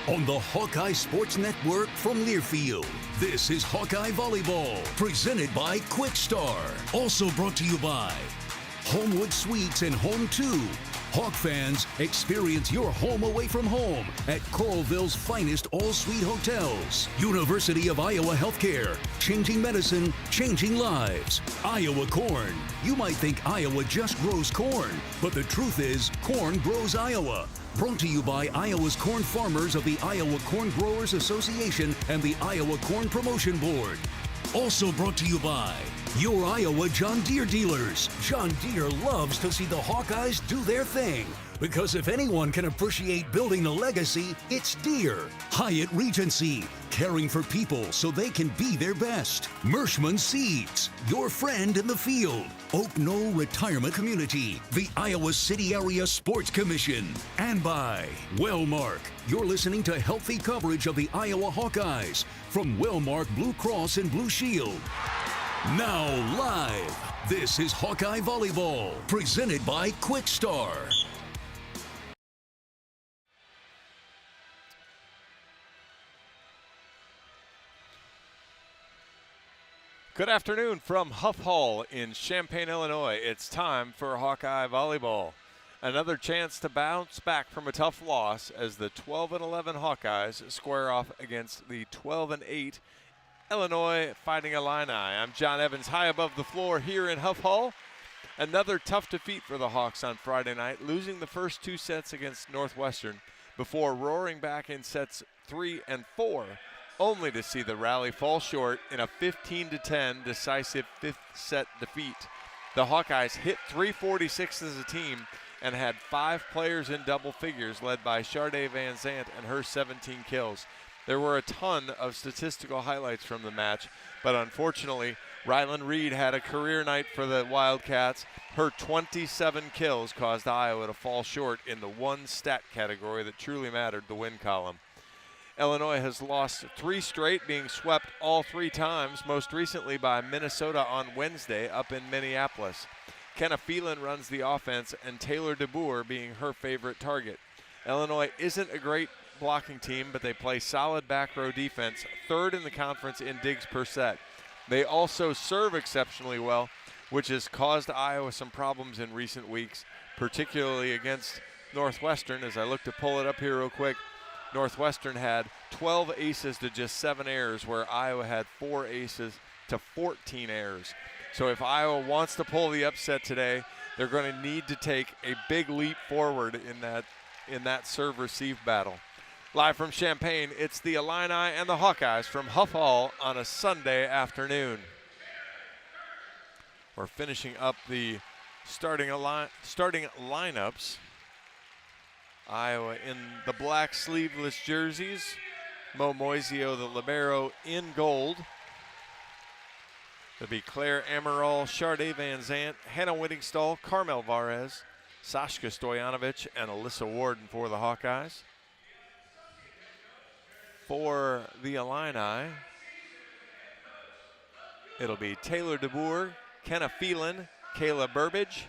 on the Hawkeye Sports Network from Learfield. This is Hawkeye Volleyball, presented by Quick Star. Also brought to you by Homewood Suites and Home 2. Hawk fans, experience your home away from home at Coralville's finest all-suite hotels. University of Iowa Healthcare, changing medicine, changing lives. Iowa Corn. You might think Iowa just grows corn, but the truth is, corn grows Iowa. Brought to you by Iowa's corn farmers of the Iowa Corn Growers Association and the Iowa Corn Promotion Board. Also brought to you by your Iowa John Deere dealers. John Deere loves to see the Hawkeyes do their thing, because if anyone can appreciate building a legacy, it's Deere. Hyatt Regency, caring for people so they can be their best. Mershman Seeds, your friend in the field. Oak Knoll Retirement Community, the Iowa City Area Sports Commission. And by Wellmark. You're listening to healthy coverage of the Iowa Hawkeyes from Wellmark Blue Cross and Blue Shield. Now live, this is Hawkeye Volleyball, presented by Quick Star. Good afternoon from Huff Hall in Champaign, Illinois. It's time for Hawkeye Volleyball. Another chance to bounce back from a tough loss as the 12-11 Hawkeyes square off against the 12-8 Illinois Fighting Illini. I'm John Evans, high above the floor here in Huff Hall. Another tough defeat for the Hawks on Friday night, losing the first two sets against Northwestern before roaring back in sets 3 and 4, only to see the rally fall short in a 15-10 decisive fifth set defeat. The Hawkeyes hit 346 as a team and had 5 players in double figures, led by Sharday Van Zandt and her 17 kills. There were a ton of statistical highlights from the match, but unfortunately, Rylan Reed had a career night for the Wildcats. Her 27 kills caused Iowa to fall short in the one stat category that truly mattered, the win column. Illinois has lost 3 straight, being swept all 3 times, most recently by Minnesota on Wednesday up in Minneapolis. Kenna Phelan runs the offense, and Taylor DeBoer being her favorite target. Illinois isn't a great blocking team, but they play solid back row defense, 3rd in the conference in digs per set. They also serve exceptionally well, which has caused Iowa some problems in recent weeks, particularly against Northwestern. As I look to pull it up here real quick, Northwestern had 12 aces to just 7 errors, where Iowa had 4 aces to 14 errors. So if Iowa wants to pull the upset today, they're going to need to take a big leap forward in that serve-receive battle. Live from Champaign, it's the Illini and the Hawkeyes from Huff Hall on a Sunday afternoon. We're finishing up the starting lineups. Iowa in the black sleeveless jerseys. Mo Moisio, the libero, in gold. It'll be Claire Amaral, Sharday Van Zandt, Hannah Whittingstall, Carmel Varez, Sashka Stojanovic, and Alyssa Warden for the Hawkeyes. For the Illini, it'll be Taylor DeBoer, Kenna Phelan, Kayla Burbage,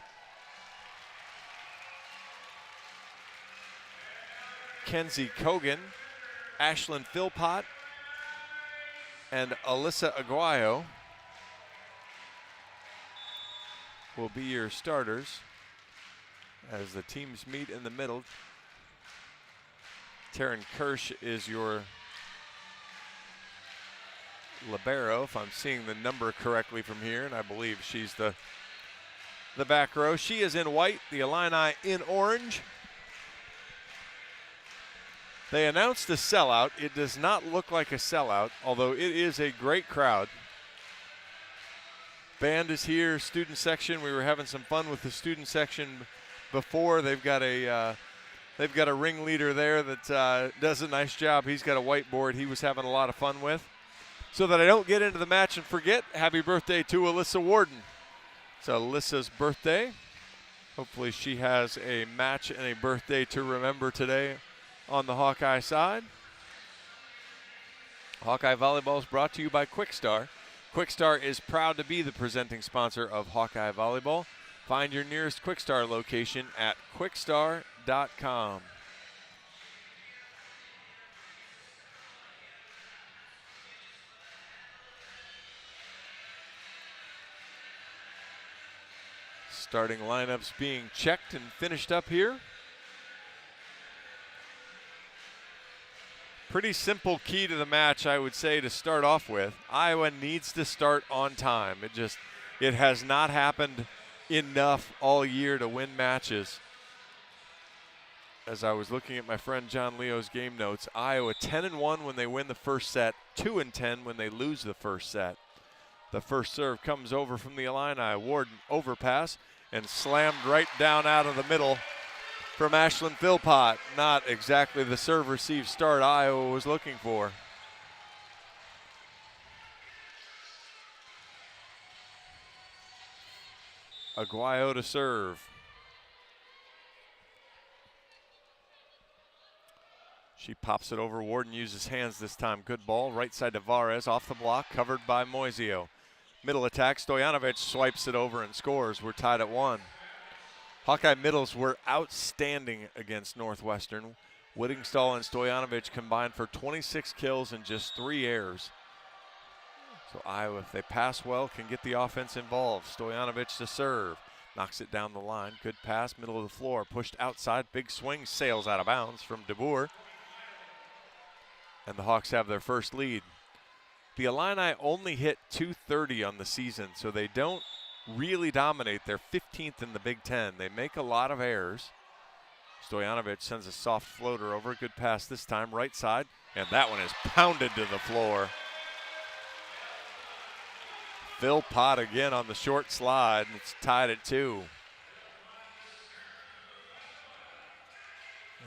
Kenzie Kogan, Ashlyn Philpott, and Alyssa Aguayo will be your starters as the teams meet in the middle. Taryn Kirsch is your libero, if I'm seeing the number correctly from here, and I believe she's the back row. She is in white, the Illini in orange. They announced a sellout. It does not look like a sellout, although it is a great crowd. Band is here, student section. We were having some fun with the student section before. They've got a ringleader there that does a nice job. He's got a whiteboard he was having a lot of fun with. So that I don't get into the match and forget, happy birthday to Alyssa Warden. It's Alyssa's birthday. Hopefully she has a match and a birthday to remember today on the Hawkeye side. Hawkeye Volleyball is brought to you by Quick Star. Quick Star is proud to be the presenting sponsor of Hawkeye Volleyball. Find your nearest Quick Star location at quickstar.com. Starting lineups being checked and finished up here. Pretty simple key to the match, I would say, to start off with. Iowa needs to start on time. It has not happened enough all year to win matches. As I was looking at my friend John Leo's game notes, Iowa 10-1 when they win the first set, 2-10 when they lose the first set. The first serve comes over from the Illini. Warden overpass and slammed right down out of the middle from Ashlyn Philpott. Not exactly the serve-receive start Iowa was looking for. Aguayo to serve. She pops it over. Warden uses hands this time. Good ball. Right side to Varez. Off the block. Covered by Moisio. Middle attack. Stojanovic swipes it over and scores. We're tied at 1. Hawkeye middles were outstanding against Northwestern. Whittingstall and Stojanovic combined for 26 kills and just 3 errors. So Iowa, if they pass well, can get the offense involved. Stojanovic to serve. Knocks it down the line. Good pass, middle of the floor. Pushed outside. Big swing, sails out of bounds from DeBoer. And the Hawks have their first lead. The Illini only hit .230 on the season, so they don't really dominate. They're 15th in the Big Ten. They make a lot of errors. Stojanovic sends a soft floater over. Good pass this time, right side. And that one is pounded to the floor. Philpott again on the short slide, and it's tied at 2.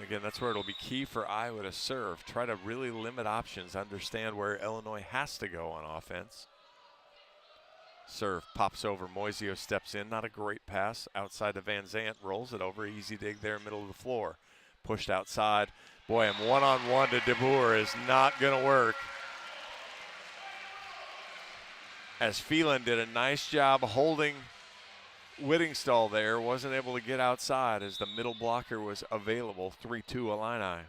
Again, that's where it'll be key for Iowa to serve. Try to really limit options, understand where Illinois has to go on offense. Serve pops over. Moisio steps in. Not a great pass. Outside to Van Zant. Rolls it over. Easy dig there, middle of the floor. Pushed outside. Boy, and one-on-one to DeBoer is not going to work. As Phelan did a nice job holding Whittingstall there. Wasn't able to get outside as the middle blocker was available. 3-2 Illini.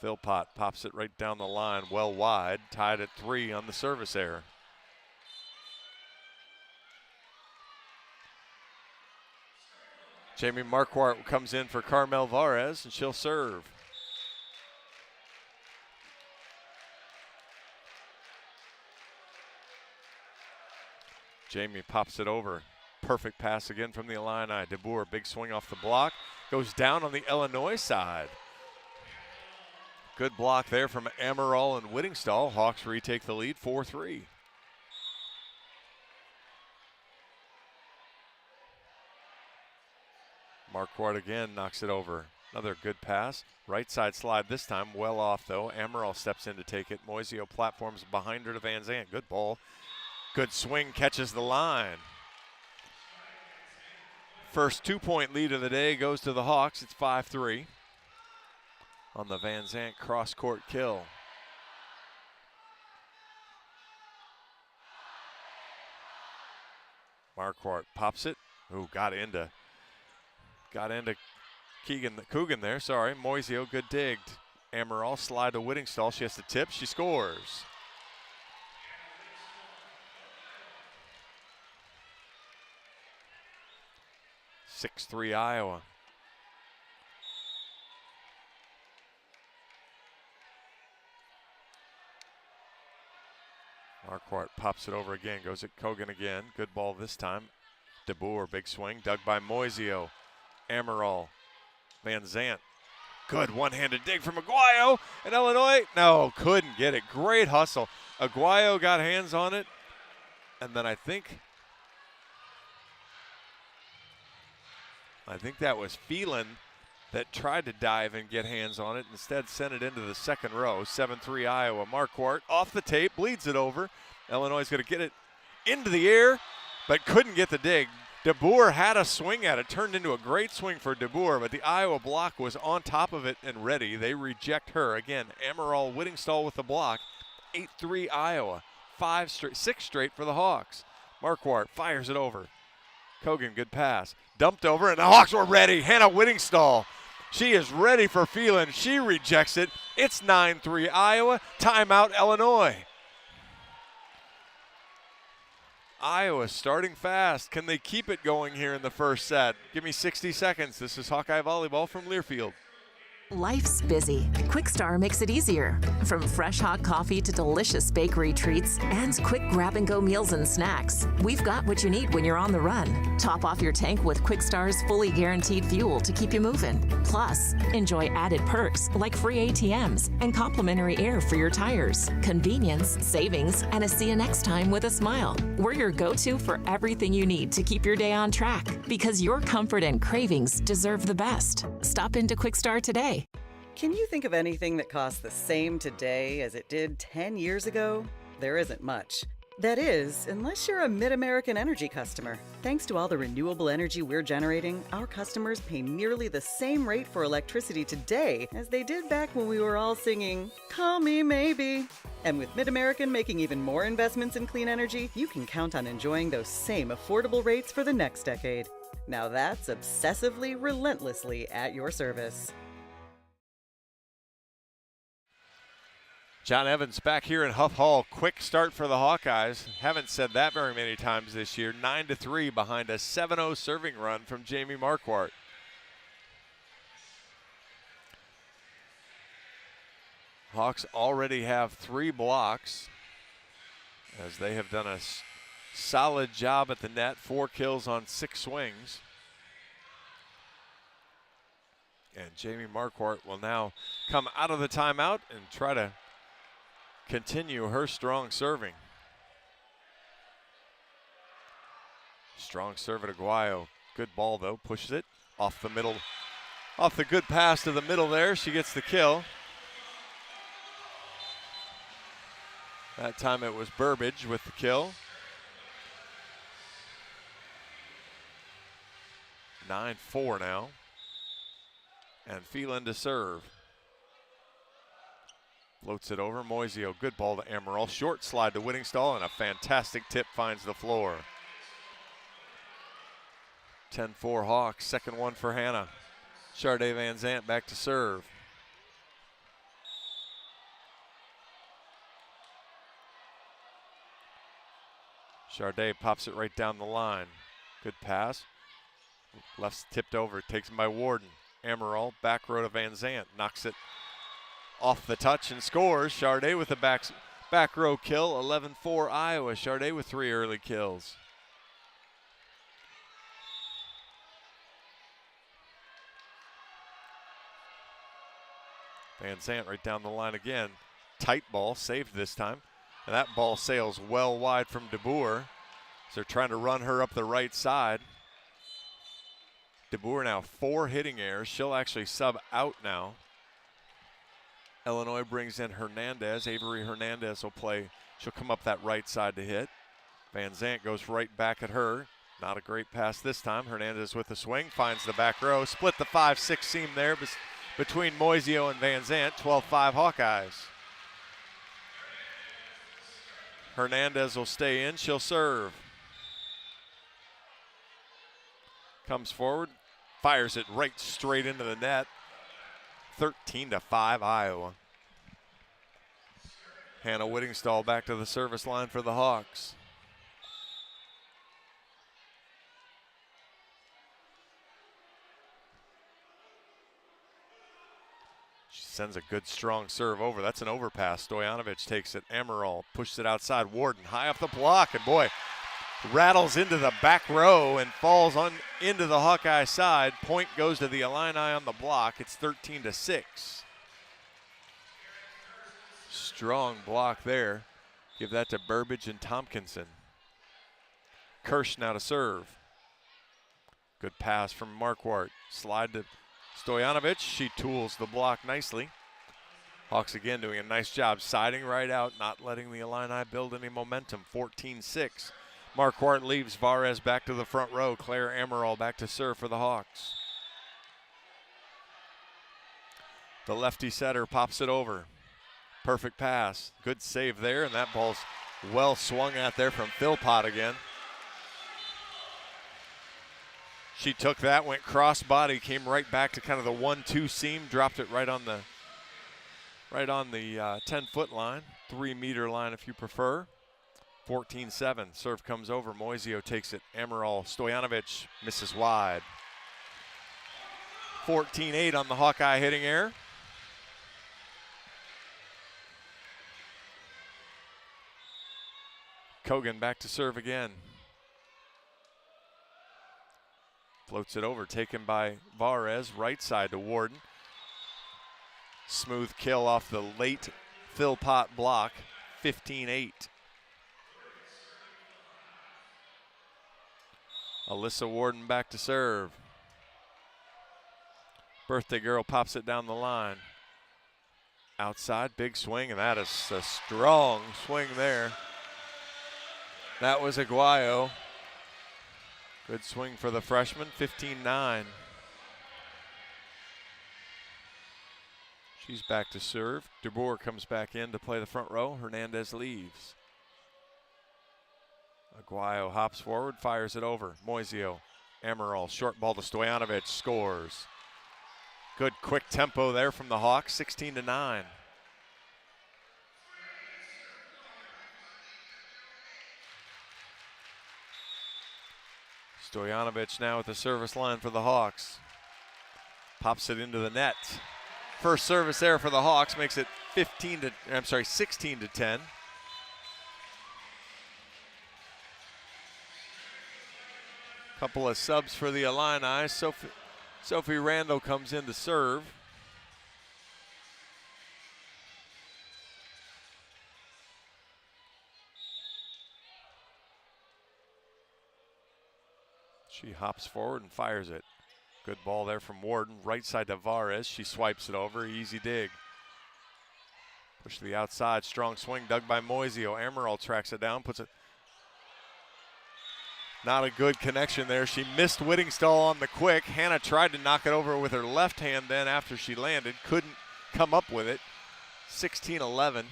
Philpott pops it right down the line, well wide, tied at 3 on the service error. Jamie Marquardt comes in for Carmel Varez, and she'll serve. Jamie pops it over. Perfect pass again from the Illini. DeBoer, big swing off the block. Goes down on the Illinois side. Good block there from Amaral and Whittingstall. Hawks retake the lead, 4-3. Marquardt again knocks it over. Another good pass. Right side slide this time, well off though. Amaral steps in to take it. Moisio platforms behind her to Van Zant. Good ball. Good swing, catches the line. First 2-point lead of the day goes to the Hawks. It's 5-3 on the Van Zant cross-court kill. Marquardt pops it. Ooh, got into Coogan there, sorry. Moisio, good dig. Amaral slide to Whittingstall. She has to tip, she scores. (6-3) Iowa. Marquardt pops it over again, goes at Kogan again. Good ball this time. DeBoer, big swing, dug by Moisio. Amaral, Van Zant. Good one-handed dig from Aguayo, and Illinois, no, couldn't get it. Great hustle. Aguayo got hands on it, and then I think that was Phelan that tried to dive and get hands on it. Instead, sent it into the second row. 7-3 Iowa. Marquardt off the tape, bleeds it over. Illinois is going to get it into the air, but couldn't get the dig. DeBoer had a swing at it. Turned into a great swing for DeBoer, but the Iowa block was on top of it and ready. They reject her. Again, Amaral Whittingstall with the block. 8-3 Iowa. 6 straight for the Hawks. Marquardt fires it over. Kogan, good pass. Dumped over, and the Hawks were ready. Hannah Whittingstall. She is ready for Phelan. She rejects it. It's 9-3 Iowa. Timeout Illinois. Iowa starting fast. Can they keep it going here in the first set? Give me 60 seconds. This is Hawkeye Volleyball from Learfield. Life's busy. Quickstar makes it easier. From fresh hot coffee to delicious bakery treats and quick grab-and-go meals and snacks, we've got what you need when you're on the run. Top off your tank with Quickstar's fully guaranteed fuel to keep you moving. Plus, enjoy added perks like free ATMs and complimentary air for your tires. Convenience, savings, and a see you next time with a smile. We're your go-to for everything you need to keep your day on track, because your comfort and cravings deserve the best. Stop into Quickstar today. Can you think of anything that costs the same today as it did 10 years ago? There isn't much. That is, unless you're a Mid-American Energy customer. Thanks to all the renewable energy we're generating, our customers pay nearly the same rate for electricity today as they did back when we were all singing, "Call Me Maybe." And with Mid-American making even more investments in clean energy, you can count on enjoying those same affordable rates for the next decade. Now that's obsessively, relentlessly at your service. John Evans back here in Huff Hall. Quick start for the Hawkeyes. Haven't said that very many times this year. 9-3 behind a 7-0 serving run from Jamie Marquardt. Hawks already have 3 blocks, as they have done a solid job at the net. 4 kills on 6 swings. And Jamie Marquardt will now come out of the timeout and try to continue her strong serving. Strong serve at Aguayo. Good ball though, pushes it off the middle, off the good pass to the middle there. She gets the kill. That time it was Burbage with the kill. 9-4 now. And Phelan to serve. Floats it over, Moisio, good ball to Amaral. Short slide to Whittingstall, and a fantastic tip finds the floor. 10-4 Hawks, second one for Hannah. Charday Van Zant back to serve. Charday pops it right down the line. Good pass. Left tipped over, takes him by Warden. Amaral, back row to Van Zant, knocks it off the touch and scores. Charday with a back row kill. 11-4 Iowa. Charday with 3 early kills. Van Zant right down the line again. Tight ball, saved this time. And that ball sails well wide from DeBoer. So they're trying to run her up the right side. DeBoer now 4 hitting errors. She'll actually sub out now. Illinois brings in Hernandez. Avery Hernandez will play. She'll come up that right side to hit. Van Zant goes right back at her. Not a great pass this time. Hernandez with the swing, finds the back row. Split the 5-6 seam there between Moisio and Van Zant. 12-5 Hawkeyes. Hernandez will stay in. She'll serve. Comes forward, fires it right straight into the net. 13-5 Iowa. Hannah Whittingstall back to the service line for the Hawks. She sends a good strong serve over. That's an overpass. Stojanovic takes it. Amaral pushes it outside. Warden high off the block, and boy, rattles into the back row and falls on into the Hawkeye side. Point goes to the Illini on the block. It's 13-6. Strong block there. Give that to Burbage and Tompkinson. Kirsch now to serve. Good pass from Marquardt. Slide to Stojanovic. She tools the block nicely. Hawks again doing a nice job siding right out, not letting the Illini build any momentum. 14-6. Marquardt leaves Varez back to the front row. Claire Amaral back to serve for the Hawks. The lefty setter pops it over. Perfect pass. Good save there, and that ball's well swung at there from Philpott again. She took that, went cross body, came right back to kind of the 1-2 seam, dropped it right on the 10-foot line, 3-meter line if you prefer. 14-7. Serve comes over. Moisio takes it. Amaral Stojanovic misses wide. 14-8 on the Hawkeye hitting error. Kogan back to serve again. Floats it over, taken by Varez, right side to Warden. Smooth kill off the late Philpott block, 15-8. Alyssa Warden back to serve. Birthday girl pops it down the line. Outside, big swing, and that is a strong swing there. That was Aguayo. Good swing for the freshman, 15-9. She's back to serve. DeBoer comes back in to play the front row. Hernandez leaves. Aguayo hops forward, fires it over. Moisio, Amaral, short ball to Stojanovic, scores. Good quick tempo there from the Hawks, 16-9. Stojanovic now at the service line for the Hawks. Pops it into the net. First service there for the Hawks makes it 16-10. Couple of subs for the Illini. Sophie Randall comes in to serve. She hops forward and fires it. Good ball there from Warden. Right side to Varez. She swipes it over. Easy dig. Push to the outside. Strong swing dug by Moisio. Amaral tracks it down. Puts it. Not a good connection there. She missed Whittingstall on the quick. Hannah tried to knock it over with her left hand then after she landed. Couldn't come up with it. 16-11.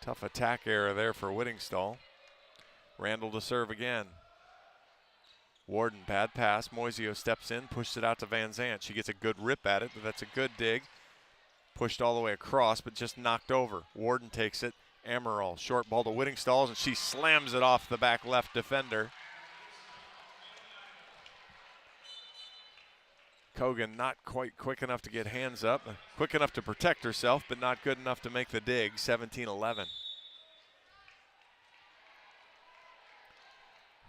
Tough attack error there for Whittingstall. Randall to serve again. Warden, bad pass. Moisio steps in, pushes it out to Van Zant. She gets a good rip at it, but that's a good dig. Pushed all the way across, but just knocked over. Warden takes it. Amaral, short ball to Whittingstall, and she slams it off the back left defender. Kogan not quite quick enough to get hands up. Quick enough to protect herself, but not good enough to make the dig. 17-11.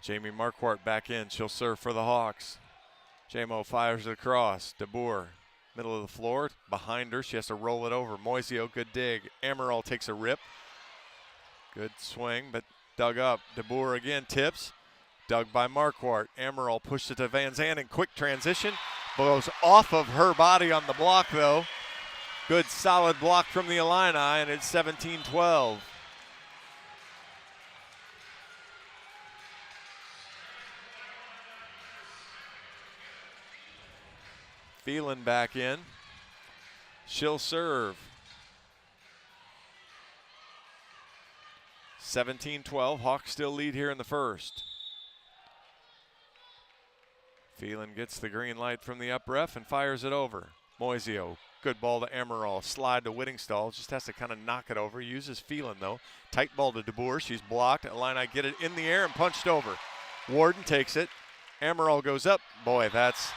Jamie Marquardt back in. She'll serve for the Hawks. JMO fires it across. DeBoer, middle of the floor. Behind her, she has to roll it over. Moisio, good dig. Amaral takes a rip. Good swing, but dug up. DeBoer again tips. Dug by Marquardt. Amaral pushed it to Van Zandt in quick transition. Blows off of her body on the block, though. Good solid block from the Illini, and it's 17-12. Phelan back in. She'll serve. 17-12. Hawks still lead here in the first. Phelan gets the green light from the up ref and fires it over. Moisio, good ball to Amaral. Slide to Whittingstall. Just has to kind of knock it over. Uses Phelan, though. Tight ball to DeBoer. She's blocked. Illini get it in the air and punched over. Warden takes it. Amaral goes up. Boy, that's...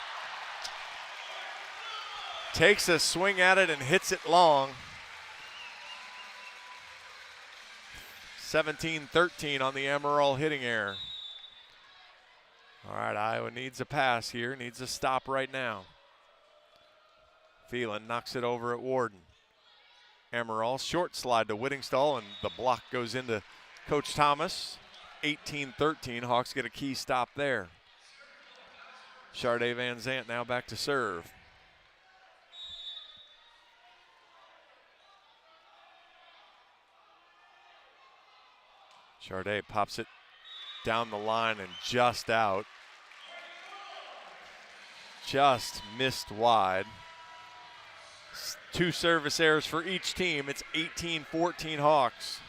Takes a swing at it and hits it long. 17-13 on the Amaral hitting error. All right, Iowa needs a pass here, needs a stop right now. Phelan knocks it over at Warden. Amaral, short slide to Whittingstall, and the block goes into Coach Thomas. 18-13, Hawks get a key stop there. Sharday Van Zandt now back to serve. Sharday pops it down the line and just out. Just missed wide. Two service errors for each team. It's 18-14 Hawks.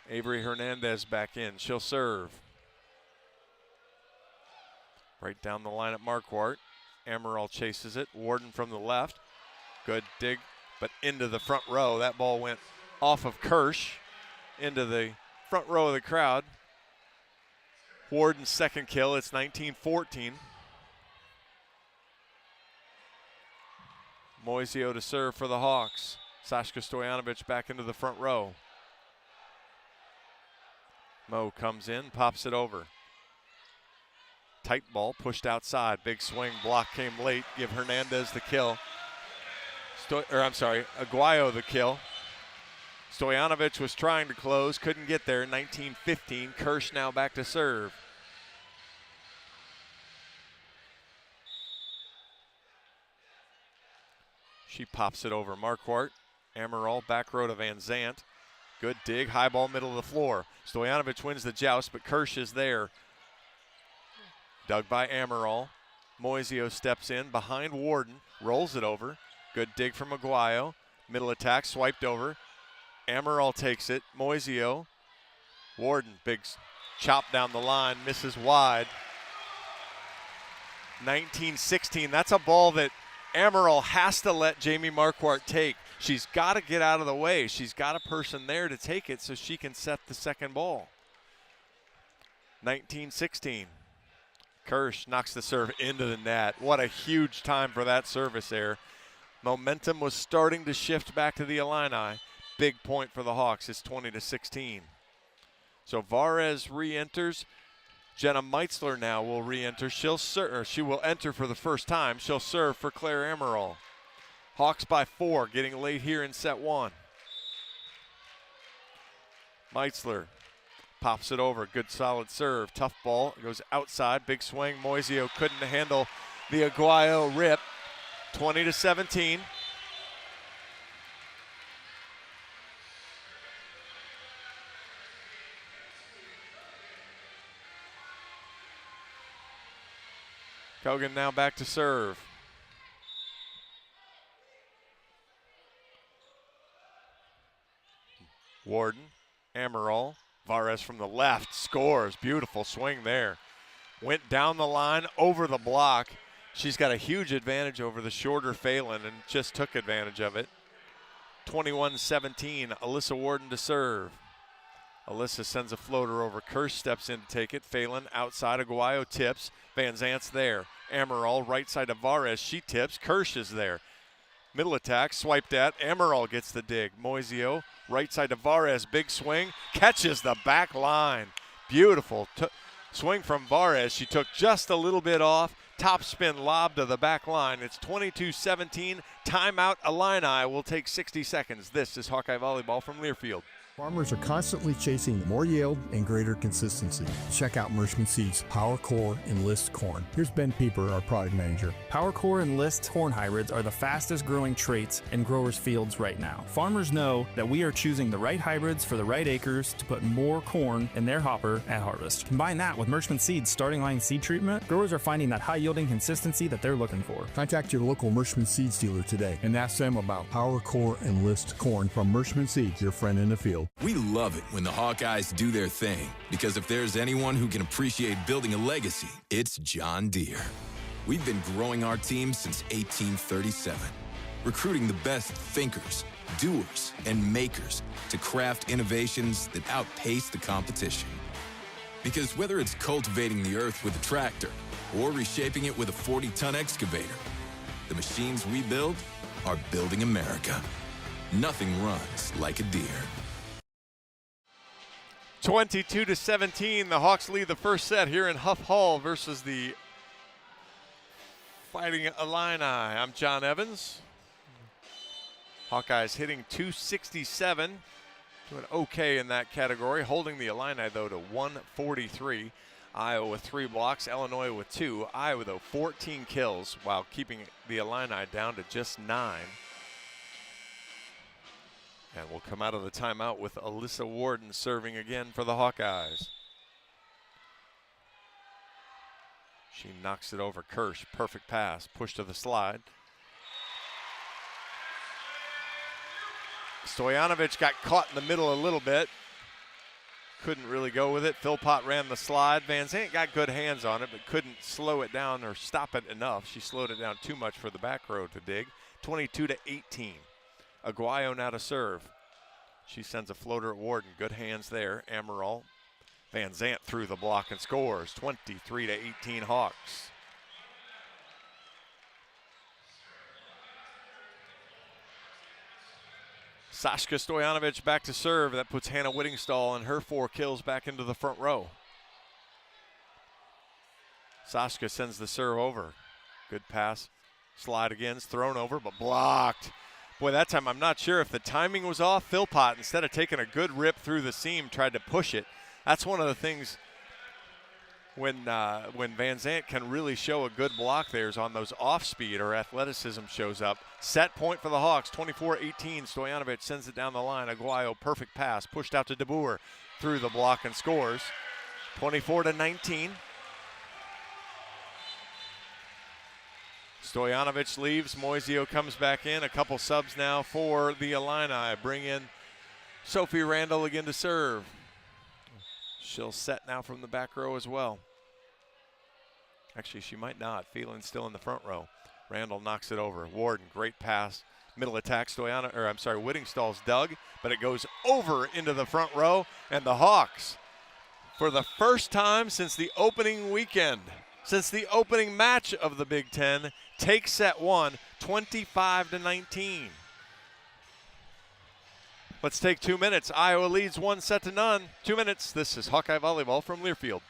Avery Hernandez back in. She'll serve. Right down the line at Marquardt. Amaral chases it. Warden from the left. Good dig, but into the front row. That ball went off of Kirsch. into the front row of the crowd. Warden's second kill. It's 19-14. Moisio to serve for the Hawks. Sashka Stojanovic back into the front row. Mo comes in, pops it over. Tight ball pushed outside. Big swing, block came late. Give Hernandez the kill. Aguayo the kill. Stojanovic was trying to close, couldn't get there. 19-15. Kirsch now back to serve. She pops it over. Marquardt. Amaral back row to Van Zant. Good dig, high ball, middle of the floor. Stojanovic wins the joust, but Kirsch is there. Dug by Amaral. Moisio steps in behind Warden, rolls it over. Good dig from Aguayo. Middle attack, swiped over. Amaral takes it. Moisio. Warden, big chop down the line, misses wide. 19-16. That's a ball that Amaral has to let Jamie Marquardt take. She's got to get out of the way. She's got a person there to take it so she can set the second ball. 19-16. Kirsch knocks the serve into the net. What a huge time for that service there. Momentum was starting to shift back to the Illini. Big point for the Hawks. It's 20-16. So Varez re-enters. Jenna Meitzler now will re-enter. She will enter for the first time. She'll serve for Claire Amaral. Hawks by 4, getting late here in set 1. Meitzler pops it over. Good solid serve. Tough ball. It goes outside. Big swing. Moisio couldn't handle the Aguayo rip. 20-17. Kogan now back to serve. Warden, Amaral, Varez from the left, scores. Beautiful swing there. Went down the line, over the block. She's got a huge advantage over the shorter Phelan and just took advantage of it. 21-17, Alyssa Warden to serve. Alyssa sends a floater over. Kirsch steps in to take it. Phelan outside. Aguayo tips. Van Zant's there. Amaral right side of Varez. She tips. Kirsch is there. Middle attack. Swiped at. Amaral gets the dig. Moisio right side to Varez. Big swing. Catches the back line. Beautiful swing from Varez. She took just a little bit off. Top spin lob to the back line. It's 22-17. Timeout. Illini will take 60 seconds. This is Hawkeye Volleyball from Learfield. Farmers are constantly chasing more yield and greater consistency. Check out Mershman Seeds Power Core Enlist Corn. Here's Ben Pieper, our product manager. Power Core Enlist corn hybrids are the fastest growing traits in growers' fields right now. Farmers know that we are choosing the right hybrids for the right acres to put more corn in their hopper at harvest. Combine that with Mershman Seeds starting line seed treatment, growers are finding that high yielding consistency that they're looking for. Contact your local Mershman Seeds dealer today and ask them about Power Core Enlist Corn from Mershman Seeds, your friend in the field. We love it when the Hawkeyes do their thing, because if there's anyone who can appreciate building a legacy, it's John Deere. We've been growing our team since 1837, recruiting the best thinkers, doers, and makers to craft innovations that outpace the competition. Because whether it's cultivating the earth with a tractor or reshaping it with a 40-ton excavator, the machines we build are building America. Nothing runs like a Deere. 22-17, the Hawks lead the first set here in Huff Hall versus the Fighting Illini. I'm John Evans. Hawkeyes hitting .267, doing okay in that category, holding the Illini though to 143. Iowa with 3 blocks, Illinois with 2. Iowa though 14 kills while keeping the Illini down to just 9. And we'll come out of the timeout with Alyssa Warden serving again for the Hawkeyes. She knocks it over Kirsch. Perfect pass. Push to the slide. Stojanovic got caught in the middle a little bit. Couldn't really go with it. Philpott ran the slide. Van Zant got good hands on it, but couldn't slow it down or stop it enough. She slowed it down too much for the back row to dig. 22-18. Aguayo now to serve. She sends a floater at Warden. Good hands there. Amaral. Van Zant through the block and scores. 23-18 Hawks. Sashka Stojanovic back to serve. That puts Hannah Whittingstall and her 4 kills back into the front row. Sashka sends the serve over. Good pass. Slide again. It's thrown over, but blocked. Boy, that time I'm not sure if the timing was off. Philpott, instead of taking a good rip through the seam, tried to push it. That's one of the things when Van Zant can really show a good block there is on those off-speed or athleticism shows up. Set point for the Hawks, 24-18. Stojanovic sends it down the line. Aguayo, perfect pass, pushed out to DeBoer through the block and scores. 24-19. Stojanovic leaves. Moisio comes back in. A couple subs now for the Illini. Bring in Sophie Randall again to serve. She'll set now from the back row as well. Actually, she might not. Phelan's still in the front row. Randall knocks it over. Warden, great pass. Middle attack. Whittingstall's dug, but it goes over into the front row. And the Hawks, for the first time since the opening weekend, since the opening match of the Big Ten, take set 1, 25-19. Let's take 2 minutes. Iowa leads 1-0. 2 minutes. This is Hawkeye Volleyball from Learfield.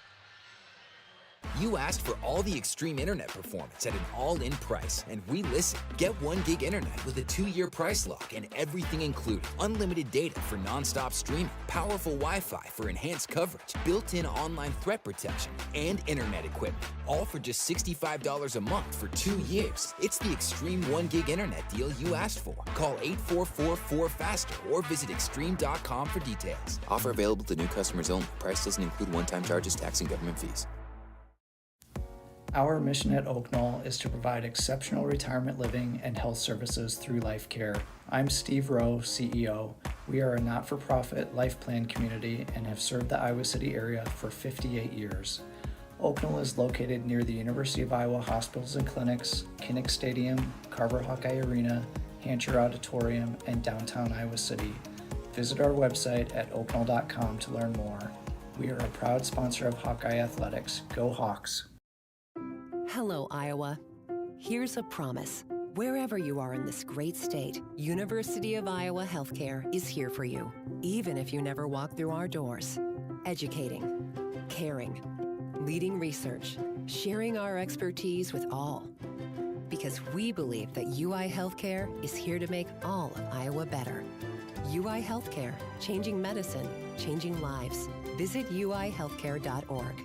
You asked for all the extreme internet performance at an all-in price, and we listened. Get 1 gig internet with a 2-year price lock and everything included. Unlimited data for non-stop streaming, powerful Wi-Fi for enhanced coverage, built-in online threat protection, and internet equipment. All for just $65 a month for 2 years. It's the extreme 1 gig internet deal you asked for. Call 844-4FASTER or visit extreme.com for details. Offer available to new customers only. Price doesn't include one-time charges, tax, and government fees. Our mission at Oak Knoll is to provide exceptional retirement living and health services through life care. I'm Steve Rowe, CEO. We are a not-for-profit life plan community and have served the Iowa City area for 58 years. Oak Knoll is located near the University of Iowa Hospitals and Clinics, Kinnick Stadium, Carver Hawkeye Arena, Hancher Auditorium, and downtown Iowa City. Visit our website at oakknoll.com to learn more. We are a proud sponsor of Hawkeye Athletics. Go Hawks! Hello, Iowa. Here's a promise. Wherever you are in this great state, University of Iowa Healthcare is here for you, even if you never walk through our doors. Educating, caring, leading research, sharing our expertise with all. Because we believe that UI Healthcare is here to make all of Iowa better. UI Healthcare, changing medicine, changing lives. Visit uihealthcare.org.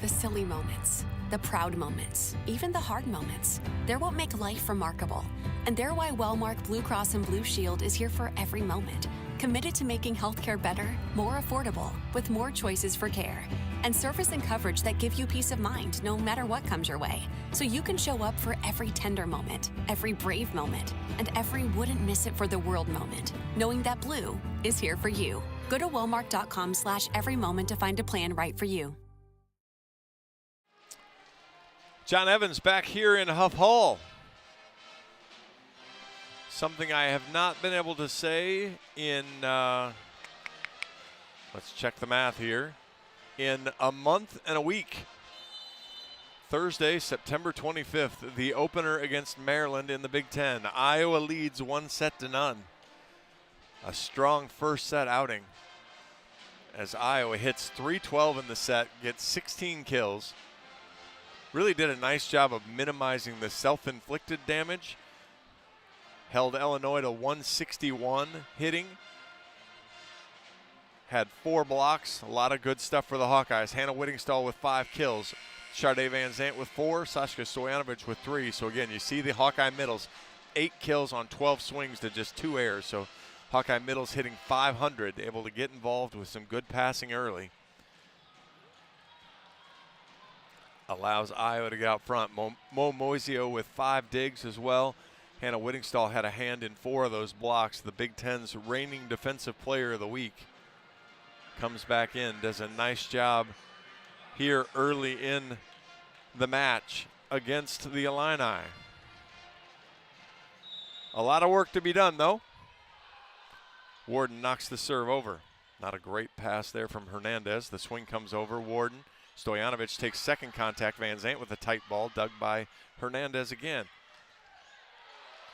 The silly moments, the proud moments, even the hard moments. They're what make life remarkable. And they're why Wellmark Blue Cross and Blue Shield is here for every moment. Committed to making healthcare better, more affordable, with more choices for care. And service and coverage that give you peace of mind no matter what comes your way. So you can show up for every tender moment, every brave moment, and every wouldn't miss it for the world moment, knowing that Blue is here for you. Go to wellmark.com/everymoment to find a plan right for you. John Evans back here in Huff Hall. Something I have not been able to say in, let's check the math here, in a month and a week. Thursday, September 25th, the opener against Maryland in the Big Ten. Iowa leads 1-0. A strong first set outing as Iowa hits 312 in the set, gets 16 kills. Really did a nice job of minimizing the self-inflicted damage. Held Illinois to 161 hitting. Had 4 blocks. A lot of good stuff for the Hawkeyes. Hannah Whittingstall with 5 kills. Sharday Van Zant with 4. Sashka Stojanovic with 3. So again, you see the Hawkeye middles. 8 kills on 12 swings to just 2 errors. So Hawkeye middles hitting 500. Able to get involved with some good passing early. Allows Iowa to get out front. Mo Moisio with 5 digs as well. Hannah Whittingstall had a hand in 4 of those blocks. The Big Ten's reigning defensive player of the week comes back in, does a nice job here early in the match against the Illini. A lot of work to be done, though. Warden knocks the serve over. Not a great pass there from Hernandez. The swing comes over. Warden. Stojanovic takes second contact. Van Zandt with a tight ball, dug by Hernandez again.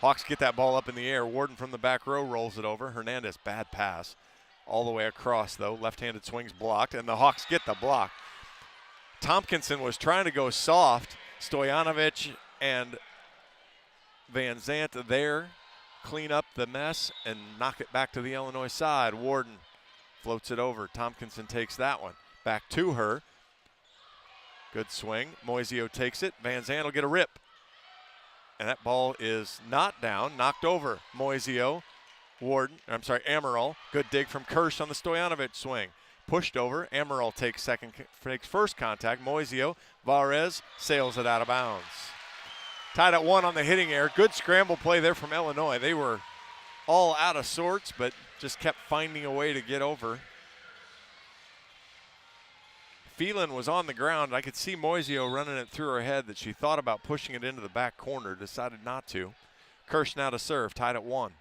Hawks get that ball up in the air. Warden from the back row rolls it over. Hernandez, bad pass. All the way across, though. Left-handed swing's blocked, and the Hawks get the block. Tompkinson was trying to go soft. Stojanovic and Van Zandt there clean up the mess and knock it back to the Illinois side. Warden floats it over. Tompkinson takes that one. Back to her. Good swing. Moisio takes it. Van Zandt will get a rip. And that ball is not down, knocked over. Moisio, Amaral. Good dig from Kirsch on the Stojanovic swing. Pushed over. Amaral takes first contact. Moisio, Varez sails it out of bounds. Tied at 1 on the hitting error. Good scramble play there from Illinois. They were all out of sorts, but just kept finding a way to get over. Phelan was on the ground. I could see Moisio running it through her head that she thought about pushing it into the back corner, decided not to. Kirsch now to serve, tied at 1.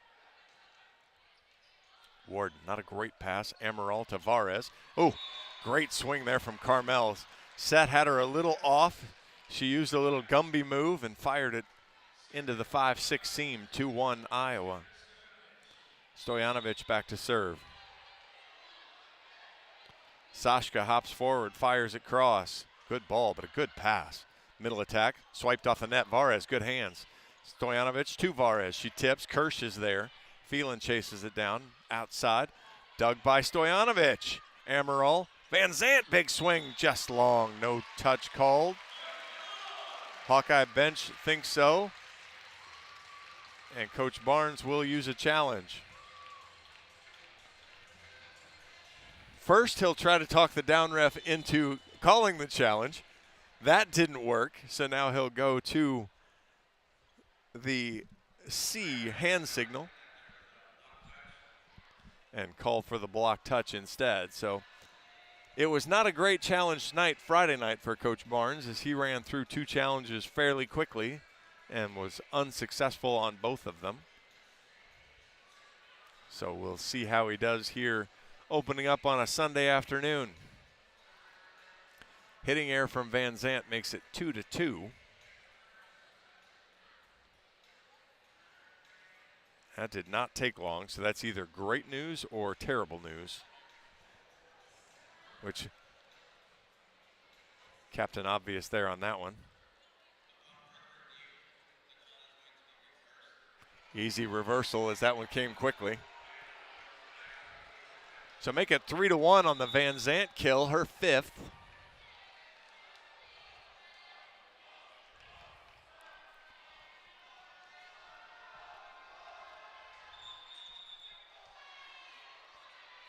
Warden, not a great pass. Amaral to Varez. Oh, great swing there from Carmel. Set had her a little off. She used a little Gumby move and fired it into the 5-6 seam. 2-1 Iowa. Stojanovic back to serve. Sashka hops forward, fires it cross. Good ball, but a good pass. Middle attack, swiped off the net. Varez, good hands. Stojanovic to Varez. She tips. Kirsch is there. Phelan chases it down outside. Dug by Stojanovic. Amaral. Van Zandt, big swing, just long. No touch called. Hawkeye bench thinks so. And Coach Barnes will use a challenge. First, he'll try to talk the down ref into calling the challenge. That didn't work, so now he'll go to the C hand signal and call for the block touch instead. So it was not a great challenge night, Friday night, for Coach Barnes, as he ran through 2 challenges fairly quickly and was unsuccessful on both of them. So we'll see how he does here opening up on a Sunday afternoon. Hitting error from Van Zandt makes it 2-2. That did not take long, so that's either great news or terrible news. Which, Captain Obvious there on that one. Easy reversal as that one came quickly. So make it 3-1 on the Van Zandt kill, her 5th.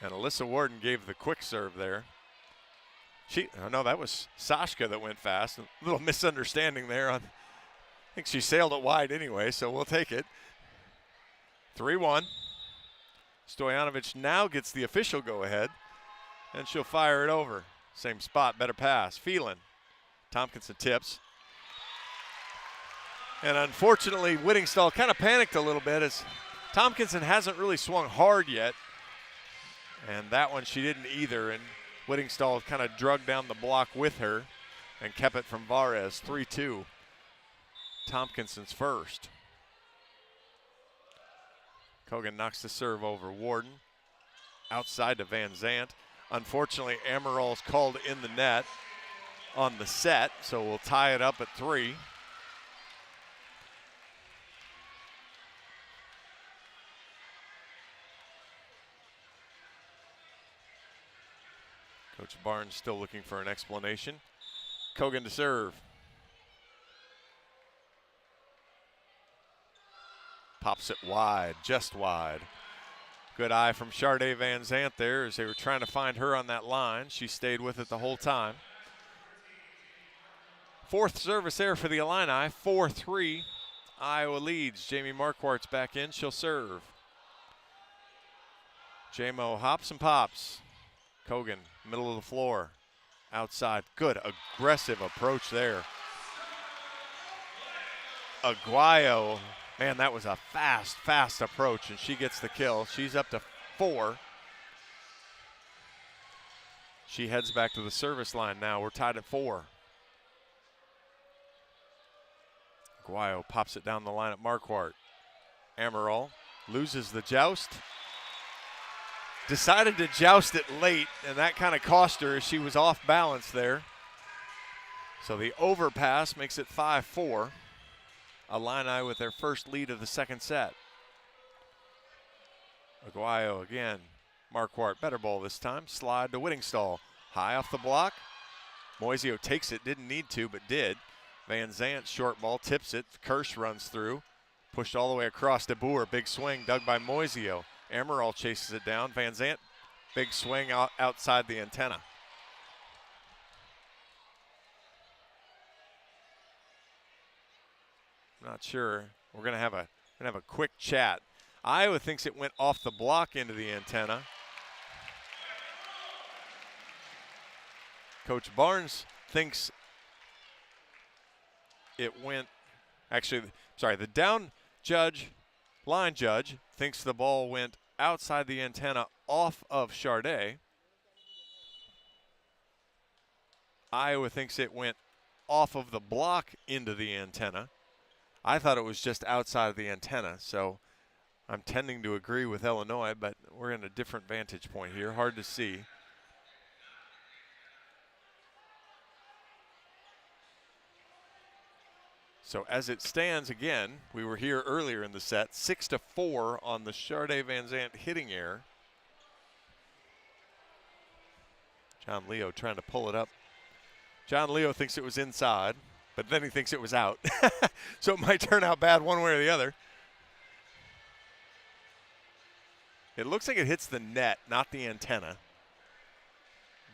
And Alyssa Warden gave the quick serve there. No, that was Sashka that went fast. A little misunderstanding there. I think she sailed it wide anyway, so we'll take it. 3-1. Stojanovic now gets the official go-ahead, and she'll fire it over. Same spot, better pass. Phelan. Tompkinson tips. And unfortunately, Whittingstall kind of panicked a little bit as Tompkinson hasn't really swung hard yet. And that one she didn't either, and Whittingstall kind of drug down the block with her and kept it from Varez. 3-2. Tompkinson's first. Kogan knocks the serve over. Warden outside to Van Zandt. Unfortunately, Amaral's called in the net on the set, so we'll tie it up at 3. Coach Barnes still looking for an explanation. Kogan to serve. Pops it wide, just wide. Good eye from Sharday Van Zandt there as they were trying to find her on that line. She stayed with it the whole time. 4th service error for the Illini. 4-3. Iowa leads. Jamie Marquardt's back in. She'll serve. J-Mo hops and pops. Kogan, middle of the floor. Outside. Good aggressive approach there. Aguayo. Man, that was a fast approach, and she gets the kill. She's up to 4. She heads back to the service line now. We're tied at 4. Aguayo pops it down the line at Marquardt. Amaral loses the joust. Decided to joust it late, and that kind of cost her as she was off balance there. So the overpass makes it 5-4. Illini with their first lead of the second set. Aguayo again. Marquardt, better ball this time. Slide to Whittingstall. High off the block. Moisio takes it, didn't need to, but did. Van Zant, short ball, tips it. Kirsch runs through. Pushed all the way across to Boer. Big swing dug by Moisio. Amaral chases it down. Van Zant, big swing outside the antenna. Not sure. We're gonna have a quick chat. Iowa thinks it went off the block into the antenna. Coach Barnes thinks it went, the down line judge thinks the ball went outside the antenna off of Charday. Iowa thinks it went off of the block into the antenna. I thought it was just outside of the antenna, so I'm tending to agree with Illinois, but we're in a different vantage point here. Hard to see. So as it stands, again, we were here earlier in the set, 6-4 on the Charday Van Zant hitting error. John Leo trying to pull it up. John Leo thinks it was inside, but then he thinks it was out. So it might turn out bad one way or the other. It looks like it hits the net, not the antenna.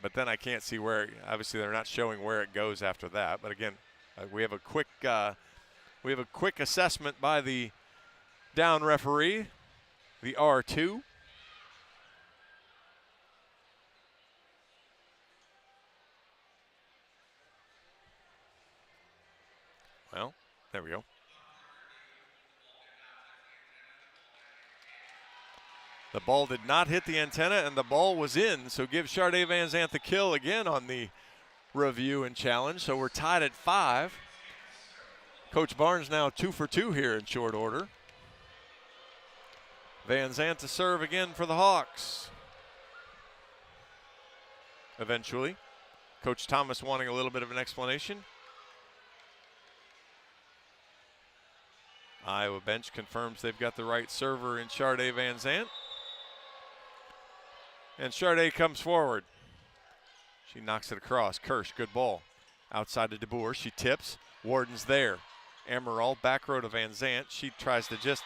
But then I can't see where, obviously they're not showing where it goes after that. But again, we have a quick assessment by the down referee, the R2. Well, there we go. The ball did not hit the antenna, and the ball was in, so give Charday Van Zant the kill again on the review and challenge. So we're tied at 5. Coach Barnes now 2 for 2 here in short order. Van Zant to serve again for the Hawks. Eventually. Coach Thomas wanting a little bit of an explanation. Iowa bench confirms they've got the right server in Charday Van Zant. And Charday comes forward. She knocks it across. Kirsch, good ball. Outside to DeBoer. She tips. Warden's there. Amaral, back row to Van Zant. She tries to just,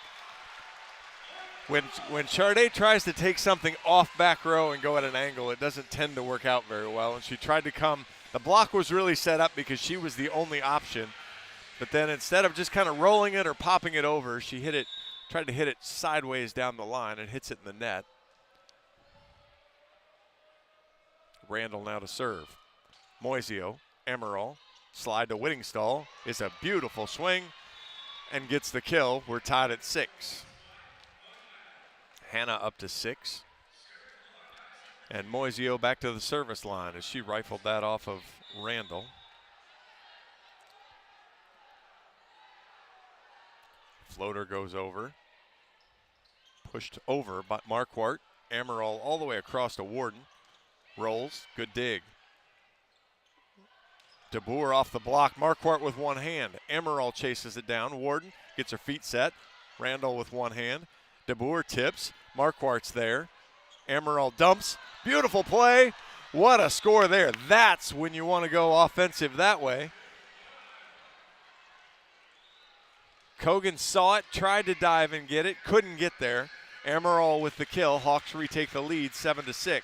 when Charday tries to take something off back row and go at an angle, it doesn't tend to work out very well. And she tried to come, the block was really set up because she was the only option. But then instead of just kind of rolling it or popping it over, she tried to hit it sideways down the line and hits it in the net. Randall now to serve. Moisio, Amaral, slide to Whittingstall is a beautiful swing and gets the kill. We're tied at 6. Hannah up to 6. And Moisio back to the service line as she rifled that off of Randall. Floater goes over. Pushed over by Marquardt. Amaral all the way across to Warden. Rolls, good dig. DeBoer off the block. Marquardt with one hand. Amaral chases it down. Warden gets her feet set. Randall with one hand. DeBoer tips. Marquardt's there. Amaral dumps. Beautiful play. What a score there. That's when you want to go offensive that way. Kogan saw it, tried to dive and get it, couldn't get there. Amaral with the kill. Hawks retake the lead 7-6.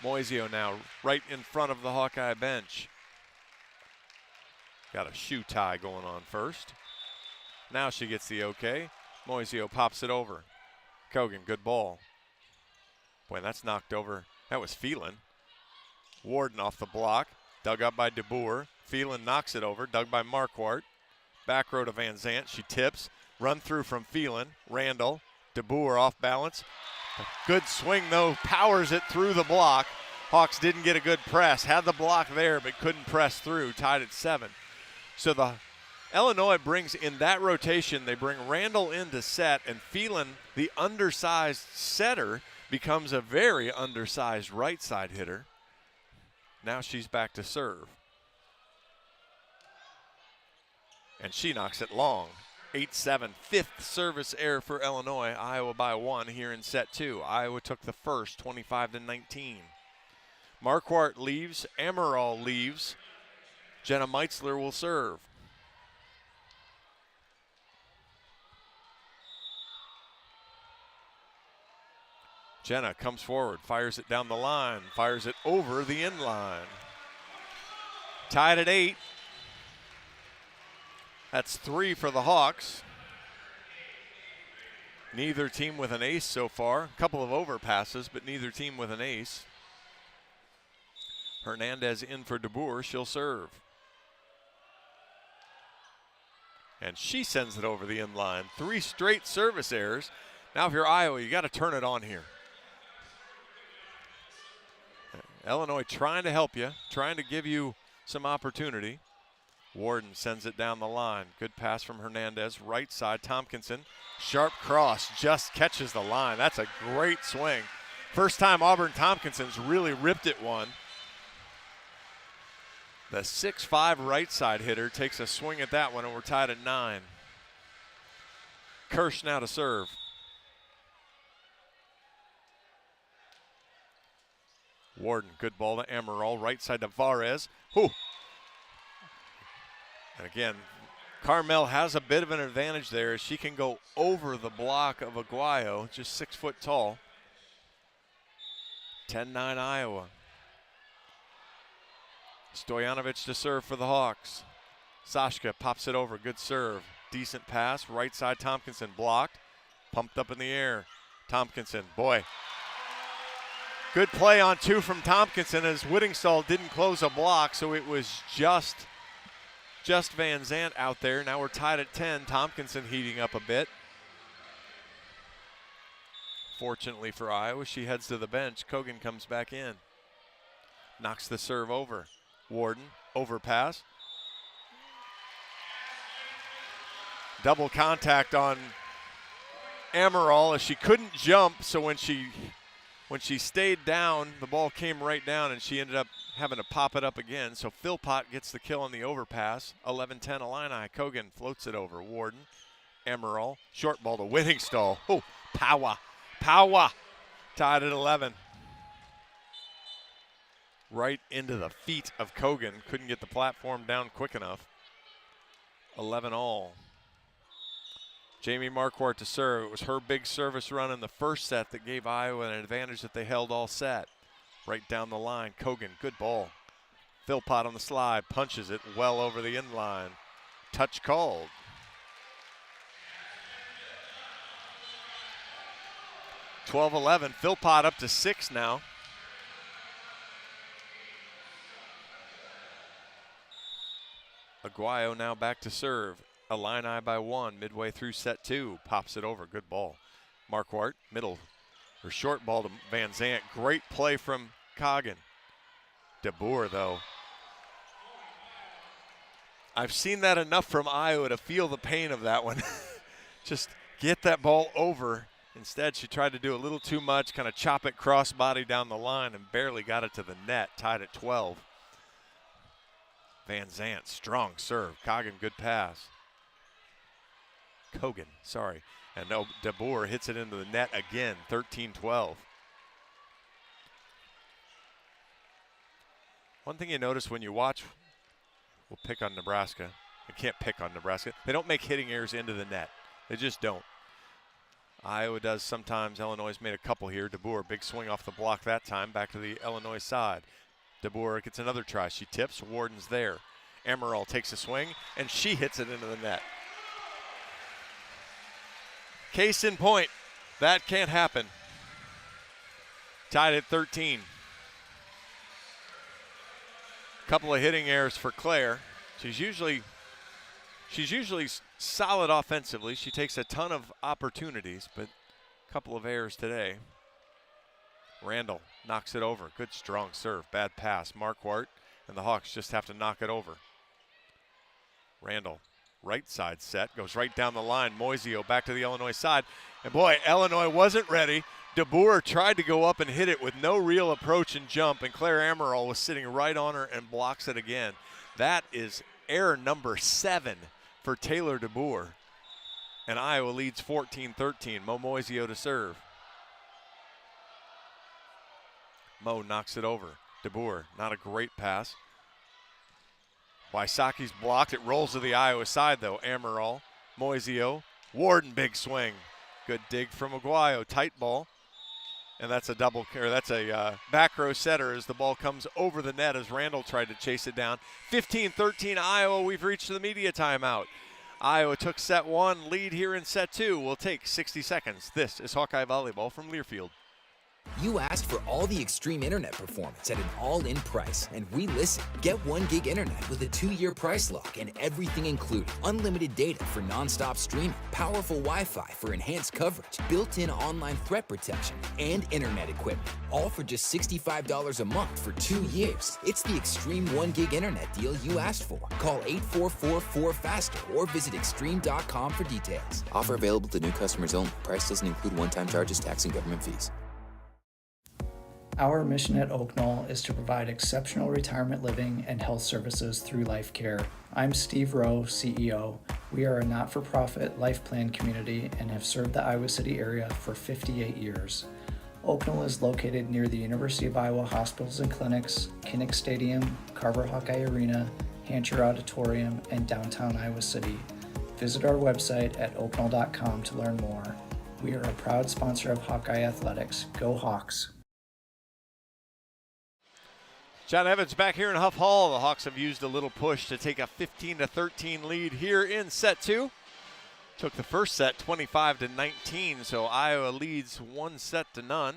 Moisio now right in front of the Hawkeye bench. Got a shoe tie going on first. Now she gets the okay. Moisio pops it over. Kogan, good ball. Boy, that's knocked over. That was Phelan. Warden off the block. Dug up by DeBoer. Phelan knocks it over. Dug by Marquardt. Back row to Van Zant. She tips. Run through from Phelan. Randall. DeBoer off balance. Good swing, though. Powers it through the block. Hawks didn't get a good press. Had the block there, but couldn't press through. Tied at 7. So the Illinois brings in that rotation, they bring Randall in to set, and Phelan, the undersized setter, becomes a very undersized right side hitter. Now she's back to serve. And she knocks it long. 8-7, fifth service error for Illinois. Iowa by 1 here in set 2. Iowa took the first, 25-19. Marquardt leaves, Amaral leaves. Jenna Meitzler will serve. Jenna comes forward, fires it down the line, fires it over the end line. Tied at 8. That's 3 for the Hawks. Neither team with an ace so far. A couple of overpasses, but neither team with an ace. Hernandez in for DeBoer. She'll serve. And she sends it over the end line. 3 straight service errors. Now if you're Iowa, you got to turn it on here. Illinois trying to help you, trying to give you some opportunity. Warden sends it down the line. Good pass from Hernandez. Right side, Tompkinson. Sharp cross, just catches the line. That's a great swing. First time Auburn Tompkinson's really ripped it one. The 6'5" right side hitter takes a swing at that one, and we're tied at 9. Kirsch now to serve. Warden, good ball to Amaral. Right side to Varez. Whew. And again, Carmel has a bit of an advantage there as she can go over the block of Aguayo, just 6 foot tall. 10-9 Iowa. Stojanovic to serve for the Hawks. Sashka pops it over, good serve. Decent pass, right side Tompkinson blocked. Pumped up in the air. Tompkinson, boy. Good play on 2 from Tompkinson as Whittingstall didn't close a block, so it was just Van Zant out there. Now we're tied at 10. Tompkinson heating up a bit. Fortunately for Iowa, she heads to the bench. Kogan comes back in. Knocks the serve over. Warden, overpass. Double contact on Amaral as she couldn't jump, so when she stayed down, the ball came right down and she ended up having to pop it up again. So Philpott gets the kill on the overpass. 11-10 Illini. Kogan floats it over. Warden, Amaral, short ball to Whittingstall. Oh, power. Tied at 11. Right into the feet of Kogan. Couldn't get the platform down quick enough. 11 all. Jamie Marquardt to serve. It was her big service run in the first set that gave Iowa an advantage that they held all set. Right down the line, Kogan, good ball. Philpott on the slide, punches it well over the end line. Touch called. (12-11), Philpott up to 6 now. Aguayo now back to serve. Illini by 1 midway through set 2. Pops it over. Good ball. Marquardt, middle or short ball to Van Zant. Great play from Coggin. DeBoer, though. I've seen that enough from Iowa to feel the pain of that one. Just get that ball over. Instead, she tried to do a little too much, kind of chop it crossbody down the line and barely got it to the net. Tied at 12. Van Zant, strong serve. Coggin, good pass. Kogan, sorry. And DeBoer hits it into the net again, 13-12. One thing you notice when you watch, we'll pick on Nebraska. I can't pick on Nebraska. They don't make hitting errors into the net. They just don't. Iowa does sometimes. Illinois has made a couple here. DeBoer, big swing off the block that time, back to the Illinois side. DeBoer gets another try. She tips. Warden's there. Amaral takes a swing, and she hits it into the net. Case in point, that can't happen. Tied at 13. Couple of hitting errors for Claire. She's usually She's usually solid offensively. She takes a ton of opportunities, but a couple of errors today. Randall knocks it over. Good strong serve. Bad pass. Marquardt and the Hawks just have to knock it over. Randall, right side set, goes right down the line. Moisio back to the Illinois side. And boy, Illinois wasn't ready. DeBoer tried to go up and hit it with no real approach and jump, and Claire Amaral was sitting right on her and blocks it again. That is error number 7 for Taylor DeBoer. And Iowa leads 14-13. Mo Moisio to serve. Mo knocks it over. DeBoer, not a great pass. Wysocki's blocked. It rolls to the Iowa side, though. Amaral, Moisio, Warden, big swing. Good dig from Aguayo. Tight ball. And that's a double, or that's a back row setter as the ball comes over the net as Randall tried to chase it down. 15-13 Iowa. We've reached the media timeout. Iowa took set 1, lead here in set 2. We'll take 60 seconds. This is Hawkeye Volleyball from Learfield. You asked for all the extreme internet performance at an all-in price, and we listened. Get 1 gig internet with a 2-year price lock and everything included. Unlimited data for non-stop streaming, powerful Wi-Fi for enhanced coverage, built-in online threat protection, and internet equipment. All for just $65 a month for 2 years. It's the extreme 1 gig internet deal you asked for. Call 844-4FASTER or visit extreme.com for details. Offer available to new customers only. Price doesn't include one-time charges, tax, and government fees. Our mission at Oak Knoll is to provide exceptional retirement living and health services through life care. I'm Steve Rowe, CEO. We are a not-for-profit life plan community and have served the Iowa City area for 58 years. Oak Knoll is located near the University of Iowa hospitals and clinics, Kinnick Stadium, Carver Hawkeye Arena, Hancher Auditorium, and downtown Iowa City. Visit our website at oakknoll.com to learn more. We are a proud sponsor of Hawkeye Athletics. Go Hawks! John Evans back here in Huff Hall. The Hawks have used a little push to take a 15-13 lead here in set 2. Took the first set 25-19, so Iowa leads 1-0. The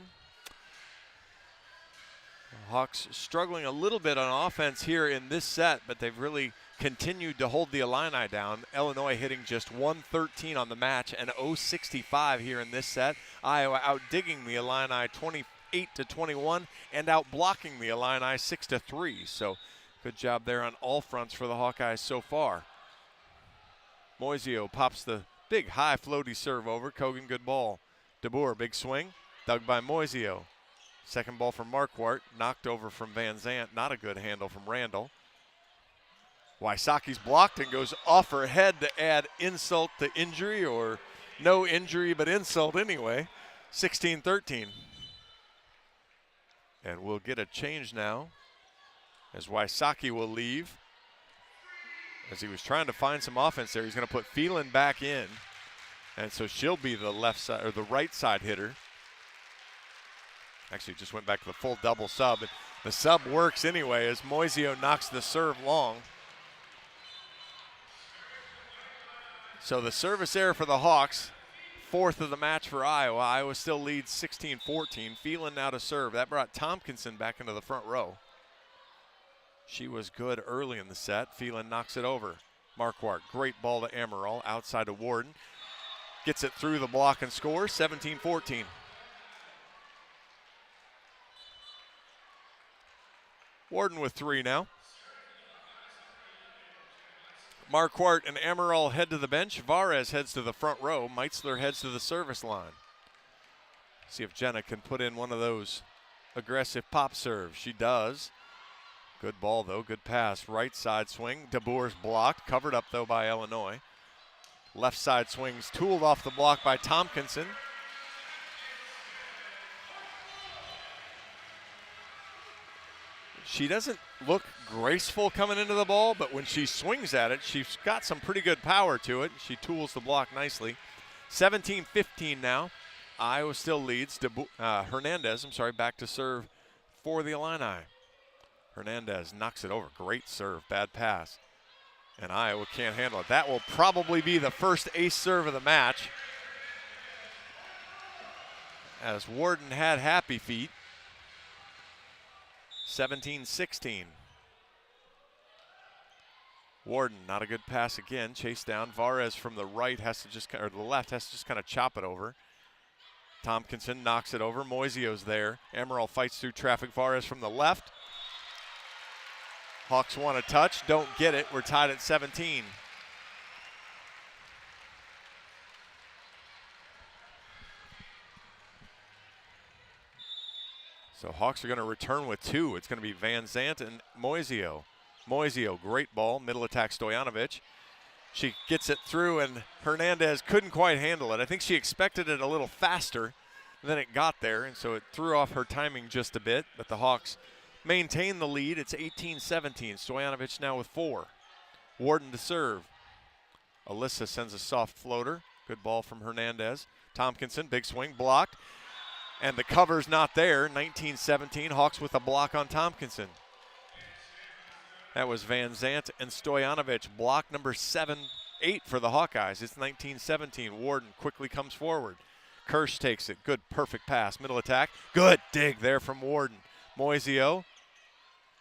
Hawks struggling a little bit on offense here in this set, but they've really continued to hold the Illini down. Illinois hitting just 113 on the match and 065 here in this set. Iowa outdigging the Illini 28-21 and out blocking the Illini 6-3. So good job there on all fronts for the Hawkeyes so far. Moisio pops the big high floaty serve over. Kogan, good ball. DeBoer, big swing. Dug by Moisio. Second ball from Marquardt. Knocked over from Van Zant. Not a good handle from Randall. Wysocki's blocked and goes off her head to add insult to injury, or no injury but insult anyway. 16-13. And we'll get a change now as Wysocki will leave. As he was trying to find some offense there, he's going to put Phelan back in. And so she'll be the left side or the right side hitter. Actually just went back to the full double sub. The sub works anyway as Moisio knocks the serve long. So the service error for the Hawks. 4th of the match for Iowa. Iowa still leads 16-14. Phelan now to serve. That brought Tompkinson back into the front row. She was good early in the set. Phelan knocks it over. Marquardt, great ball to Amaral, outside to Warden. Gets it through the block and scores, 17-14. Warden with 3 now. Marquardt and Amaral head to the bench. Varez heads to the front row. Meitzler heads to the service line. See if Jenna can put in one of those aggressive pop serves. She does. Good ball, though. Good pass. Right side swing. DeBoer's blocked. Covered up, though, by Illinois. Left side swings tooled off the block by Tompkinson. She doesn't look graceful coming into the ball, but when she swings at it, she's got some pretty good power to it. She tools the block nicely. 17-15 now. Iowa still leads. Hernandez, back to serve for the Illini. Hernandez knocks it over. Great serve, bad pass. And Iowa can't handle it. That will probably be the first ace serve of the match, as Warden had happy feet. 17-16. Warden, not a good pass again. Chase down. Varez from the right has to just, or the left has to just kind of chop it over. Tompkinson knocks it over. Moisio's there. Amaral fights through traffic. Varez from the left. Hawks want a touch. Don't get it. We're tied at 17. So Hawks are going to return with 2. It's going to be Van Zant and Moisio. Moisio, great ball, middle attack Stojanovic. She gets it through, and Hernandez couldn't quite handle it. I think she expected it a little faster than it got there, and so it threw off her timing just a bit. But the Hawks maintain the lead. It's 18-17. Stojanovic now with 4. Warden to serve. Alyssa sends a soft floater. Good ball from Hernandez. Tompkinson, big swing, blocked. And the cover's not there. 19-17. Hawks with a block on Tompkinson. That was Van Zant and Stojanovic. Block number 7-8 for the Hawkeyes. It's 19-17. Warden quickly comes forward. Kirsch takes it. Good, perfect pass. Middle attack. Good dig there from Warden. Moisio.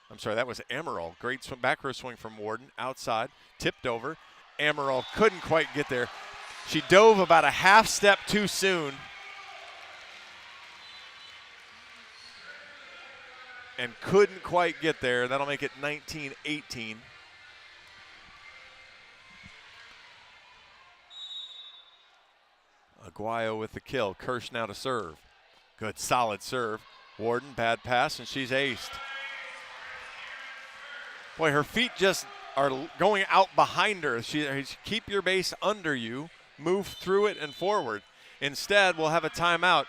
I'm sorry, that was Amaral. Great swing, back row swing from Warden. Outside, tipped over. Amaral couldn't quite get there. She dove about a half step too soon. And couldn't quite get there. That'll make it 19-18. Aguayo with the kill. Kirsch now to serve. Good, solid serve. Warden, bad pass, and she's aced. Boy, her feet just are going out behind her. Keep your base under you, move through it and forward. Instead, we'll have a timeout.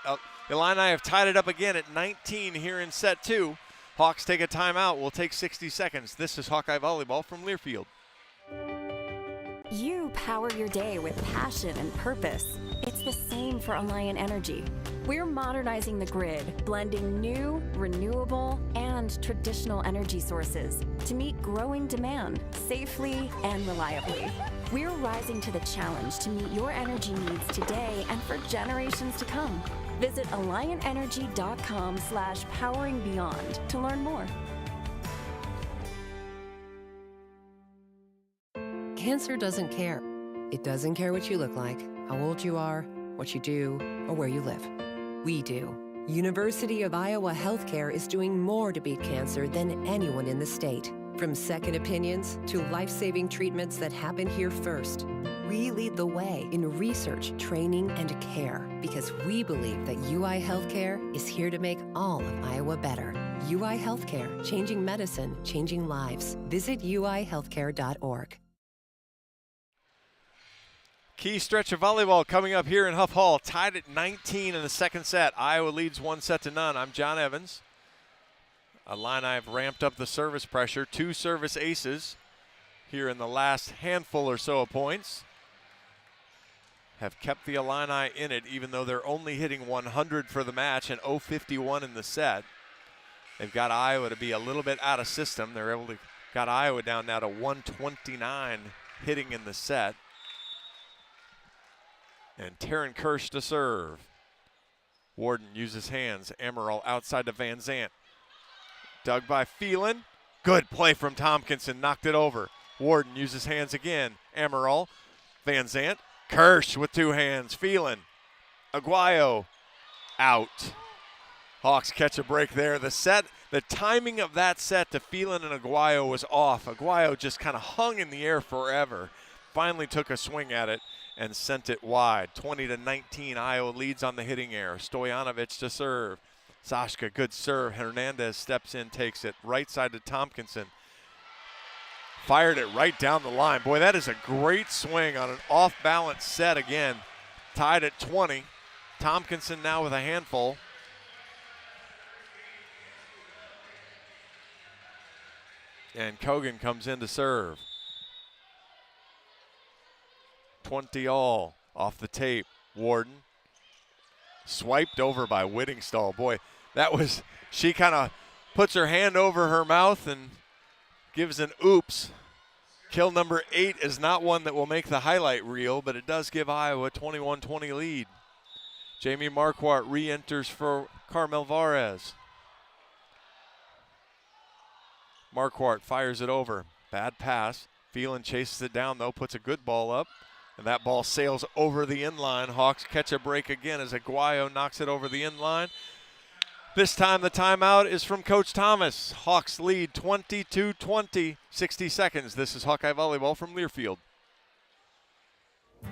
Illini have tied it up again at 19 here in set 2. Hawks take a timeout. We'll take 60 seconds. This is Hawkeye Volleyball from Learfield. You power your day with passion and purpose. It's the same for Alliant Energy. We're modernizing the grid, blending new, renewable, and traditional energy sources to meet growing demand safely and reliably. We're rising to the challenge to meet your energy needs today and for generations to come. Visit alliantenergy.com/poweringbeyond to learn more. Cancer doesn't care. It doesn't care what you look like, how old you are, what you do, or where you live. We do. University of Iowa Healthcare is doing more to beat cancer than anyone in the state. From second opinions to life-saving treatments that happen here first. We lead the way in research, training, and care because we believe that UI Healthcare is here to make all of Iowa better. UI Healthcare, changing medicine, changing lives. Visit uihealthcare.org. Key stretch of volleyball coming up here in Huff Hall. Tied at 19 in the second set. Iowa leads 1-0. I'm John Evans. Illini have ramped up the service pressure. 2 service aces here in the last handful or so of points. Have kept the Illini in it, even though they're only hitting 100 for the match and 0-51 in the set. They've got Iowa to be a little bit out of system. They're able to got Iowa down now to 129 hitting in the set. And Taryn Kirsch to serve. Warden uses hands. Amaral outside to Van Zant. Dug by Phelan. Good play from Tompkinson. Knocked it over. Warden uses hands again. Amaral. Van Zant. Kirsch with 2 hands. Phelan. Aguayo. Out. Hawks catch a break there. The timing of that set to Phelan and Aguayo was off. Aguayo just kind of hung in the air forever. Finally took a swing at it and sent it wide. 20-19, Iowa leads on the hitting air. Stojanovic to serve. Sashka, good serve. Hernandez steps in, takes it. Right side to Tompkinson. Fired it right down the line. Boy, that is a great swing on an off-balance set again. Tied at 20. Tompkinson now with a handful. And Kogan comes in to serve. 20 all off the tape. Warden swiped over by Whittingstall. Boy, that was, she kind of puts her hand over her mouth and gives an oops. Kill number 8 is not one that will make the highlight reel, but it does give Iowa a 21-20 lead. Jamie Marquardt re-enters for Carmel Varez. Marquardt fires it over. Bad pass. Phelan chases it down, though, puts a good ball up, and that ball sails over the inline. Hawks catch a break again as Aguayo knocks it over the inline. This time the timeout is from Coach Thomas. Hawks lead 22-20, 60 seconds. This is Hawkeye Volleyball from Learfield.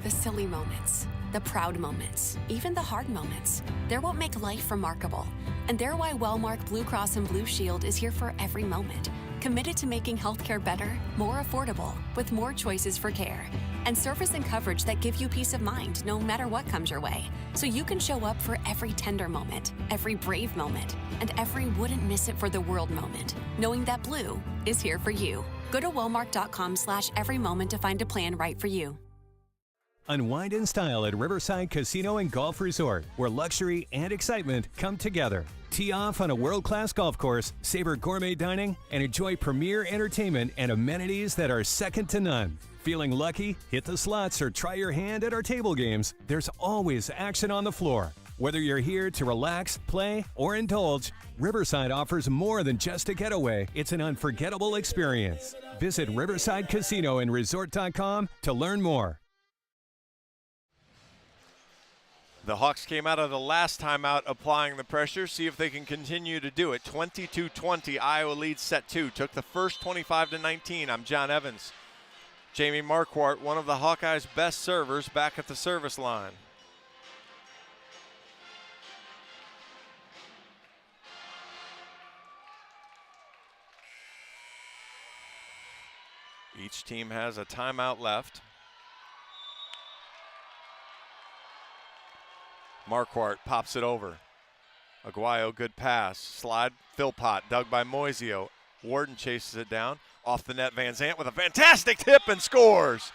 The silly moments, the proud moments, even the hard moments, they're what make life remarkable. And they're why Wellmark Blue Cross and Blue Shield is here for every moment. Committed to making healthcare better, more affordable, with more choices for care. And service and coverage that give you peace of mind no matter what comes your way. So you can show up for every tender moment, every brave moment, and every wouldn't miss it for the world moment, knowing that Blue is here for you. Go to wellmark.com/every moment to find a plan right for you. Unwind in style at Riverside Casino and Golf Resort, where luxury and excitement come together. Tee off on a world-class golf course, savor gourmet dining, and enjoy premier entertainment and amenities that are second to none. Feeling lucky? Hit the slots or try your hand at our table games. There's always action on the floor. Whether you're here to relax, play, or indulge, Riverside offers more than just a getaway. It's an unforgettable experience. Visit Riverside Casino and Resort.com to learn more. The Hawks came out of the last timeout applying the pressure. See if they can continue to do it. 22-20, Iowa leads set 2. Took the first 25-19. I'm John Evans. Jamie Marquardt, one of the Hawkeyes' best servers, back at the service line. Each team has a timeout left. Marquardt pops it over. Aguayo, good pass. Slide, Philpott, dug by Moisio. Warden chases it down. Off the net, Van Zant with a fantastic tip and scores.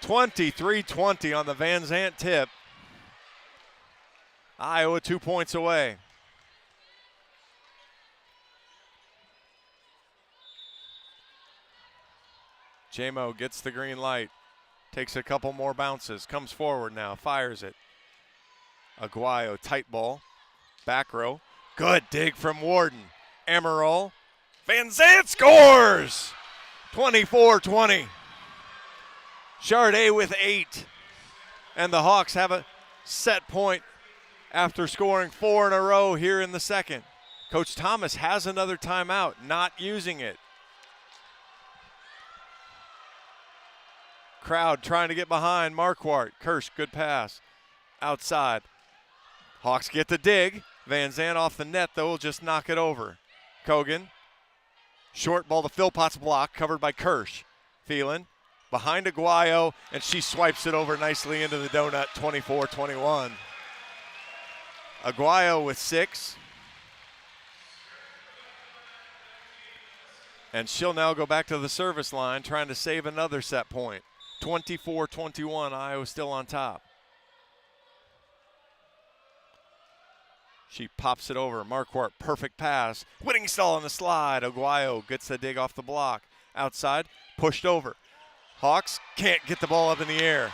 23-20 on the Van Zant tip. Iowa 2 points away. Jamo gets the green light. Takes a couple more bounces. Comes forward now, fires it. Aguayo, tight ball, back row. Good dig from Warden. Emerald. Van Zant scores! 24-20. Charday with 8. And the Hawks have a set point after scoring 4 in a row here in the second. Coach Thomas has another timeout, not using it. Crowd trying to get behind Marquardt. Kirsch, good pass. Outside. Hawks get the dig. Van Zant off the net, though, will just knock it over. Kogan. Short ball to Philpott's block, covered by Kirsch. Phelan behind Aguayo, and she swipes it over nicely into the donut, 24-21. Aguayo with 6. And she'll now go back to the service line, trying to save another set point. 24-21, Iowa still on top. She pops it over. Marquardt, perfect pass. Whittingstall on the slide. Aguayo gets the dig off the block. Outside, pushed over. Hawks can't get the ball up in the air.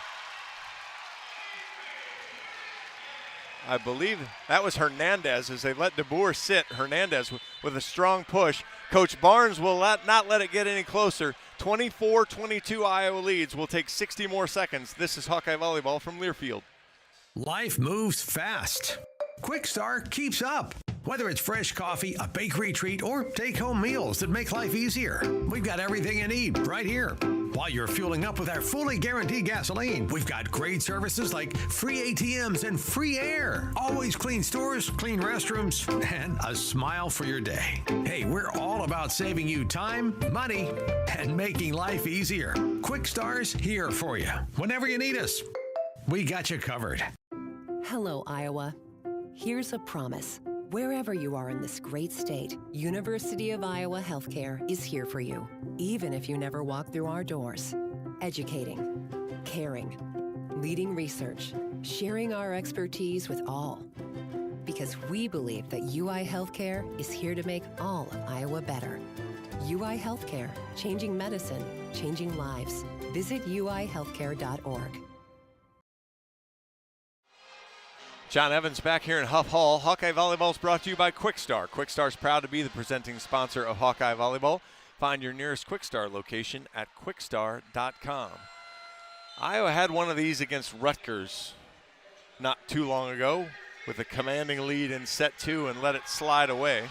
I believe that was Hernandez as they let DeBoer sit. Hernandez with a strong push. Coach Barnes will not let it get any closer. 24-22 Iowa leads. Will take 60 more seconds. This is Hawkeye Volleyball from Learfield. Life moves fast. Quick Start keeps up. Whether it's fresh coffee, a bakery treat, or take-home meals that make life easier, we've got everything you need right here. While you're fueling up with our fully guaranteed gasoline, we've got great services like free ATMs and free air. Always clean stores, clean restrooms, and a smile for your day. Hey, we're all about saving you time, money, and making life easier. Quick Star's here for you. Whenever you need us, we got you covered. Hello, Iowa. Here's a promise. Wherever you are in this great state, University of Iowa Healthcare is here for you, even if you never walk through our doors. Educating, caring, leading research, sharing our expertise with all. Because we believe that UI Healthcare is here to make all of Iowa better. UI Healthcare, changing medicine, changing lives. Visit uihealthcare.org. John Evans back here in Huff Hall. Hawkeye Volleyball is brought to you by Quick Start. Quick Star is proud to be the presenting sponsor of Hawkeye Volleyball. Find your nearest Quickstar location at quickstar.com. Iowa had one of these against Rutgers not too long ago with a commanding lead in set 2 and let it slide away.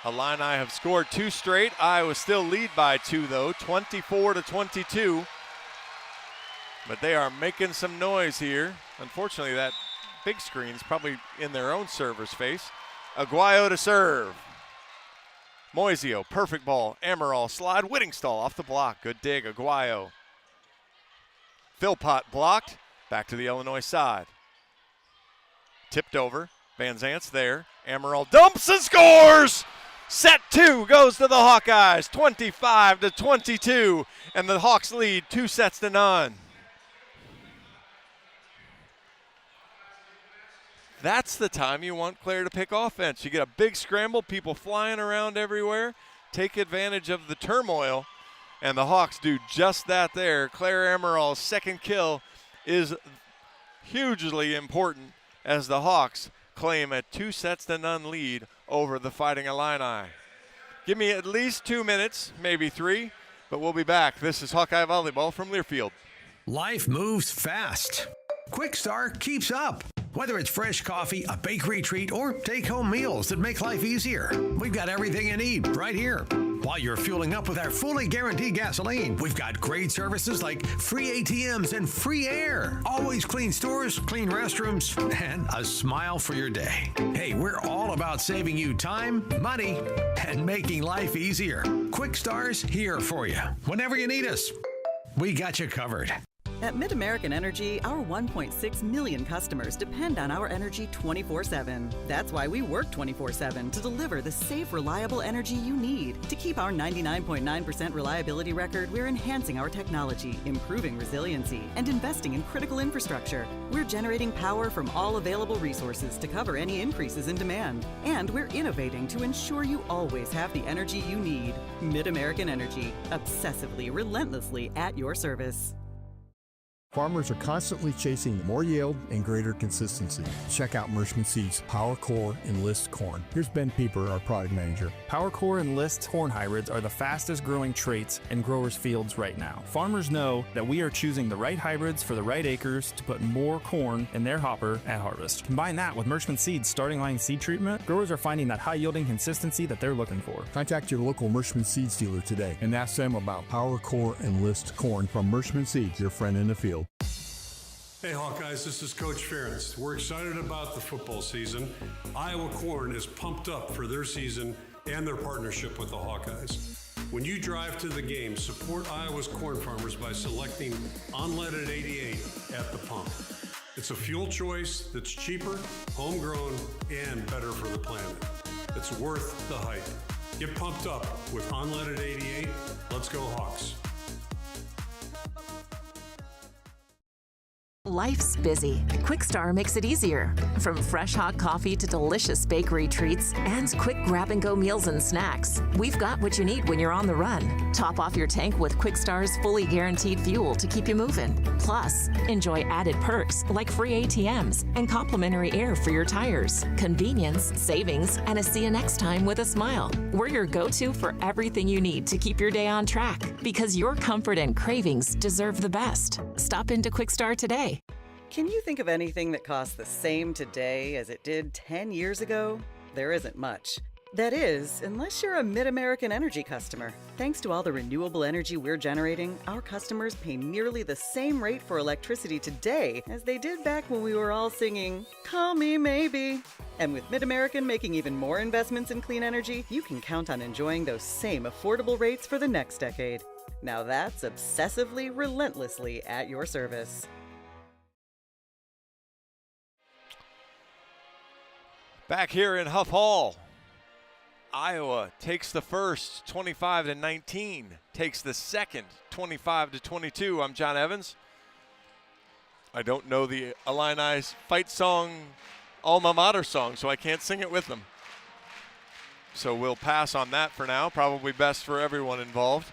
Illini have scored 2 straight. Iowa still lead by 2 though, 24-22. But they are making some noise here. Unfortunately, that big screen's probably in their own server's face. Aguayo to serve. Moisio, perfect ball. Amaral, slide. Whittingstall off the block. Good dig, Aguayo. Philpott blocked. Back to the Illinois side. Tipped over. Van Zant's there. Amaral dumps and scores! Set 2 goes to the Hawkeyes, 25-22. And the Hawks lead 2-0. That's the time you want Claire to pick offense. You get a big scramble, people flying around everywhere, take advantage of the turmoil, and the Hawks do just that there. Claire Amaral's second kill is hugely important as the Hawks claim a 2-0 lead over the Fighting Illini. Give me at least 2 minutes, maybe 3, but we'll be back. This is Hawkeye Volleyball from Learfield. Life moves fast. Quickstar keeps up. Whether it's fresh coffee, a bakery treat, or take-home meals that make life easier, we've got everything you need right here. While you're fueling up with our fully guaranteed gasoline, we've got great services like free ATMs and free air. Always clean stores, clean restrooms, and a smile for your day. Hey, we're all about saving you time, money, and making life easier. Quickstar's here for you. Whenever you need us, we got you covered. At MidAmerican Energy, our 1.6 million customers depend on our energy 24/7. That's why we work 24/7 to deliver the safe, reliable energy you need. To keep our 99.9% reliability record, we're enhancing our technology, improving resiliency, and investing in critical infrastructure. We're generating power from all available resources to cover any increases in demand. And we're innovating to ensure you always have the energy you need. MidAmerican Energy, obsessively, relentlessly at your service. Farmers are constantly chasing more yield and greater consistency. Check out Mershman Seeds Power Core Enlist Corn. Here's Ben Pieper, our product manager. Power Core Enlist corn hybrids are the fastest growing traits in growers' fields right now. Farmers know that we are choosing the right hybrids for the right acres to put more corn in their hopper at harvest. Combine that with Mershman Seeds starting line seed treatment, growers are finding that high yielding consistency that they're looking for. Contact your local Mershman Seeds dealer today and ask them about Power Core Enlist Corn from Mershman Seeds, your friend in the field. Hey Hawkeyes, this is Coach Ferentz. We're excited about the football season. Iowa Corn is pumped up for their season and their partnership with the Hawkeyes. When you drive to the game, support Iowa's corn farmers by selecting unleaded 88 at the pump. It's a fuel choice that's cheaper, homegrown, and better for the planet. It's worth the hype. Get pumped up with unleaded 88. Let's go Hawks. Life's busy. Quickstar makes it easier. From fresh hot coffee to delicious bakery treats and quick grab-and-go meals and snacks, we've got what you need when you're on the run. Top off your tank with Quickstar's fully guaranteed fuel to keep you moving. Plus, enjoy added perks like free ATMs and complimentary air for your tires. Convenience, savings, and a see you next time with a smile. We're your go-to for everything you need to keep your day on track because your comfort and cravings deserve the best. Stop into Quickstar today. Can you think of anything that costs the same today as it did 10 years ago? There isn't much. That is, unless you're a MidAmerican Energy customer. Thanks to all the renewable energy we're generating, our customers pay nearly the same rate for electricity today as they did back when we were all singing, "Call Me Maybe." And with MidAmerican making even more investments in clean energy, you can count on enjoying those same affordable rates for the next decade. Now that's obsessively, relentlessly at your service. Back here in Huff Hall, Iowa takes the first 25-19, takes the second 25-22. I'm John Evans. I don't know the Illini's fight song, alma mater song, so I can't sing it with them. So we'll pass on that for now, probably best for everyone involved.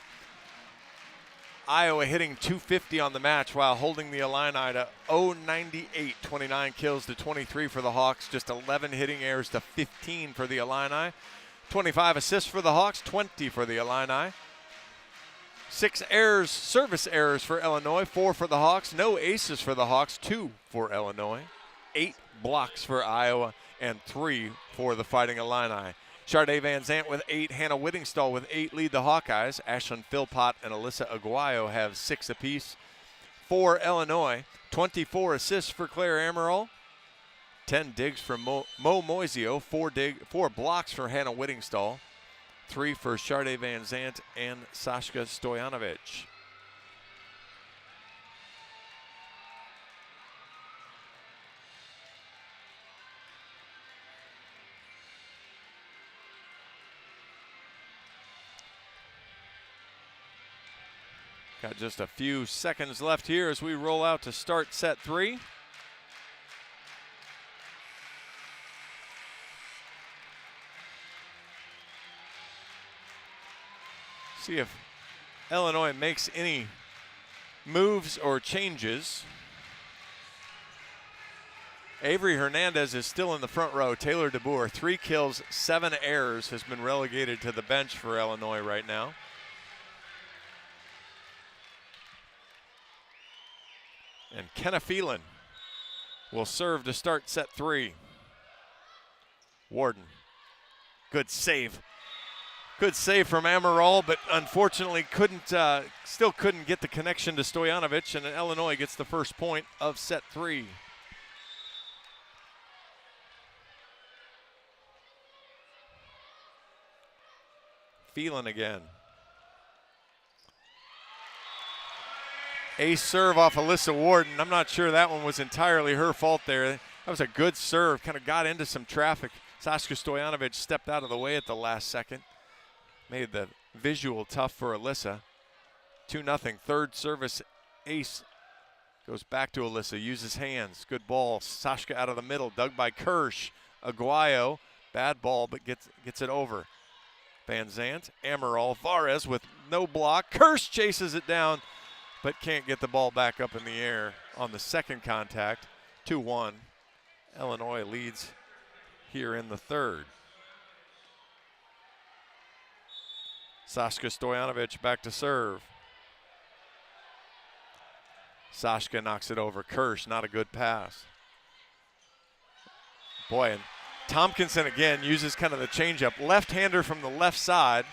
Iowa hitting .250 on the match while holding the Illini to 0.98, 29 kills to 23 for the Hawks, just 11 hitting errors to 15 for the Illini. 25 assists for the Hawks, 20 for the Illini. 6 errors, service errors for Illinois, 4 for the Hawks. No aces for the Hawks, 2 for Illinois. 8 blocks for Iowa and 3 for the Fighting Illini. Sharday Van Zandt with 8, Hannah Whittingstall with 8 lead the Hawkeyes. Ashlyn Philpott and Alyssa Aguayo have 6 apiece. For Illinois, 24 assists for Claire Amaral, 10 digs for Mo Moisio, 4 blocks for Hannah Whittingstall, 3 for Sharday Van Zandt and Sashka Stojanovic. Got just a few seconds left here as we roll out to start set 3. See if Illinois makes any moves or changes. Avery Hernandez is still in the front row. Taylor DeBoer, 3 kills, 7 errors, has been relegated to the bench for Illinois right now. And Kenna Phelan will serve to start set 3. Warden, good save. Good save from Amaral, but unfortunately still couldn't get the connection to Stojanovic, and Illinois gets the first point of set 3. Phelan again. Ace serve off Alyssa Warden. I'm not sure that one was entirely her fault there. That was a good serve, kind of got into some traffic. Sashka Stojanovic stepped out of the way at the last second. Made the visual tough for Alyssa. 2-0, third service ace. Goes back to Alyssa, uses hands. Good ball, Sashka out of the middle, dug by Kirsch. Aguayo, bad ball, but gets it over. Van Zandt, Amaral, Varez with no block. Kirsch chases it down, but can't get the ball back up in the air on the second contact. 2-1. Illinois leads here in the third. Sashka Stojanovic back to serve. Sashka knocks it over. Kirsch, not a good pass. Boy, and Tompkinson again uses kind of the changeup. Left-hander from the left side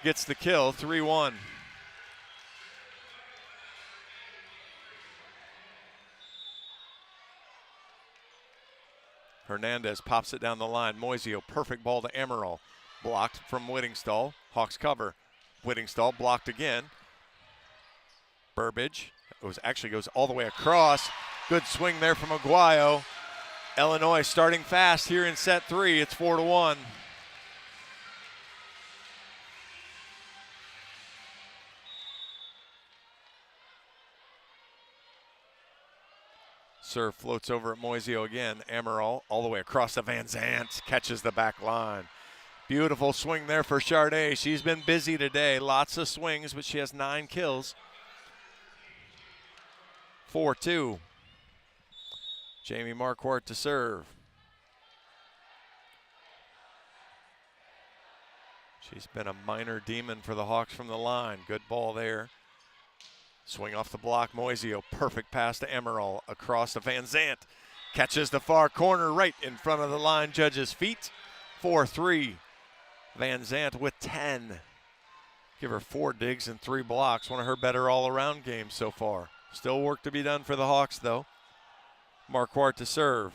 gets the kill, 3-1. Hernandez pops it down the line. Moisio, perfect ball to Amaral. Blocked from Whittingstall. Hawks cover. Whittingstall blocked again. Burbage actually goes all the way across. Good swing there from Aguayo. Illinois starting fast here in set 3. It's 4-1. Serve floats over at Moisio again. Amaral all the way across to Van Zandt. Catches the back line. Beautiful swing there for Sharday. She's been busy today. Lots of swings, but she has 9 kills. 4-2. Jamie Marquardt to serve. She's been a minor demon for the Hawks from the line. Good ball there. Swing off the block. Moisio, perfect pass to Amaral. Across to Van Zandt. Catches the far corner right in front of the line judge's feet. 4-3. Van Zandt with 10. Give her 4 digs and 3 blocks. One of her better all-around games so far. Still work to be done for the Hawks, though. Marquardt to serve.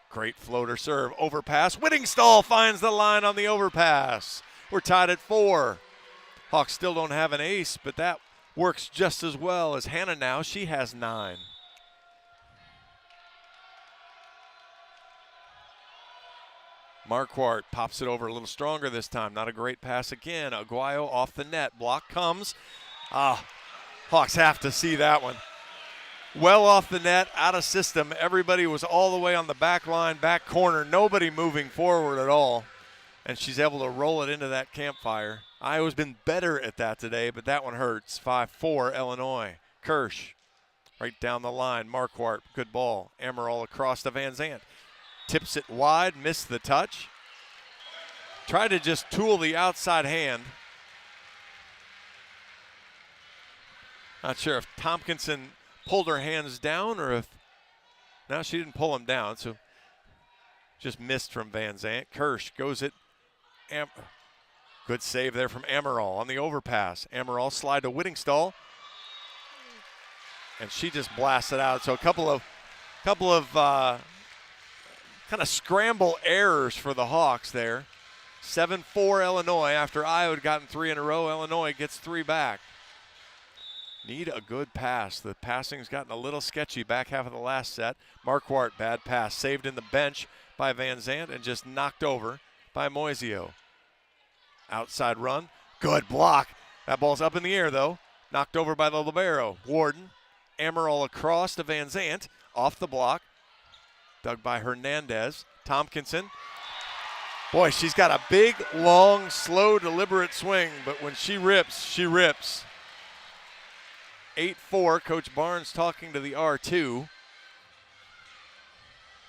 Great floater serve. Overpass. Whittingstall finds the line on the overpass. We're tied at 4. Hawks still don't have an ace, but that works just as well as Hannah now. She has 9. Marquardt pops it over a little stronger this time. Not a great pass again. Aguayo off the net. Block comes. Hawks have to see that one. Well off the net, out of system. Everybody was all the way on the back line, back corner. Nobody moving forward at all. and she's able to roll it into that campfire. Iowa's been better at that today, but that one hurts. 5-4 Illinois. Kirsch right down the line. Marquardt, good ball. Amaral across to Van Zandt. Tips it wide, missed the touch. Tried to just tool the outside hand. Not sure if Tompkinson pulled her hands down or if, no, she didn't pull them down, so just missed from Van Zandt. Kirsch goes it. Good save there from Amaral on the overpass. Amaral slide to Whittingstall, and she just blasted out. So a couple of kind of scramble errors for the Hawks there. 7-4 Illinois after Iowa had gotten 3 in a row. Illinois gets 3 back. Need a good pass. The passing's gotten a little sketchy back half of the last set. Marquardt, bad pass. Saved in the bench by Van Zandt and just knocked over by Moisio. Outside run. Good block. That ball's up in the air, though. Knocked over by the libero. Warden. Amaral across to Van Zandt. Off the block. Dug by Hernandez. Tompkinson. Boy, she's got a big, long, slow, deliberate swing, but when she rips, she rips. 8-4, Coach Barnes talking to the R2.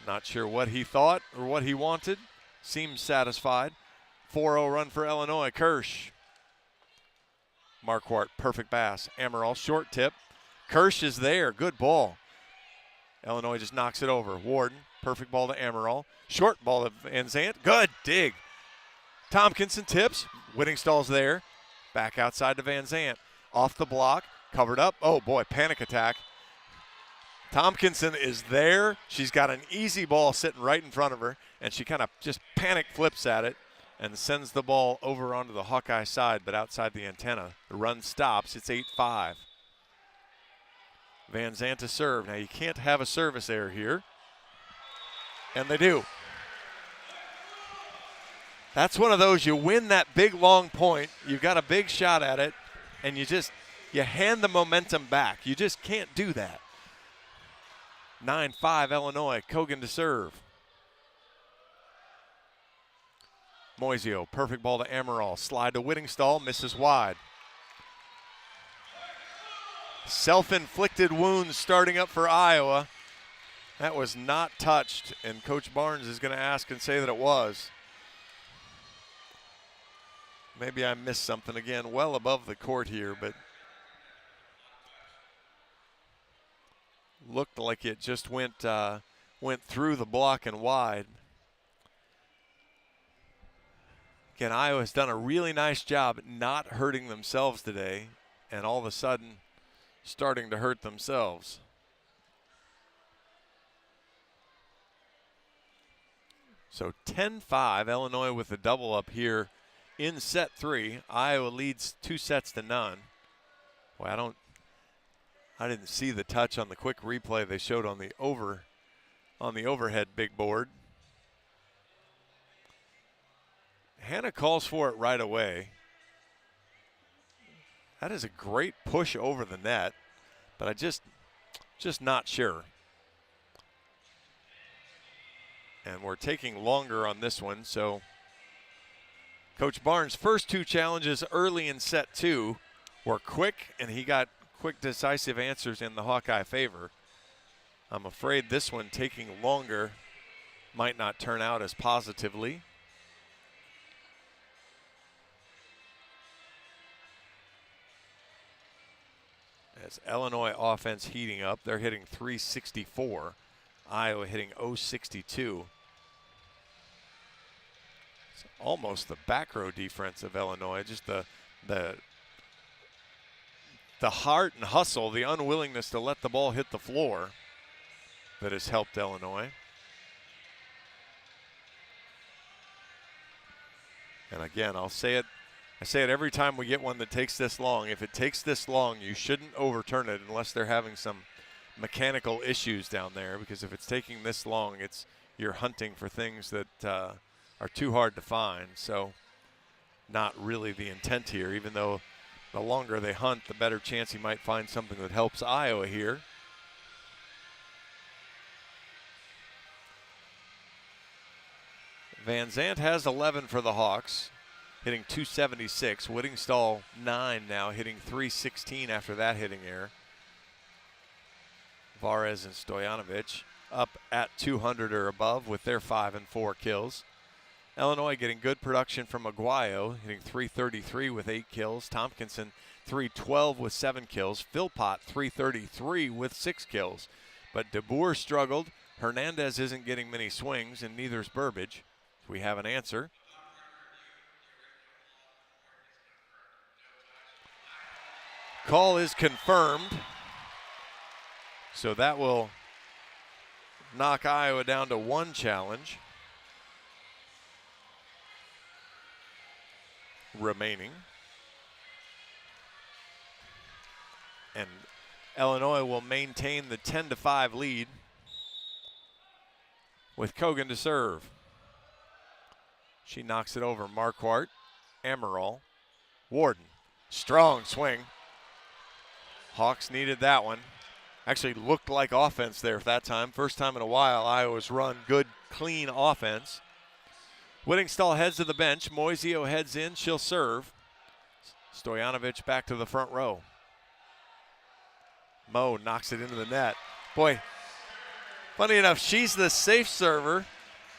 Not sure what he thought or what he wanted. Seems satisfied. 4-0 run for Illinois. Kirsch. Marquardt, perfect pass. Amaral, short tip. Kirsch is there. Good ball. Illinois just knocks it over. Warden, perfect ball to Amaral. Short ball to Van Zandt. Good dig. Tompkinson tips. Whittingstall's there. Back outside to Van Zandt. Off the block. Covered up. Oh, boy, panic attack. Tompkinson is there. She's got an easy ball sitting right in front of her, and she kind of just panic flips at it and sends the ball over onto the Hawkeye side, but outside the antenna. The run stops. It's 8-5. Van Zandt to serve. Now, you can't have a service error here, and they do. That's one of those, you win that big, long point. You've got a big shot at it, and you hand the momentum back. You just can't do that. 9-5 Illinois. Kogan to serve. Moisio, perfect ball to Amaral. Slide to Whittingstall, misses wide. Self-inflicted wounds starting up for Iowa. That was not touched, and Coach Barnes is going to ask and say that it was. Maybe I missed something again, well above the court here, but looked like it just went through the block and wide. Again, Iowa's done a really nice job not hurting themselves today, and all of a sudden starting to hurt themselves. So 10-5, Illinois with a double up here in set 3. Iowa leads 2-0. Boy, I didn't see the touch on the quick replay they showed on the overhead big board. Hannah calls for it right away. That is a great push over the net, but I just not sure. And we're taking longer on this one, so Coach Barnes' first 2 challenges early in set 2 were quick, and he got quick, decisive answers in the Hawkeye favor. I'm afraid this one taking longer might not turn out as positively. As Illinois offense heating up, they're hitting .364. Iowa hitting .062. It's almost the back row defense of Illinois. Just the heart and hustle, the unwillingness to let the ball hit the floor that has helped Illinois. And again, I say it every time we get one that takes this long. If it takes this long, you shouldn't overturn it unless they're having some mechanical issues down there, because if it's taking this long, you're hunting for things that are too hard to find. So not really the intent here, even though the longer they hunt, the better chance he might find something that helps Iowa here. Van Zandt has 11 for the Hawks, hitting .276. Whittingstall 9 now, hitting .316 after that hitting error. Varez and Stojanovic up at 200 or above with their 5 and 4 kills. Illinois getting good production from Aguayo, hitting .333 with 8 kills. Tompkinson .312 with 7 kills. Philpott .333 with 6 kills. But DeBoer struggled. Hernandez isn't getting many swings, and neither's Burbage. We have an answer. Call is confirmed. So that will knock Iowa down to 1 challenge remaining. And Illinois will maintain the 10-5 lead with Kogan to serve. She knocks it over. Marquardt, Amaral, Warden. Strong swing. Hawks needed that one. Actually looked like offense there for that time. First time in a while Iowa's run good, clean offense. Whittingstall heads to the bench. Moisio heads in. She'll serve. Stojanovic back to the front row. Mo knocks it into the net. Boy, funny enough, she's the safe server,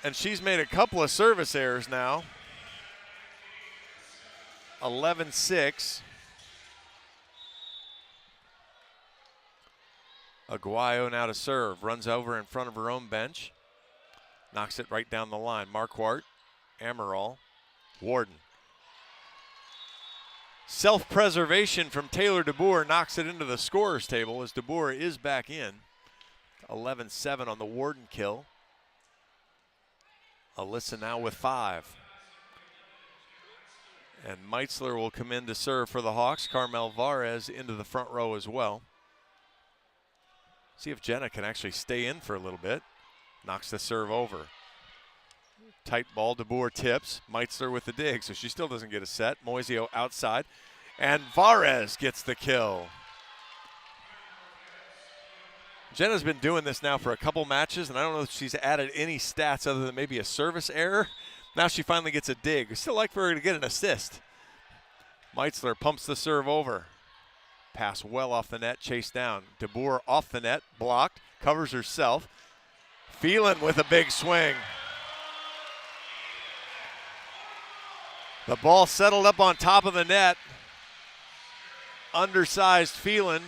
and she's made a couple of service errors now. 11-6. Aguayo now to serve. Runs over in front of her own bench. Knocks it right down the line. Marquardt, Amaral, Warden. Self-preservation from Taylor DeBoer knocks it into the scorer's table as DeBoer is back in. 11-7 on the Warden kill. Alyssa now with 5. And Meitzler will come in to serve for the Hawks. Carmel Varez into the front row as well. See if Jenna can actually stay in for a little bit. Knocks the serve over. Tight ball, DeBoer tips. Meitzler with the dig, so she still doesn't get a set. Moisio outside, and Varez gets the kill. Jenna's been doing this now for a couple matches, and I don't know if she's added any stats other than maybe a service error. Now she finally gets a dig. We still like for her to get an assist. Meitzler pumps the serve over. Pass well off the net, chased down. DeBoer off the net, blocked, covers herself. Phelan with a big swing. The ball settled up on top of the net. Undersized Phelan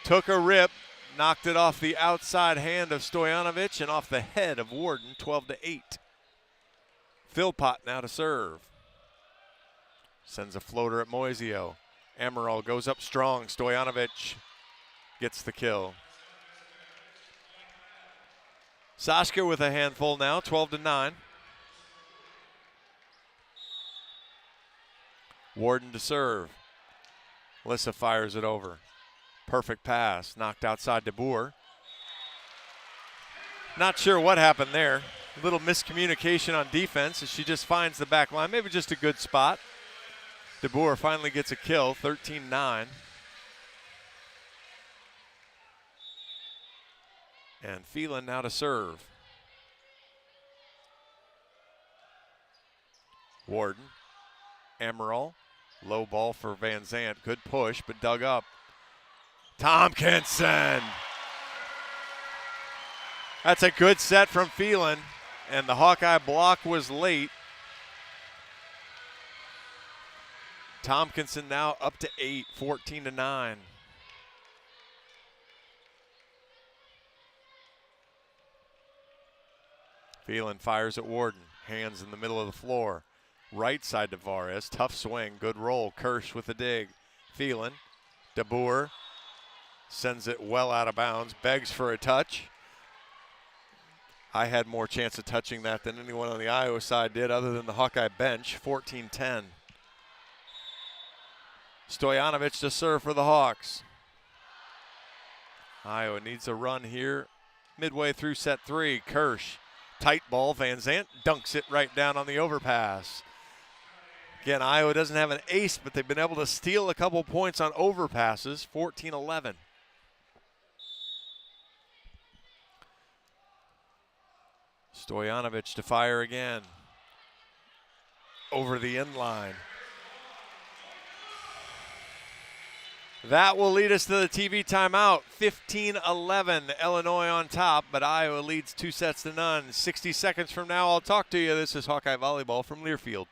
took a rip, knocked it off the outside hand of Stojanovic and off the head of Warden, 12-8. Philpott now to serve. Sends a floater at Moisio. Amaral goes up strong. Stojanovic gets the kill. Sashka with a handful now, 12-9. Warden to serve. Alyssa fires it over. Perfect pass, knocked outside DeBoer. Not sure what happened there. A little miscommunication on defense as she just finds the back line. Maybe just a good spot. DeBoer finally gets a kill, 13-9. And Phelan now to serve. Warden, Amaral, low ball for Van Zandt. Good push, but dug up. Tompkinson. That's a good set from Phelan, and the Hawkeye block was late. Tompkinson now up to 8, 14-9. Phelan fires at Warden. Hands in the middle of the floor. Right side to Varez. Tough swing. Good roll. Kirsch with the dig. Phelan. DeBoer sends it well out of bounds. Begs for a touch. I had more chance of touching that than anyone on the Iowa side did other than the Hawkeye bench. 14-10. Stojanovic to serve for the Hawks. Iowa needs a run here midway through set 3. Kirsch, tight ball. Van Zandt dunks it right down on the overpass. Again, Iowa doesn't have an ace, but they've been able to steal a couple points on overpasses. 14-11. Stojanovic to fire again. over the end line. That will lead us to the TV timeout. 15-11, Illinois on top, but Iowa leads 2-0. 60 seconds from now, I'll talk to you. This is Hawkeye Volleyball from Learfield.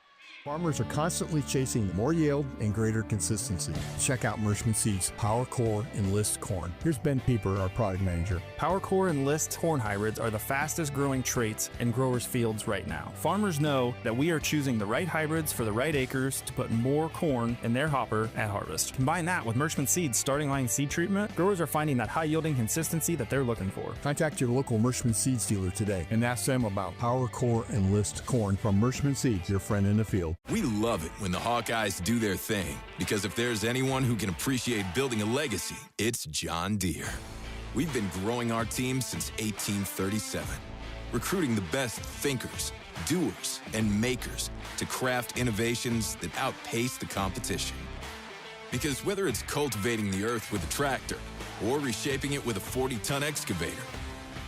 Farmers are constantly chasing more yield and greater consistency. Check out Mershman Seeds Power Core Enlist Corn. Here's Ben Pieper, our product manager. Power Core Enlist corn hybrids are the fastest growing traits in growers' fields right now. Farmers know that we are choosing the right hybrids for the right acres to put more corn in their hopper at harvest. Combine that with Mershman Seeds starting line seed treatment, growers are finding that high yielding consistency that they're looking for. Contact your local Mershman Seeds dealer today and ask them about Power Core Enlist Corn from Mershman Seeds, your friend in the field. We love it when the Hawkeyes do their thing, because if there's anyone who can appreciate building a legacy, it's John Deere. We've been growing our team since 1837, recruiting the best thinkers, doers, and makers to craft innovations that outpace the competition. Because whether it's cultivating the earth with a tractor or reshaping it with a 40-ton excavator,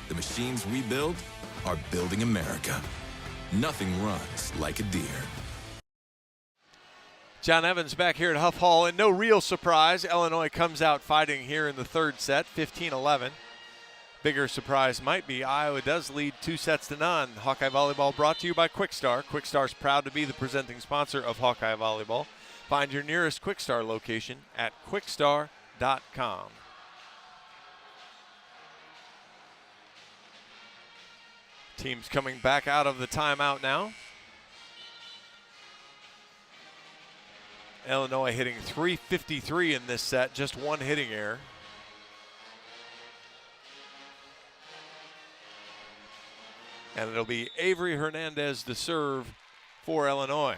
the machines we build are building America. Nothing runs like a Deere. John Evans back here at Huff Hall, and no real surprise, Illinois comes out fighting here in the third set, 15-11. Bigger surprise might be Iowa does lead 2-0. Hawkeye Volleyball brought to you by Quickstar. Quickstar's proud to be the presenting sponsor of Hawkeye Volleyball. Find your nearest Quickstar location at quickstar.com. Teams coming back out of the timeout now. Illinois hitting .353 in this set, just one hitting error. And it'll be Avery Hernandez to serve for Illinois.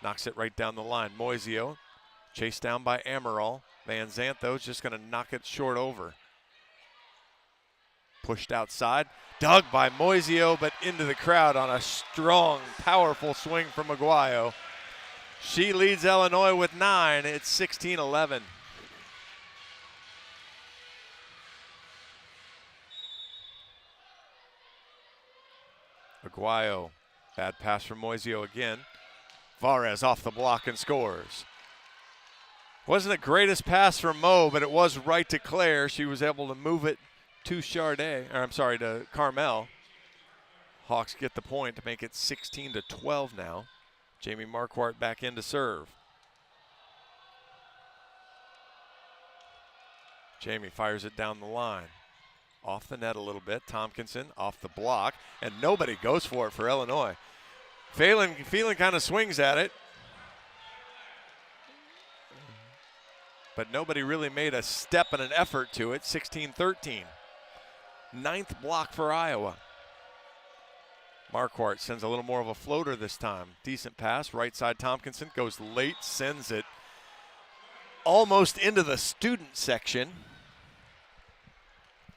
Knocks it right down the line. Moisio chased down by Amaral. Van Zant, though, is just going to knock it short over. Pushed outside. Dug by Moisio, but into the crowd on a strong, powerful swing from Aguayo. She leads Illinois with 9. It's 16-11. Aguayo, bad pass from Moisio again. Varez off the block and scores. Wasn't the greatest pass from Mo, but it was right to Claire. She was able to move it to to Carmel. Hawks get the point to make it 16-12 now. Jamie Marquardt back in to serve. Jamie fires it down the line. Off the net a little bit. Tompkinson off the block, and nobody goes for it for Illinois. Phelan kind of swings at it, but nobody really made a step and an effort to it. 16-13. 9th block for Iowa. Marquardt sends a little more of a floater this time. Decent pass, right side Tompkinson goes late, sends it almost into the student section.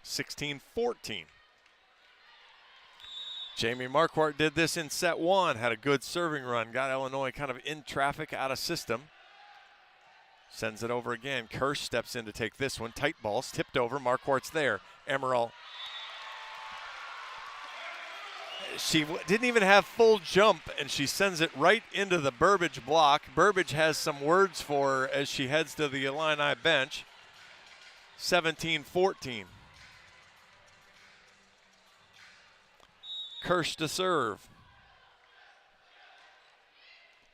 16-14. Jamie Marquardt did this in set 1, had a good serving run, got Illinois kind of in traffic, out of system. Sends it over again. Kirsch steps in to take this one. Tight balls, tipped over, Marquardt's there. Amaral. She didn't even have full jump, and she sends it right into the Burbage block. Burbage has some words for her as she heads to the Illini bench. 17-14. Kirsch to serve.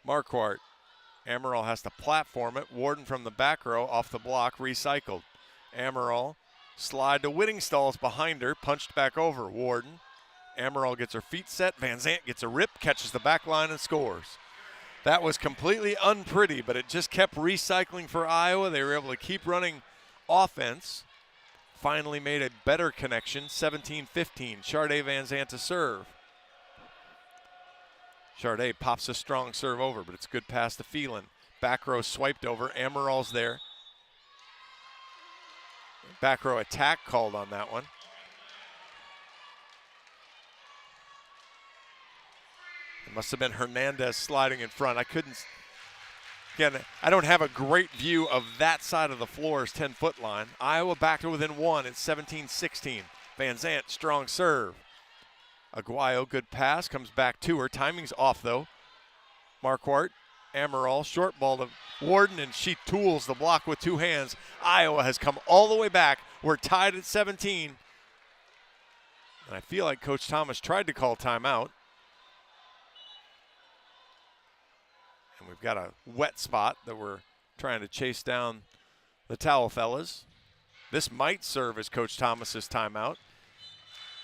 Marquardt. Amaral has to platform it. Warden from the back row off the block, recycled. Amaral slide to Whittingstall's behind her, punched back over. Warden. Amaral gets her feet set. Van Zant gets a rip, catches the back line and scores. That was completely unpretty, but it just kept recycling for Iowa. They were able to keep running offense. Finally made a better connection, 17-15. Charday Van Zant to serve. Charday pops a strong serve over, but it's a good pass to Phelan. Back row swiped over. Amaral's there. Back row attack called on that one. It must have been Hernandez sliding in front. Again, I don't have a great view of that side of the floor's 10-foot line. Iowa back to within 1. It's 17-16. Van Zant, strong serve. Aguayo, good pass, comes back to her. Timing's off, though. Marquardt, Amaral, short ball to Warden, and she tools the block with two hands. Iowa has come all the way back. We're tied at 17. And I feel like Coach Thomas tried to call timeout. And we've got a wet spot that we're trying to chase down the towel fellas. This might serve as Coach Thomas's timeout.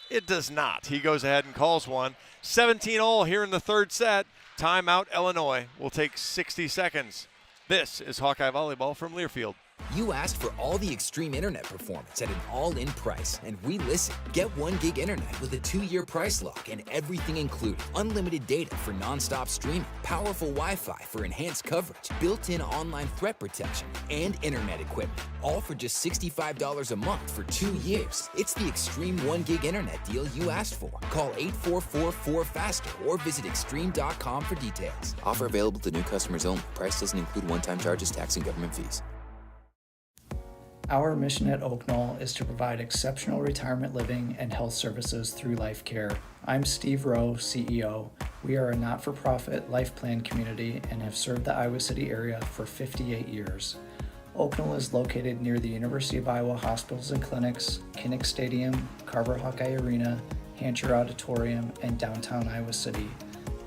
It does not. He goes ahead and calls one. 17-all here in the third set. Timeout, Illinois. Will take 60 seconds. This is Hawkeye Volleyball from Learfield. You asked for all the extreme internet performance at an all-in price, and we listened. Get 1 gig internet with a 2-year price lock and everything included. Unlimited data for non-stop streaming, powerful Wi-Fi for enhanced coverage, built-in online threat protection, and internet equipment. All for just $65 a month for 2 years. It's the extreme 1 gig internet deal you asked for. Call 844-4FASTER or visit extreme.com for details. Offer available to new customers only. Price doesn't include one-time charges, tax, and government fees. Our mission at Oak Knoll is to provide exceptional retirement living and health services through life care. I'm Steve Rowe, CEO. We are a not-for-profit life plan community and have served the Iowa City area for 58 years. Oak Knoll is located near the University of Iowa Hospitals and Clinics, Kinnick Stadium, Carver Hawkeye Arena, Hancher Auditorium, and downtown Iowa City.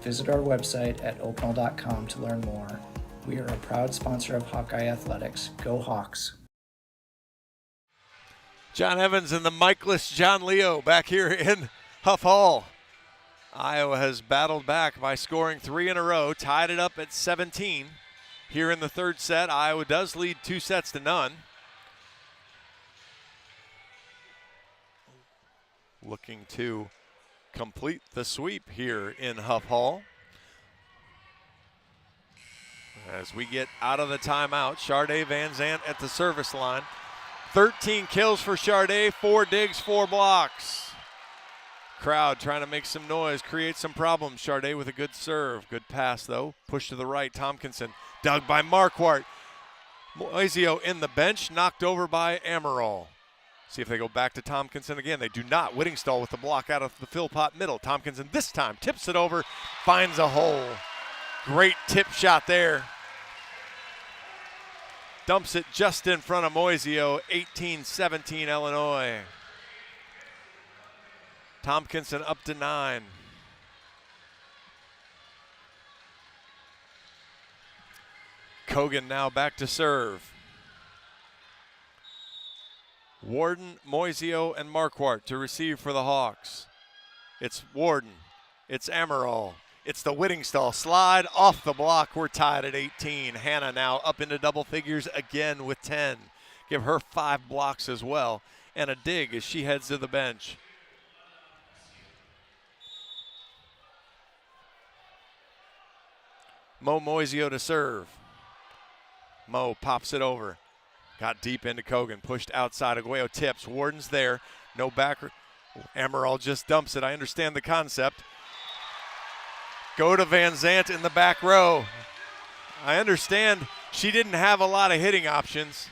Visit our website at oakknoll.com to learn more. We are a proud sponsor of Hawkeye Athletics. Go Hawks! John Evans and the Mikeless John Leo back here in Huff Hall. Iowa has battled back by scoring 3 in a row, tied it up at 17. Here in the third set, Iowa does lead 2-0. Looking to complete the sweep here in Huff Hall. As we get out of the timeout, Sharday Van Zandt at the service line. 13 kills for Sharday, 4 digs, 4 blocks. Crowd trying to make some noise, create some problems. Sharday with a good serve. Good pass, though. Push to the right. Tompkinson dug by Marquardt. Moisio in the bench, knocked over by Amaral. See if they go back to Tompkinson again. They do not. Whittingstall with the block out of the Philpott middle. Tompkinson this time tips it over, finds a hole. Great tip shot there. Dumps it just in front of Moisio, 18-17 Illinois. Tompkinson up to 9. Kogan now back to serve. Warden, Moisio, and Marquardt to receive for the Hawks. It's Warden, it's Amaral. It's the Whittingstall slide off the block. We're tied at 18. Hannah now up into double figures again with 10. Give her 5 blocks as well. And a dig as she heads to the bench. Mo Moisio to serve. Mo pops it over. Got deep into Kogan. Pushed outside. Aguayo tips. Warden's there. No backer. Amaral just dumps it. I understand the concept. Go to Van Zandt in the back row. I understand she didn't have a lot of hitting options.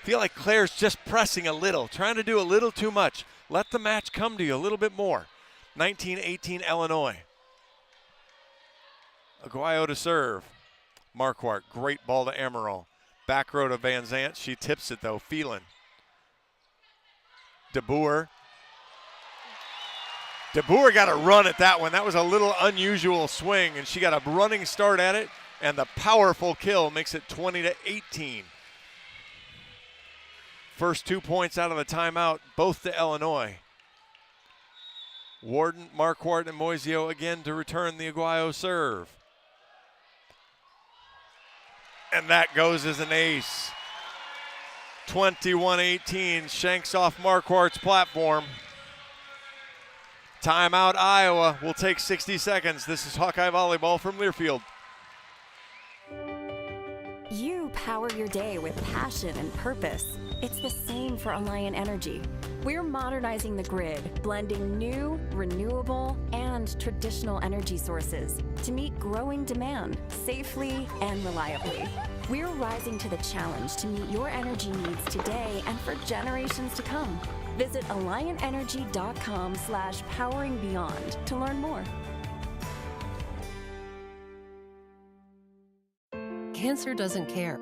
Feel like Claire's just pressing a little, trying to do a little too much. Let the match come to you a little bit more. 19-18 Illinois. Aguayo to serve. Marquardt, great ball to Amaral. Back row to Van Zandt. She tips it though, Phelan. DeBoer got a run at that one. That was a little unusual swing, and she got a running start at it, and the powerful kill makes it 20-18. First 2 points out of the timeout, both to Illinois. Warden, Marquardt, and Moisio again to return the Aguayo serve. And that goes as an ace. 21-18, shanks off Marquardt's platform. Timeout, Iowa. We'll take 60 seconds. This is Hawkeye Volleyball from Learfield. You power your day with passion and purpose. It's the same for Alliant Energy. We're modernizing the grid, blending new, renewable, and traditional energy sources to meet growing demand safely and reliably. We're rising to the challenge to meet your energy needs today and for generations to come. Visit AlliantEnergy.com/poweringbeyond to learn more. Cancer doesn't care.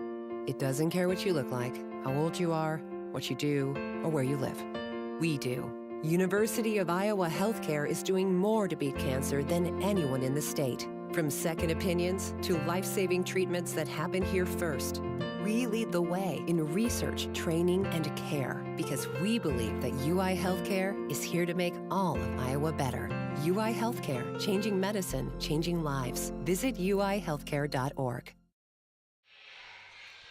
It doesn't care what you look like, how old you are, what you do, or where you live. We do. University of Iowa Healthcare is doing more to beat cancer than anyone in the state. From second opinions to life-saving treatments that happen here first. We lead the way in research, training, and care because we believe that UI Healthcare is here to make all of Iowa better. UI Healthcare, changing medicine, changing lives. Visit uihealthcare.org.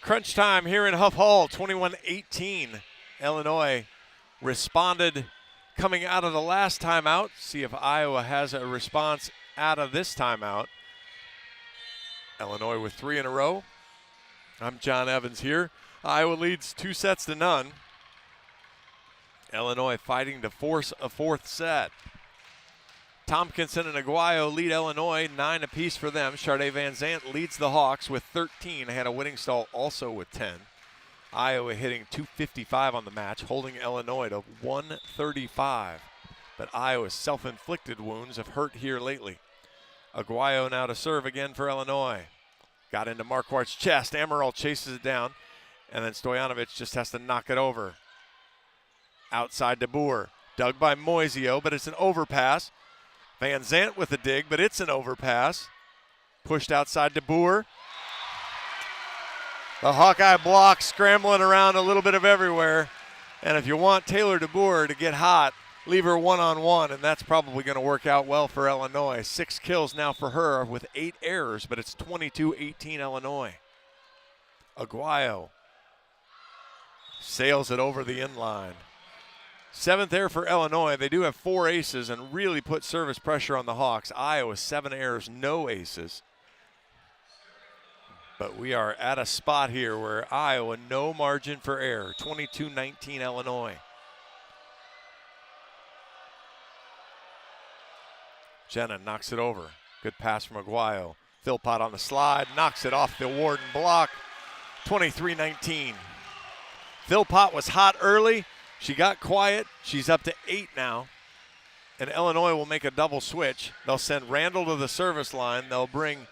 Crunch time here in Huff Hall, 21-18. Illinois responded coming out of the last timeout. See if Iowa has a response out of this timeout. Illinois with 3 in a row. I'm John Evans here. Iowa leads 2-0. Illinois fighting to force a 4th set. Tompkinson and Aguayo lead Illinois, 9 apiece for them. Sharday Van Zandt leads the Hawks with 13. Hannah Winningstall also with 10. Iowa hitting .255 on the match, holding Illinois to 135. But Iowa's self-inflicted wounds have hurt here lately. Aguayo now to serve again for Illinois. Got into Marquardt's chest. Amaral chases it down, and then Stojanovic just has to knock it over. Outside to Boer. Dug by Moisio, but it's an overpass. Van Zandt with a dig, but it's an overpass. Pushed outside to Boer. The Hawkeye block scrambling around a little bit of everywhere. And if you want Taylor DeBoer to get hot, leave her one-on-one, and that's probably going to work out well for Illinois. 6 kills now for her with 8 errors, but it's 22-18 Illinois. Aguayo sails it over the inline. 7th error for Illinois. They do have 4 aces and really put service pressure on the Hawks. Iowa 7 errors, no aces. But we are at a spot here where Iowa, no margin for error. 22-19 Illinois. Jenna knocks it over. Good pass from Aguayo. Philpott on the slide, knocks it off the Warden block. 23-19. Philpott was hot early. She got quiet. She's up to 8 now. And Illinois will make a double switch. They'll send Randall to the service line. They'll bring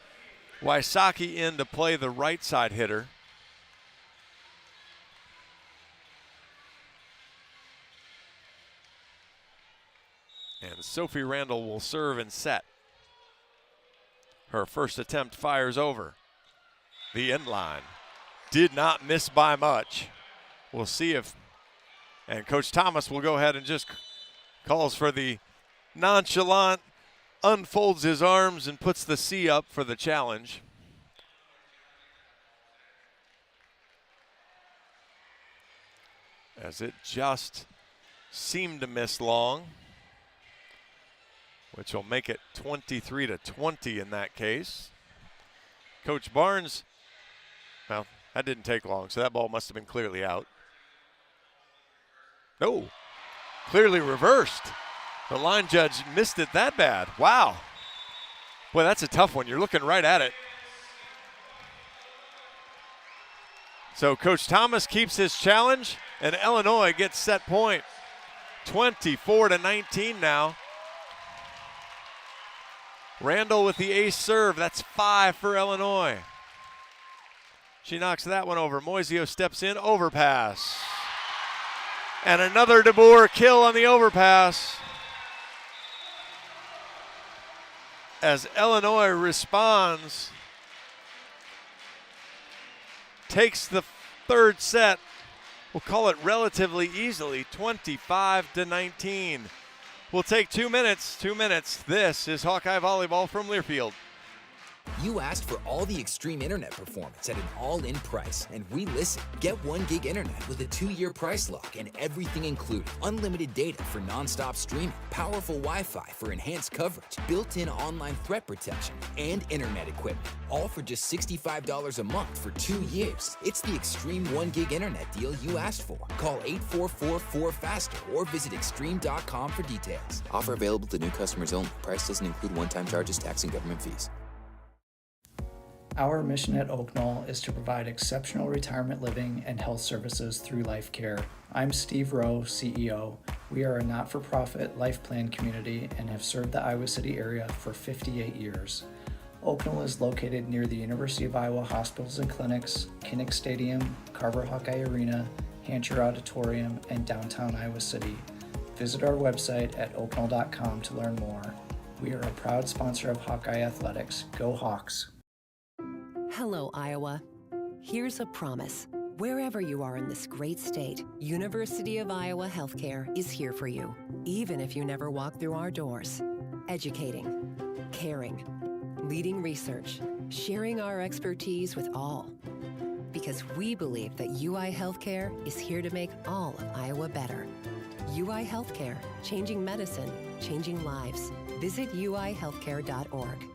Wysocki in to play the right side hitter. And Sophie Randall will serve and set. Her first attempt fires over. The end line. Did not miss by much. We'll see if, and Coach Thomas will go ahead and just calls for the nonchalant, unfolds his arms and puts the C up for the challenge. As it just seemed to miss long, which will make it 23-20 in that case. Coach Barnes, well, that didn't take long, so that ball must have been clearly out. No, clearly reversed. The line judge missed it that bad. Wow. Boy, that's a tough one. You're looking right at it. So Coach Thomas keeps his challenge, and Illinois gets set point. 24-19 now. Randall with the ace serve. That's 5 for Illinois. She knocks that one over. Moisio steps in, overpass. And another DeBoer kill on the overpass. As Illinois responds, takes the 3rd set, we'll call it relatively easily, 25-19. We'll take 2 minutes. 2 minutes. This is Hawkeye Volleyball from Learfield. You asked for all the extreme internet performance at an all-in price, and we listened. Get 1 gig internet with a 2-year price lock and everything included. Unlimited data for non-stop streaming, powerful Wi-Fi for enhanced coverage, built-in online threat protection, and internet equipment. All for just $65 a month for 2 years. It's the extreme 1 gig internet deal you asked for. Call 844-4FASTER or visit extreme.com for details. Offer available to new customers only. Price doesn't include one-time charges, tax, and government fees. Our mission at Oak Knoll is to provide exceptional retirement living and health services through life care. I'm Steve Rowe, CEO. We are a not-for-profit life plan community and have served the Iowa City area for 58 years. Oakland is located near the University of Iowa hospitals and clinics, Kinnick Stadium, Carver Hawkeye Arena, Hancher Auditorium, and downtown Iowa City. Visit our website at oaknall.com to learn more. We are a proud sponsor of Hawkeye Athletics. Go Hawks! Hello, Iowa. Here's a promise. Wherever you are in this great state, University of Iowa Healthcare is here for you, even if you never walk through our doors. Educating, caring, leading research, sharing our expertise with all. Because we believe that UI Healthcare is here to make all of Iowa better. UI Healthcare, changing medicine, changing lives. Visit uihealthcare.org.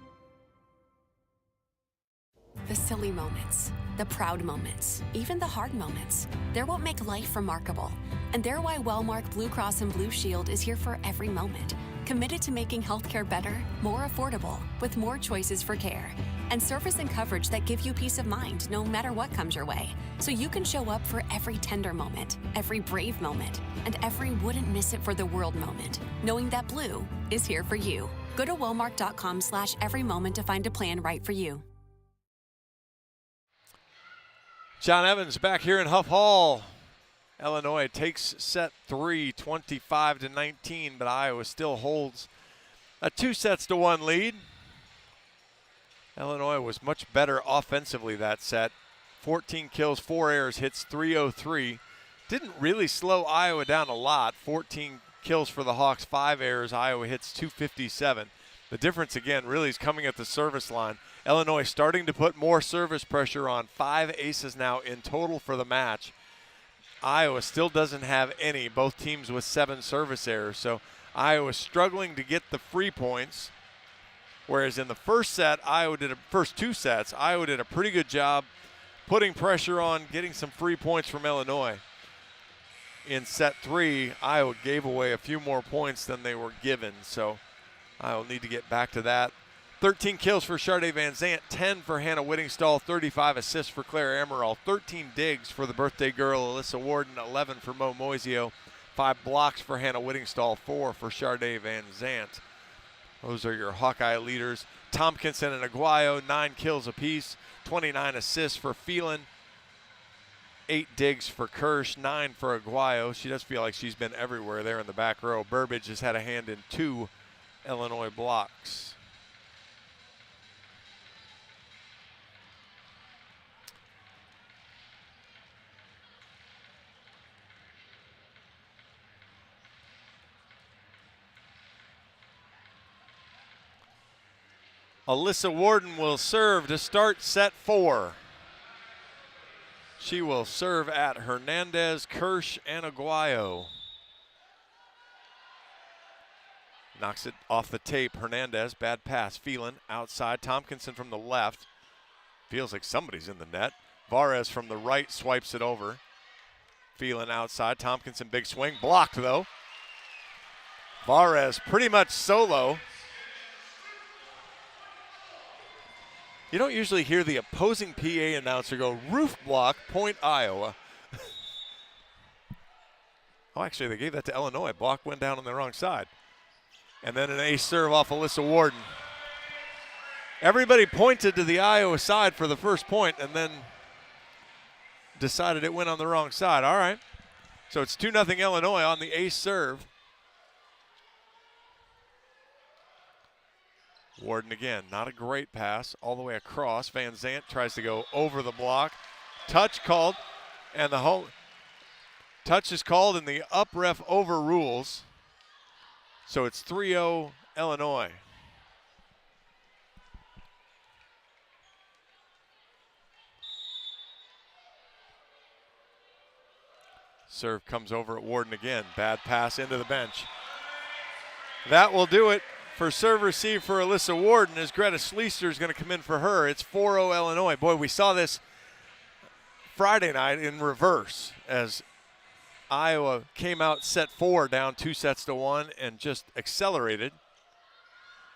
The silly moments, the proud moments, even the hard moments. They're what make life remarkable. And they're why Wellmark Blue Cross and Blue Shield is here for every moment. Committed to making healthcare better, more affordable, with more choices for care. And service and coverage that give you peace of mind no matter what comes your way. So you can show up for every tender moment, every brave moment, and every wouldn't miss it for the world moment, knowing that Blue is here for you. Go to wellmark.com/everymoment to find a plan right for you. John Evans back here in Huff Hall. Illinois takes set 3, 25-19, but Iowa still holds a 2-1 lead. Illinois was much better offensively that set. 14 kills, 4 errors, hits 303. Didn't really slow Iowa down a lot. 14 kills for the Hawks, 5 errors. Iowa hits 257. The difference, again, really is coming at the service line. Illinois starting to put more service pressure on. 5 aces now in total for the match. Iowa still doesn't have any, both teams with 7 service errors. So Iowa struggling to get the free points. Whereas in the first two sets, Iowa did a pretty good job putting pressure on, getting some free points from Illinois. In set 3, Iowa gave away a few more points than they were given. So Iowa will need to get back to that. 13 kills for Sharday Van Zandt, 10 for Hannah Whittingstall, 35 assists for Claire Emerald, 13 digs for the birthday girl Alyssa Warden, 11 for Mo Moisio, 5 blocks for Hannah Whittingstall, 4 for Sharday Van Zandt. Those are your Hawkeye leaders. Tompkinson and Aguayo, 9 kills apiece, 29 assists for Phelan, 8 digs for Kirsch, 9 for Aguayo. She does feel like she's been everywhere there in the back row. Burbage has had a hand in 2 Illinois blocks. Alyssa Warden will serve to start set 4. She will serve at Hernandez, Kirsch, and Aguayo. Knocks it off the tape. Hernandez, bad pass. Phelan outside. Tompkinson from the left. Feels like somebody's in the net. Varez from the right swipes it over. Phelan outside. Tompkinson, big swing. Blocked, though. Varez pretty much solo. You don't usually hear the opposing PA announcer go, roof block, point Iowa. Oh, actually, they gave that to Illinois. Block went down on the wrong side. And then an ace serve off Alyssa Warden. Everybody pointed to the Iowa side for the first point and then decided it went on the wrong side. All right. So it's 2-0 Illinois on the ace serve. Warden again, not a great pass, all the way across. Van Zandt tries to go over the block. Touch called, and the home touch is called, and the up ref overrules. So it's 3-0 Illinois. Serve comes over at Warden again. Bad pass into the bench. That will do it for serve receive for Alyssa Warden as Greta Schleister is going to come in for her. It's 4-0 Illinois. Boy, we saw this Friday night in reverse as Iowa came out set 4 down 2-1 and just accelerated.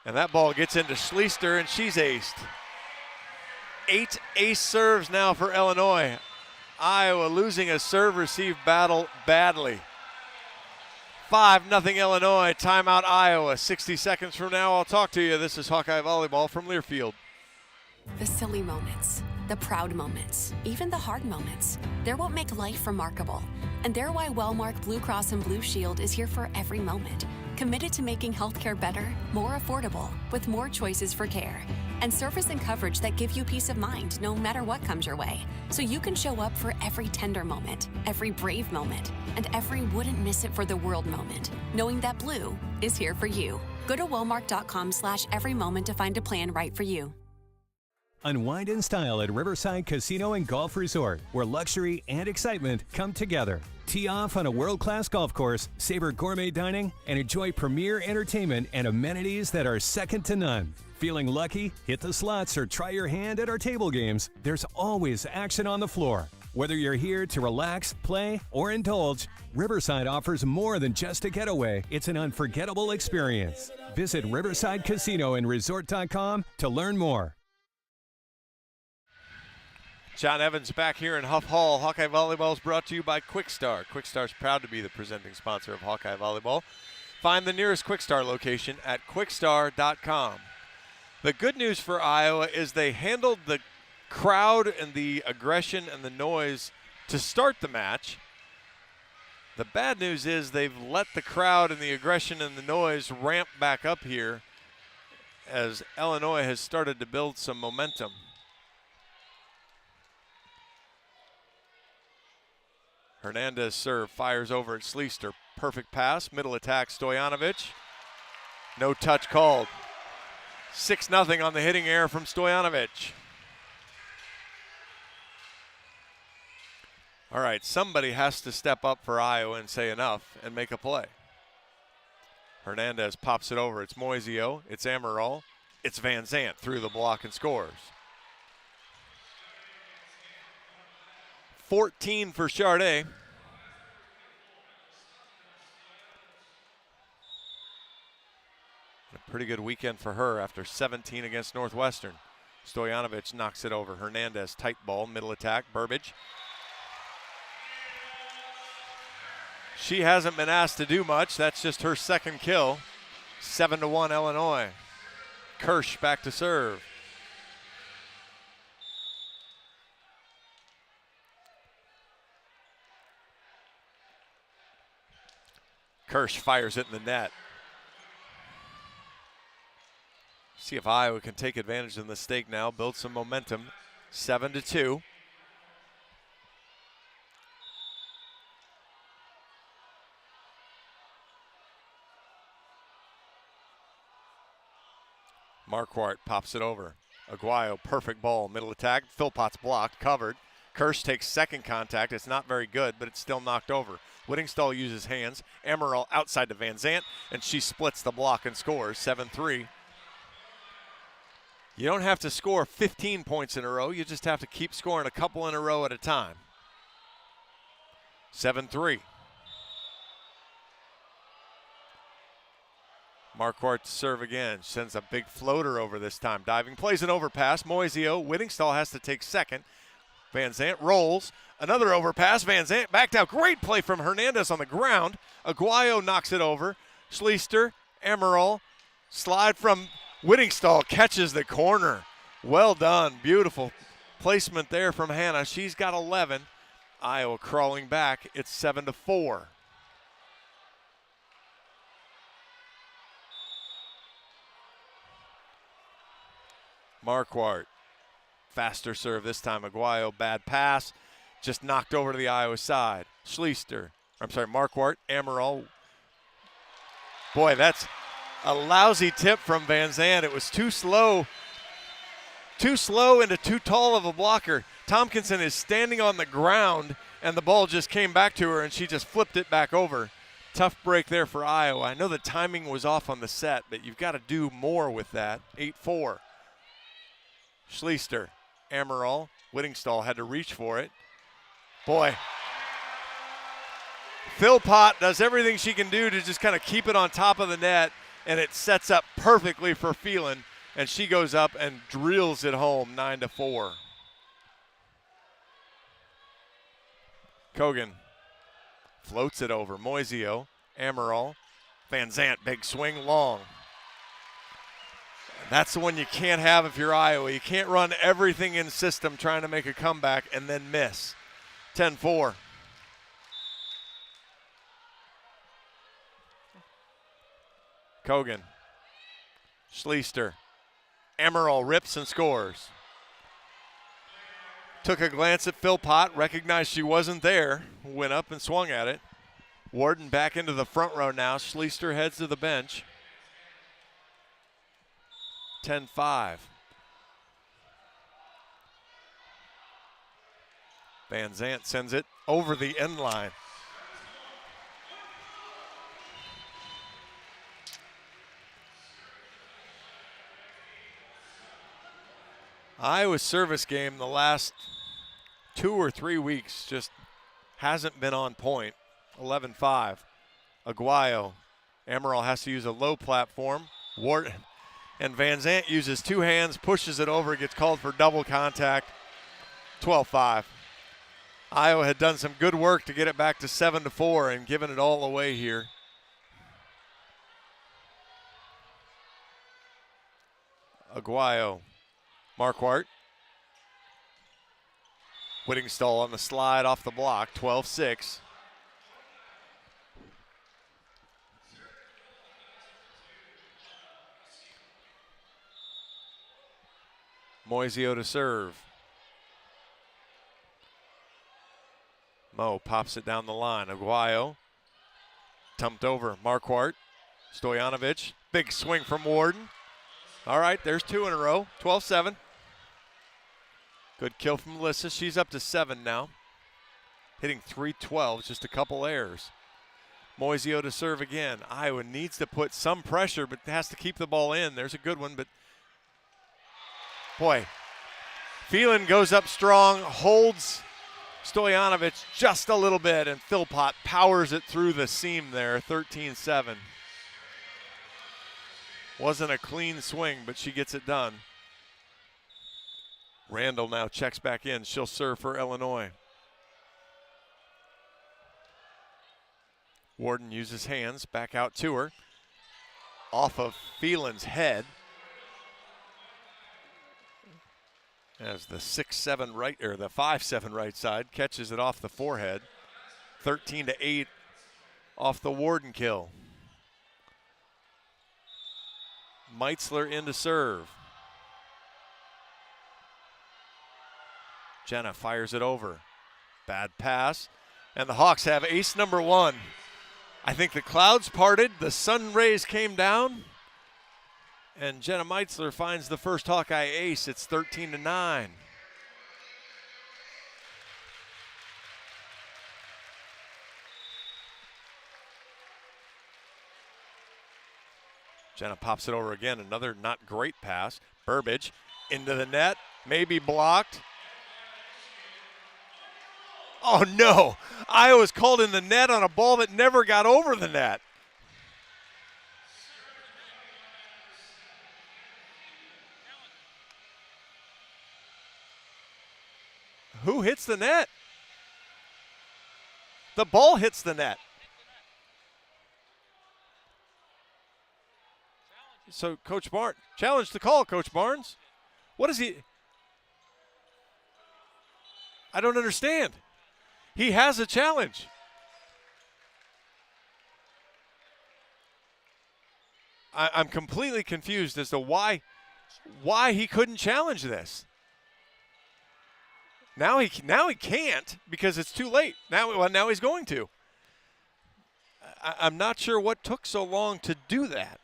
And that ball gets into Schleister and she's aced. 8 ace serves now for Illinois. Iowa losing a serve receive battle badly. 5-0 Illinois, timeout Iowa. 60 seconds from now, I'll talk to you. This is Hawkeye Volleyball from Learfield. The silly moments, the proud moments, even the hard moments. They're what make life remarkable. And they're why Wellmark Blue Cross and Blue Shield is here for every moment. Committed to making healthcare better, more affordable, with more choices for care. And service and coverage that give you peace of mind no matter what comes your way. So you can show up for every tender moment, every brave moment, and every wouldn't miss it for the world moment, knowing that Blue is here for you. Go to Wellmark.com/every moment to find a plan right for you. Unwind in style at Riverside Casino and Golf Resort, where luxury and excitement come together. Tee off on a world-class golf course, savor gourmet dining, and enjoy premier entertainment and amenities that are second to none. Feeling lucky? Hit the slots or try your hand at our table games. There's always action on the floor. Whether you're here to relax, play, or indulge, Riverside offers more than just a getaway. It's an unforgettable experience. Visit Riverside Casino and Resort.com to learn more. John Evans back here in Huff Hall. Hawkeye Volleyball is brought to you by Quickstar. Quickstar is proud to be the presenting sponsor of Hawkeye Volleyball. Find the nearest Quickstar location at quickstar.com. The good news for Iowa is they handled the crowd and the aggression and the noise to start the match. The bad news is they've let the crowd and the aggression and the noise ramp back up here as Illinois has started to build some momentum. Hernandez serve, fires over at Schleister. Perfect pass, middle attack, Stojanovic. No touch called. 6-0 on the hitting error from Stojanovic. All right, somebody has to step up for Iowa and say enough and make a play. Hernandez pops it over. It's Moisio, it's Amaral, it's Van Zant through the block and scores. 14 for Charday. A pretty good weekend for her after 17 against Northwestern. Stojanovic knocks it over. Hernandez, tight ball, middle attack, Burbage. She hasn't been asked to do much. That's just her second kill. 7-1 Illinois. Kirsch back to serve. Kirsch fires it in the net. See if Iowa can take advantage of the mistake now, build some momentum. 7-2. Marquardt pops it over. Aguayo, perfect ball, middle attack. Philpott's blocked, covered. Kirsch takes second contact. It's not very good, but it's still knocked over. Whittingstall uses hands. Amaral outside to Van Zant, and she splits the block and scores 7-3. You don't have to score 15 points in a row. You just have to keep scoring a couple in a row at a time. 7-3. Marquardt to serve again. Sends a big floater over this time. Diving, plays an overpass. Moisio, Whittingstall has to take second. Van Zant rolls. Another overpass. Van Zant backed out. Great play from Hernandez on the ground. Aguayo knocks it over. Schleister, Amaral, slide from Whittingstall, catches the corner. Well done. Beautiful placement there from Hannah. She's got 11. Iowa crawling back. It's 7-4. Marquardt, faster serve this time. Aguayo, bad pass, just knocked over to the Iowa side. Marquardt, Amaral. Boy, that's a lousy tip from Van Zant. It was too slow into too tall of a blocker. Tompkinson is standing on the ground, and the ball just came back to her, and she just flipped it back over. Tough break there for Iowa. I know the timing was off on the set, but you've got to do more with that. 8-4. Schleister, Amaral, Whittingstall had to reach for it. Boy, Philpott does everything she can do to just kind of keep it on top of the net, and it sets up perfectly for Phelan, and she goes up and drills it home, 9-4. Kogan floats it over. Moisio, Amaral, Van Zant, big swing, long. That's the one you can't have if you're Iowa. You can't run everything in system trying to make a comeback and then miss. 10-4. Kogan. Schleister. Emerald rips and scores. Took a glance at Philpott, recognized she wasn't there, went up and swung at it. Warden back into the front row now. Schleister heads to the bench. 10-5. Van Zant sends it over the end line. Iowa's service game the last 2 or 3 weeks just hasn't been on point. 11-5. Aguayo. Amaral has to use a low platform. Wharton and Van Zant uses 2 hands, pushes it over, gets called for double contact. 12-5. Iowa had done some good work to get it back to 7-4 and given it all away here. Aguayo. Marquardt. Whittingstall on the slide off the block, 12-6. Moisio to serve. Mo pops it down the line. Aguayo tumped over. Marquardt. Stojanovic. Big swing from Warden. All right, there's 2 in a row. 12-7. Good kill from Melissa. She's up to 7 now. Hitting .312, just a couple errors. Moisio to serve again. Iowa needs to put some pressure, but has to keep the ball in. There's a good one, but boy, Phelan goes up strong, holds Stojanovic just a little bit, and Philpott powers it through the seam there, 13-7. Wasn't a clean swing, but she gets it done. Randall now checks back in. She'll serve for Illinois. Warden uses hands, back out to her. Off of Phelan's head. As the 6-7 right, or the 5-7 right side catches it off the forehead. 13-8 off the Warden kill. Meitzler in to serve. Jenna fires it over. Bad pass. And the Hawks have ace number 1. I think the clouds parted, the sun rays came down, and Jenna Meitzler finds the first Hawkeye ace. It's 13-9. Jenna pops it over again. Another not great pass. Burbage into the net, maybe blocked. Oh no, Iowa's called in the net on a ball that never got over the net. Who hits the net? The ball hits the net. So Coach Barnes, challenge the call, Coach Barnes. What is he? I don't understand. He has a challenge. I'm completely confused as to why he couldn't challenge this. Now he can't because it's too late. Now he's going to. I'm not sure what took so long to do that.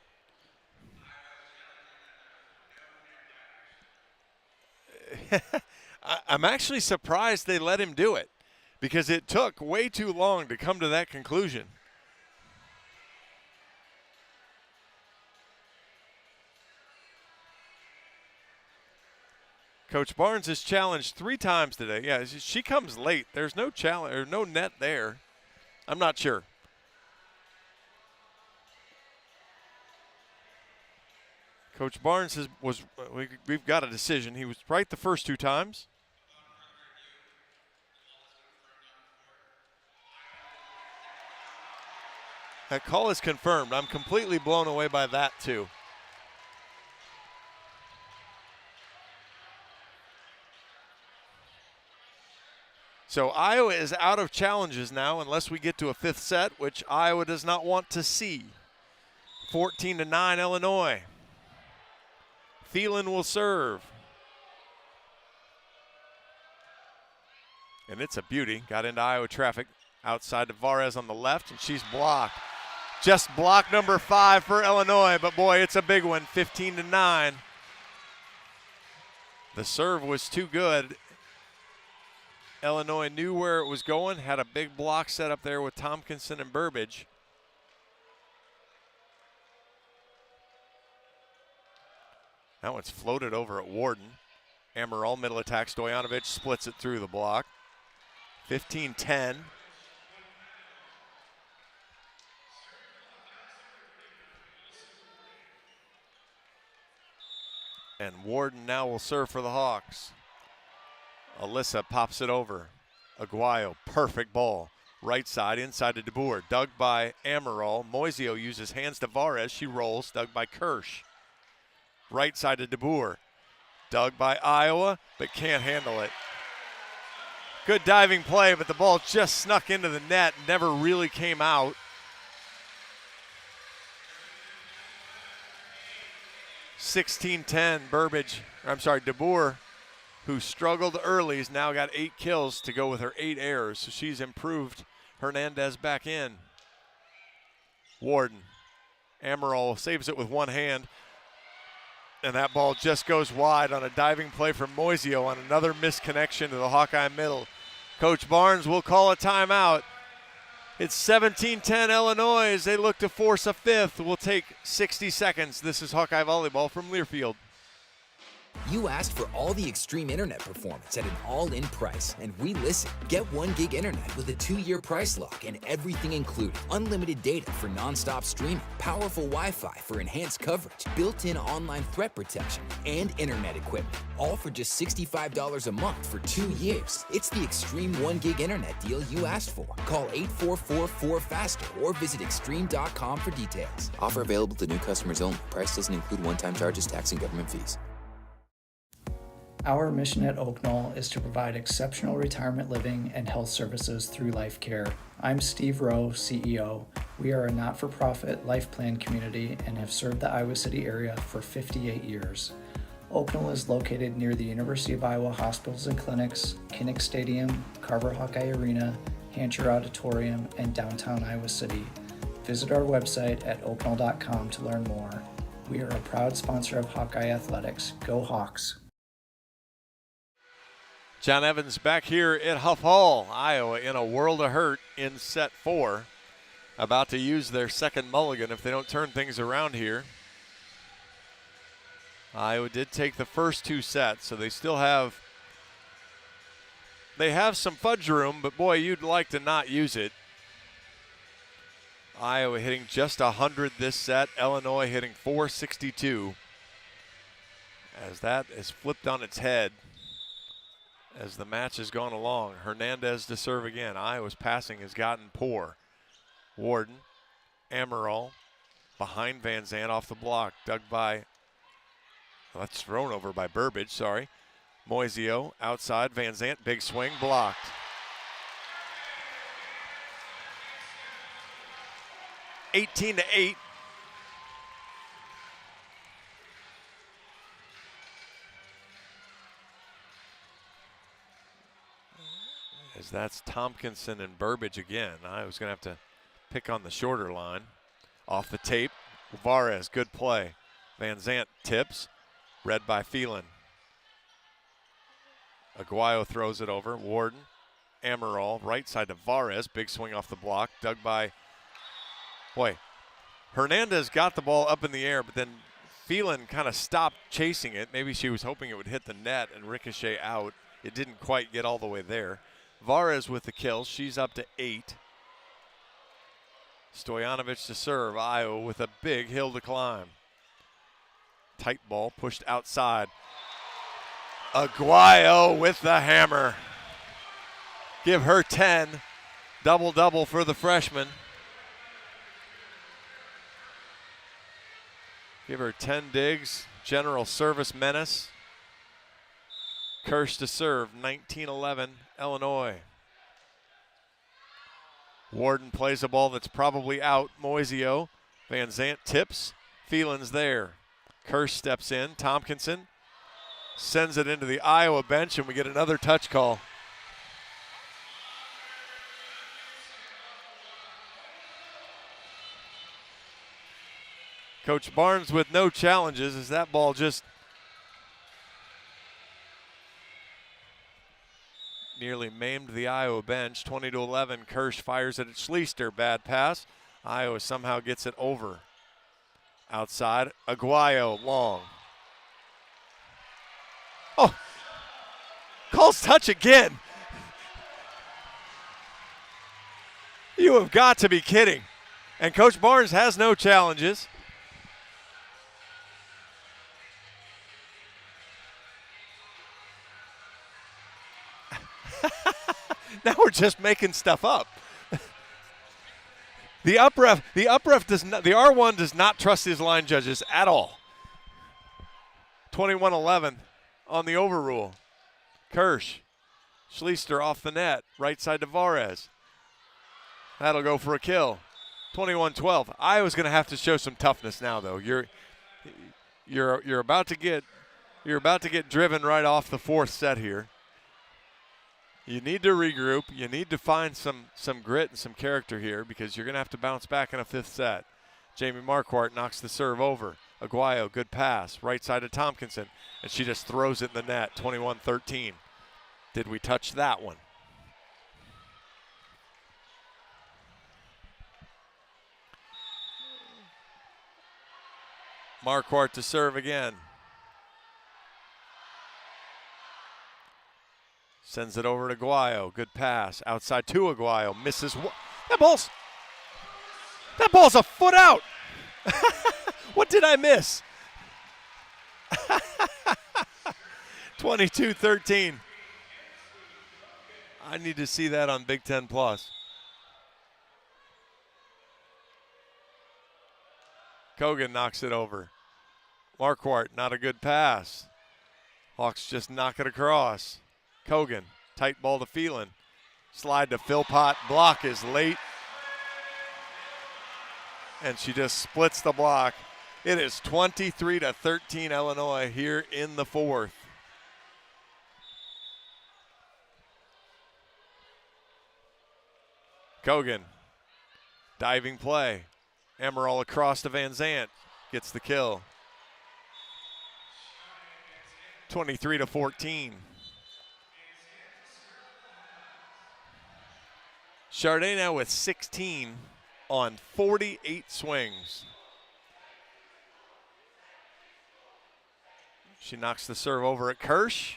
I'm actually surprised they let him do it because it took way too long to come to that conclusion. Coach Barnes has challenged 3 times today. Yeah, she comes late. There's no challenge or no net there. I'm not sure. Coach Barnes we've got a decision. He was right the first 2 times. That call is confirmed. I'm completely blown away by that too. So Iowa is out of challenges now unless we get to a fifth set, which Iowa does not want to see. 14-9 Illinois. Thielen will serve. And it's a beauty. Got into Iowa traffic. Outside to Varez on the left, and she's blocked. Just block number 5 for Illinois, but boy, it's a big one, 15-9. The serve was too good. Illinois knew where it was going, had a big block set up there with Tompkinson and Burbage. Now it's floated over at Warden. Amaral, middle attack, Stojanovic splits it through the block. 15-10. And Warden now will serve for the Hawks. Alyssa pops it over. Aguayo, perfect ball. Right side, inside to DeBoer. Dug by Amaral. Moisio uses hands to Varez. She rolls, dug by Kirsch. Right side to DeBoer. Dug by Iowa, but can't handle it. Good diving play, but the ball just snuck into the net, never really came out. 16-10, DeBoer, who struggled early, has now got 8 kills to go with her 8 errors, so she's improved. Hernandez back in. Warden. Amaral saves it with one hand, and that ball just goes wide on a diving play from Moisio on another misconnection to the Hawkeye middle. Coach Barnes will call a timeout. It's 17-10 Illinois as they look to force a fifth. We'll take 60 seconds. This is Hawkeye Volleyball from Learfield. You asked for all the extreme internet performance at an all-in price, and we listened. Get 1 gig internet with a 2-year price lock and everything included. Unlimited data for non-stop streaming, powerful Wi-Fi for enhanced coverage, built-in online threat protection, and internet equipment. All for just $65 a month for 2 years. It's the extreme 1 gig internet deal you asked for. Call 844-4FASTER or visit extreme.com for details. Offer available to new customers only. Price doesn't include one-time charges, tax, and government fees. Our mission at Oak Knoll is to provide exceptional retirement living and health services through life care. I'm Steve Rowe, CEO. We are a not-for-profit life plan community and have served the Iowa City area for 58 years. Oak Knoll is located near the University of Iowa Hospitals and Clinics, Kinnick Stadium, Carver Hawkeye Arena, Hancher Auditorium, and downtown Iowa City. Visit our website at oakknoll.com to learn more. We are a proud sponsor of Hawkeye Athletics. Go Hawks! John Evans back here at Huff Hall, Iowa, in a world of hurt in set 4. About to use their second mulligan if they don't turn things around here. Iowa did take the first 2 sets, so they still have some fudge room, but boy, you'd like to not use it. Iowa hitting just 100 this set, Illinois hitting 462. As that is flipped on its head as the match has gone along. Hernandez to serve again. Iowa's passing has gotten poor. Warden, Amaral, behind Van Zandt off the block. Dug by, well, that's thrown over by Burbage, sorry. Moisio outside, Van Zandt, big swing, blocked. (18-8). As that's Tompkinson and Burbage again. I was going to have to pick on the shorter line. Off the tape, Varez, good play. Van Zandt tips, read by Phelan. Aguayo throws it over. Warden, Amaral, right side to Varez. Big swing off the block, dug by, boy, Hernandez got the ball up in the air, but then Phelan kind of stopped chasing it. Maybe she was hoping it would hit the net and ricochet out. It didn't quite get all the way there. Varez with the kill. She's up to 8. Stojanovic to serve. Iowa with a big hill to climb. Tight ball pushed outside. Aguayo with the hammer. Give her 10. Double-double for the freshman. Give her 10 digs. General service menace. Kirsch to serve, 19-11, Illinois. Warden plays a ball that's probably out. Moisio. Van Zant tips. Phelan's there. Kirsch steps in. Tompkinson sends it into the Iowa bench, and we get another touch call. Coach Barnes with no challenges as that ball just nearly maimed the Iowa bench. 20-11, Kirsch fires it at Schleister. Bad pass. Iowa somehow gets it over. Outside, Aguayo, long. Oh, calls touch again. You have got to be kidding. And Coach Barnes has no challenges. Now we're just making stuff up. The upref does not, the R1 does not trust his line judges at all. 21-11 on the overrule. Kirsch, Schleister off the net, right side to Varez. That'll go for a kill. 21-12. Iowa's going to have to show some toughness now, though. You're about to get driven right off the fourth set here. You need to regroup. You need to find some grit and some character here because you're going to have to bounce back in a fifth set. Jamie Marquardt knocks the serve over. Aguayo, good pass. Right side to Tompkinson. And she just throws it in the net. 21-13. Did we touch that one? Marquardt to serve again. Sends it over to Aguayo. Good pass. Outside to Aguayo. Misses. That ball's a foot out. What did I miss? 22-13. I need to see that on Big Ten Plus. Kogan knocks it over. Marquardt, not a good pass. Hawks just knock it across. Kogan, tight ball to Phelan. Slide to Philpott. Block is late. And she just splits the block. It is 23-13 Illinois here in the fourth. Kogan, diving play. Emerald across to Van Zant. Gets the kill. 23-14. Charday now with 16 on 48 swings. She knocks the serve over at Kirsch,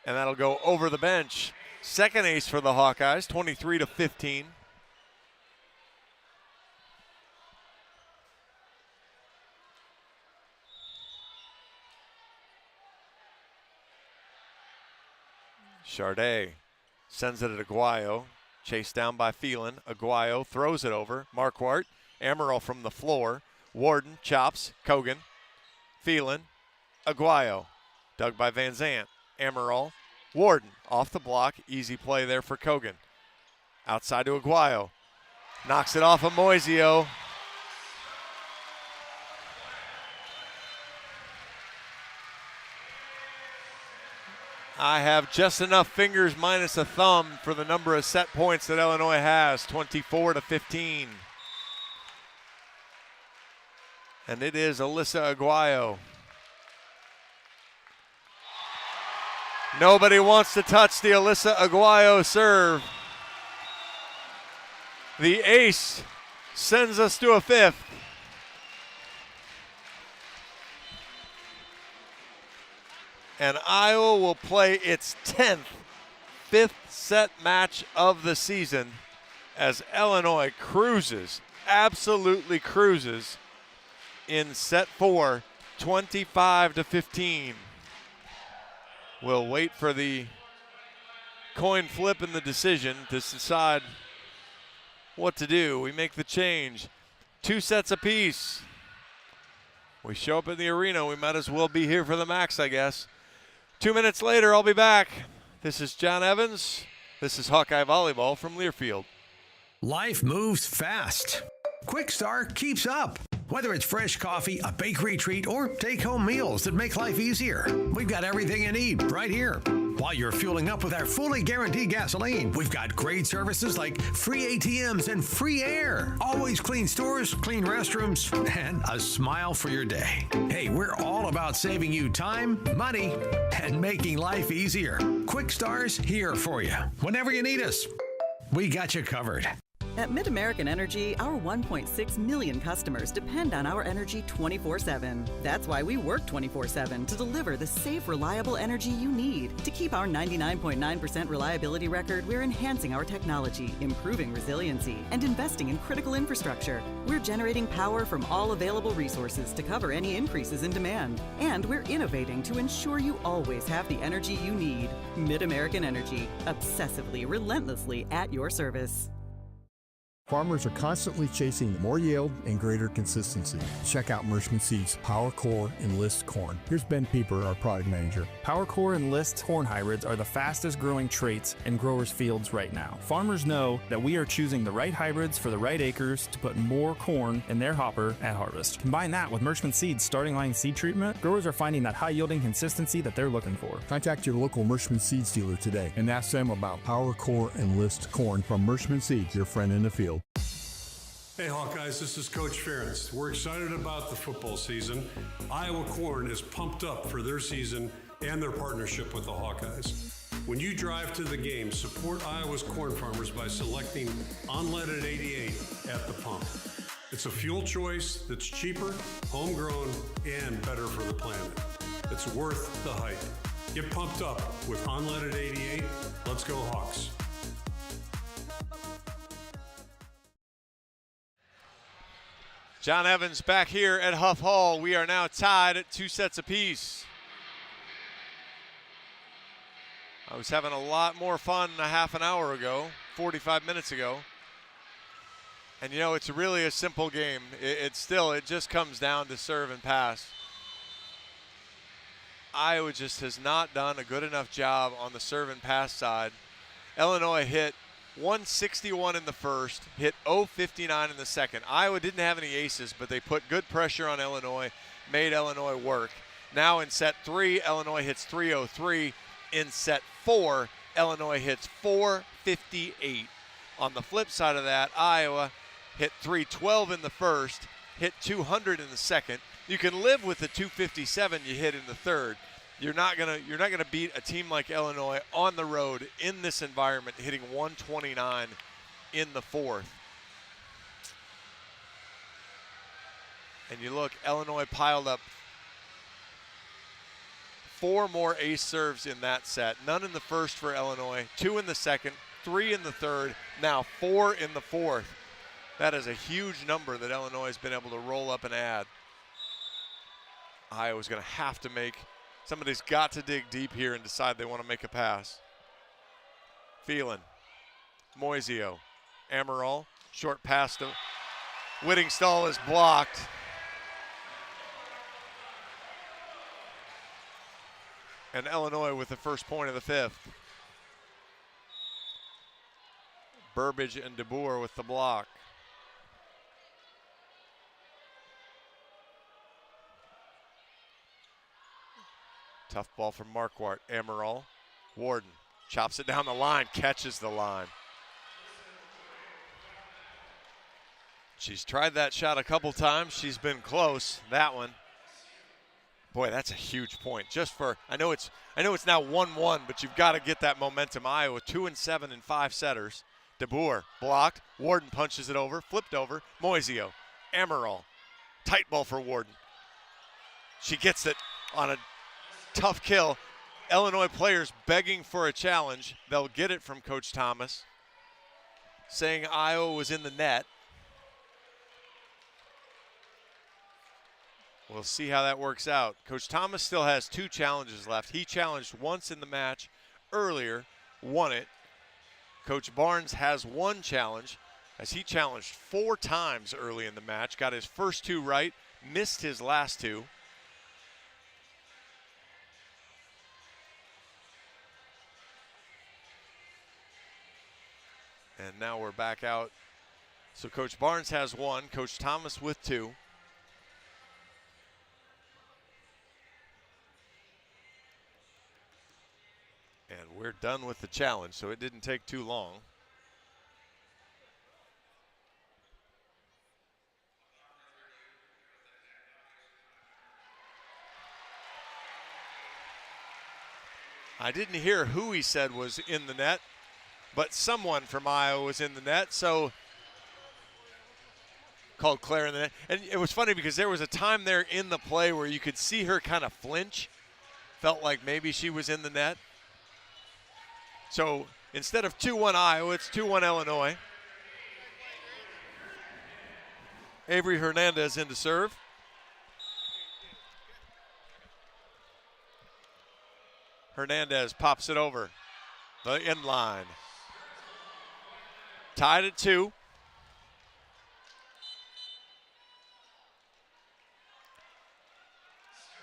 and that'll go over the bench. Second ace for the Hawkeyes, 23-15. Charday sends it at Aguayo. Chased down by Phelan. Aguayo throws it over. Marquardt. Amaral from the floor. Warden chops. Kogan. Phelan. Aguayo. Dug by Van Zant. Amaral. Warden off the block. Easy play there for Kogan. Outside to Aguayo. Knocks it off of Moisio. I have just enough fingers minus a thumb for the number of set points that Illinois has, 24-15. And it is Alyssa Aguayo. Nobody wants to touch the Alyssa Aguayo serve. The ace sends us to a fifth. And Iowa will play its 10th fifth set match of the season as Illinois cruises, absolutely cruises in set 4, 25-15. We'll wait for the coin flip and the decision to decide what to do. We make the change. 2 sets apiece. We show up in the arena. We might as well be here for the max, I guess. 2 minutes later, I'll be back. This is John Evans. This is Hawkeye Volleyball from Learfield. Life moves fast. Quick Start keeps up. Whether it's fresh coffee, a bakery treat, or take-home meals that make life easier, we've got everything you need right here. While you're fueling up with our fully guaranteed gasoline, we've got great services like free ATMs and free air. Always clean stores, clean restrooms, and a smile for your day. Hey, we're all about saving you time, money, and making life easier. Quick Star's here for you. Whenever you need us, we got you covered. At MidAmerican Energy, our 1.6 million customers depend on our energy 24/7. That's why we work 24/7 to deliver the safe, reliable energy you need. To keep our 99.9% reliability record, we're enhancing our technology, improving resiliency, and investing in critical infrastructure. We're generating power from all available resources to cover any increases in demand. And we're innovating to ensure you always have the energy you need. MidAmerican Energy, obsessively, relentlessly at your service. Farmers are constantly chasing more yield and greater consistency. Check out Mershman Seeds Power Core Enlist Corn. Here's Ben Pieper, our product manager. Power Core Enlist corn hybrids are the fastest growing traits in growers' fields right now. Farmers know that we are choosing the right hybrids for the right acres to put more corn in their hopper at harvest. Combine that with Mershman Seeds starting line seed treatment, growers are finding that high yielding consistency that they're looking for. Contact your local Mershman Seeds dealer today and ask them about Power Core Enlist Corn from Mershman Seeds, your friend in the field. Hey Hawkeyes, this is Coach Ferentz. We're excited about the football season. Iowa Corn is pumped up for their season and their partnership with the Hawkeyes. When you drive to the game, support Iowa's corn farmers by selecting unleaded 88 at the pump. It's a fuel choice that's cheaper, homegrown, and better for the planet. It's worth the hype. Get pumped up with unleaded 88. Let's go Hawks. John Evans back here at Huff Hall. We are now tied at 2 sets apiece. I was having a lot more fun a half an hour ago, 45 minutes ago. And you know, it's really a simple game. It just comes down to serve and pass. Iowa just has not done a good enough job on the serve and pass side. Illinois hit 161 in the first, hit 059 in the second. Iowa didn't have any aces, but they put good pressure on Illinois, made Illinois work. Now in set 3, Illinois hits 303. In set 4, Illinois hits 458. On the flip side of that, Iowa hit 312 in the first, hit 200 in the second. You can live with the 257 you hit in the third. You're not gonna beat a team like Illinois on the road in this environment, hitting 129 in the fourth. And you look, Illinois piled up 4 more ace serves in that set. None in the first for Illinois, 2 in the second, 3 in the third, now 4 in the fourth. That is a huge number that Illinois has been able to roll up and add. Iowa's gonna have to make. Somebody's got to dig deep here and decide they want to make a pass. Phelan, Moisio, Amaral, short pass to Whittingstall is blocked. And Illinois with the first point of the fifth. Burbage and DeBoer with the block. Tough ball from Marquardt. Amaral, Warden chops it down the line, catches the line. She's tried that shot a couple times. She's been close. That one. Boy, that's a huge point. Just for I know it's now 1-1, but you've got to get that momentum. Iowa 2-7 in 5 setters. DeBoer blocked. Warden punches it over, flipped over. Moisio, Amaral, tight ball for Warden. She gets it on a tough kill. Illinois players begging for a challenge. They'll get it from Coach Thomas, saying Iowa was in the net. We'll see how that works out. Coach Thomas still has 2 challenges left. He challenged once in the match earlier, won it. Coach Barnes has 1 challenge, as he challenged 4 times early in the match, got his first 2 right, missed his last 2. And now we're back out So Coach Barnes has 1, Coach Thomas with 2. And we're done with the challenge, so it didn't take too long. I didn't hear who he said was in the net, but someone from Iowa was in the net, so called Claire in the net. And it was funny because there was a time there in the play where you could see her kind of flinch. Felt like maybe she was in the net. So instead of 2-1 Iowa, it's 2-1 Illinois. Avery Hernandez in to serve. Hernandez pops it over the end line. Tied at 2.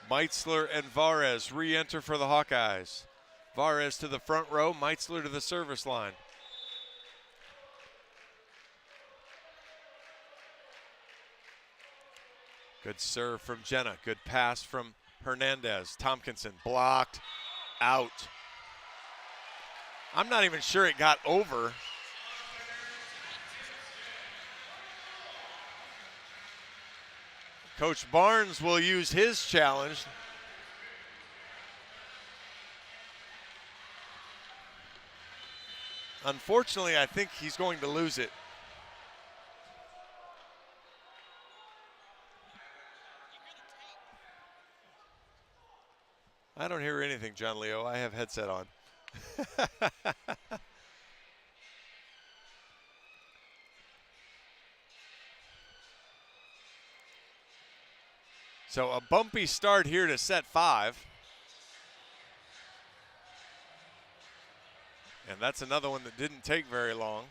Meitzler and Varez re-enter for the Hawkeyes. Varez to the front row, Meitzler to the service line. Good serve from Jenna. Good pass from Hernandez. Tompkinson blocked. Out. I'm not even sure it got over. Coach Barnes will use his challenge. Unfortunately, I think he's going to lose it. I don't hear anything, John Leo. I have headset on. So a bumpy start here to set 5. And that's another one that didn't take very long.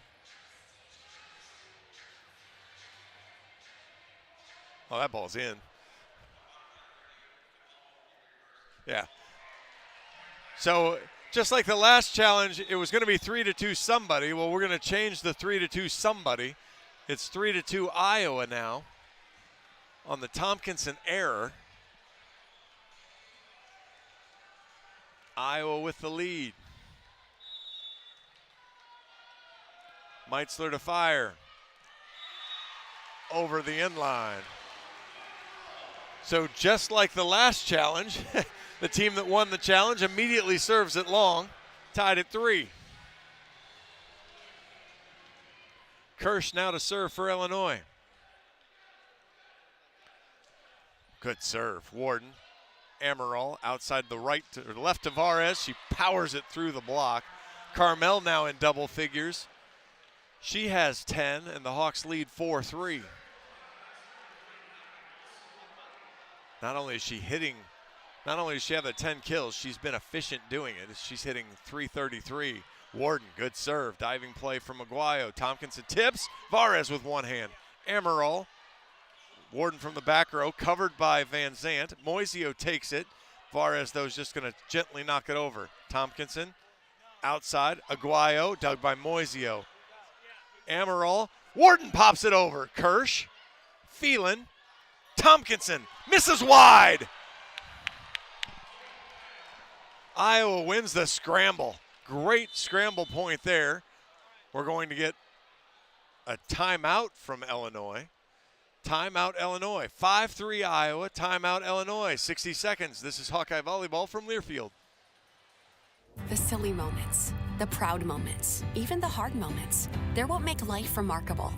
Oh, that ball's in. Yeah. So just like the last challenge, it was going to be 3-2 somebody. Well, we're going to change the 3-2 somebody. It's 3-2 Iowa now on the Tompkinson error. Iowa with the lead. Meitzler to fire. Over the end line. So just like the last challenge, the team that won the challenge immediately serves it long, tied at 3. Kirsch now to serve for Illinois. Good serve, Warden. Amaral outside the right to, or left to Varez. She powers it through the block. Carmel now in double figures. She has 10, and the Hawks lead 4-3. Not only is she hitting, not only does she have the 10 kills, she's been efficient doing it. She's hitting .333. Warden, good serve. Diving play from Aguayo. Tompkinson tips. Varez with one hand. Amaral. Warden from the back row, covered by Van Zandt. Moisio takes it. Varez, though, is just going to gently knock it over. Tompkinson outside. Aguayo, dug by Moisio. Amaral. Warden pops it over. Kirsch. Phelan. Tompkinson misses wide. Iowa wins the scramble. Great scramble point there. We're going to get a timeout from Illinois. Timeout Illinois. 5-3 Iowa. Timeout Illinois. 60 seconds. This is Hawkeye Volleyball from Learfield. The silly moments, the proud moments, even the hard moments. They're what make life remarkable.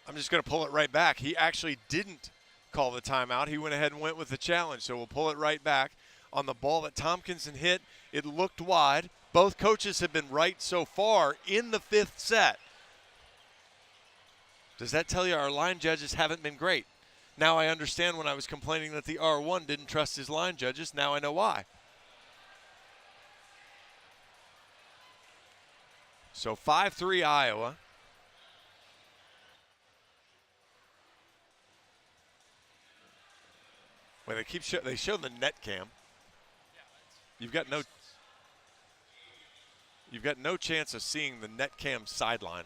I'm just going to pull it right back. He actually didn't call the timeout. He went ahead and went with the challenge, so we'll pull it right back. On the ball that Tompkinson hit, it looked wide. Both coaches have been right so far in the 5th set. Does that tell you our line judges haven't been great? Now I understand when I was complaining that the R1 didn't trust his line judges. Now I know why. So 5-3 Iowa. Well, they show the net cam. You've got no chance of seeing the net cam sideline.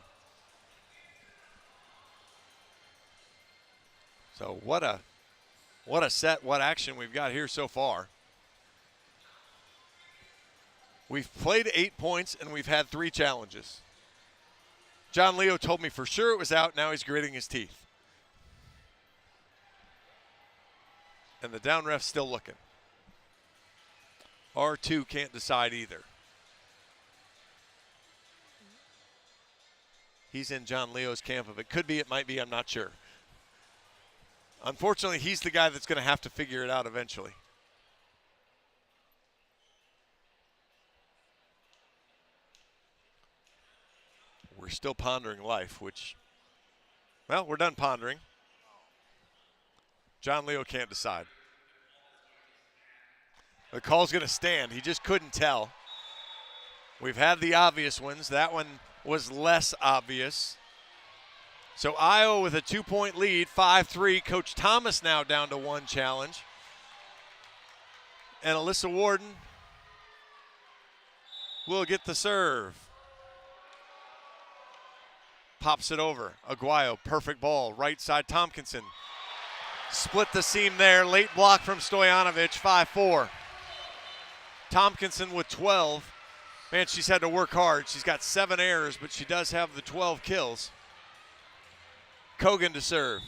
So what a set, what action we've got here so far. We've played 8 points and we've had 3 challenges. John Leo told me for sure it was out. Now he's gritting his teeth. And the down ref's still looking. R2 can't decide either. He's in John Leo's camp of it. Could be, it might be, I'm not sure. Unfortunately, he's the guy that's going to have to figure it out eventually. We're still pondering life, which, well, we're done pondering. John Leo can't decide. The call's going to stand. He just couldn't tell. We've had the obvious ones. That one was less obvious. So Iowa with a 2-point lead, 5-3. Coach Thomas now down to 1 challenge. And Alyssa Warden will get the serve. Pops it over. Aguayo, perfect ball. Right side, Tompkinson. Split the seam there. Late block from Stojanovic, 5-4. Tompkinson with 12. Man, she's had to work hard. She's got 7 errors, but she does have the 12 kills. Kogan to serve.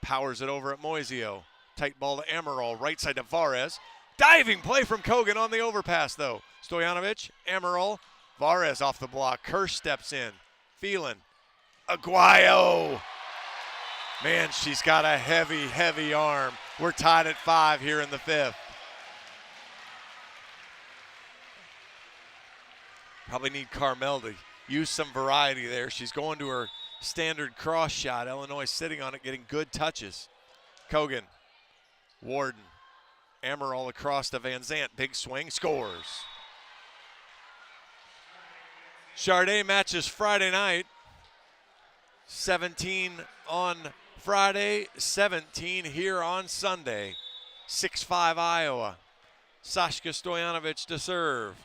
Powers it over at Moisio. Tight ball to Amaral. Right side to Varez. Diving play from Kogan on the overpass, though. Stojanovic, Amaral, Varez off the block. Kirsch steps in. Phelan. Aguayo. Man, she's got a heavy, heavy arm. We're tied at 5 here in the 5th. Probably need Carmel to use some variety there. She's going to her standard cross shot. Illinois sitting on it, getting good touches. Kogan, Warden, Amaral across to Van Zant. Big swing, scores. Charday matches Friday night. 17 on Friday, 17 here on Sunday. 6-5 Iowa. Sashka Stojanovic to serve.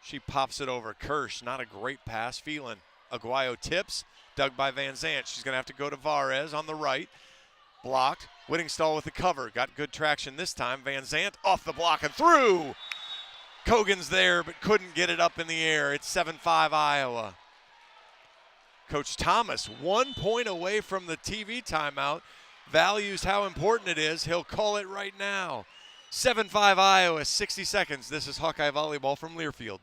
She pops it over. Kirsch, not a great pass. Phelan. Aguayo tips. Dug by Van Zant. She's going to have to go to Varez on the right. Blocked. Whittingstall with the cover. Got good traction this time. Van Zant off the block and through. Kogan's there but couldn't get it up in the air. It's 7-5 Iowa. Coach Thomas, 1 point away from the TV timeout. Values how important it is. He'll call it right now. 7-5 Iowa, 60 seconds. This is Hawkeye Volleyball from Learfield.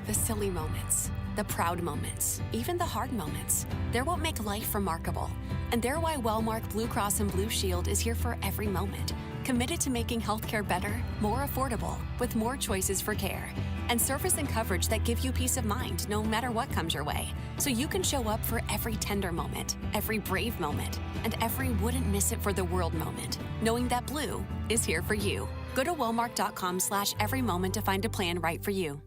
The silly moments, the proud moments, even the hard moments, they're what make life remarkable. And they're why Wellmark Blue Cross and Blue Shield is here for every moment. Committed to making healthcare better, more affordable, with more choices for care. And service and coverage that give you peace of mind no matter what comes your way. So you can show up for every tender moment, every brave moment, and every wouldn't miss it for the world moment, knowing that Blue is here for you. Go to Wellmark.com/every moment to find a plan right for you.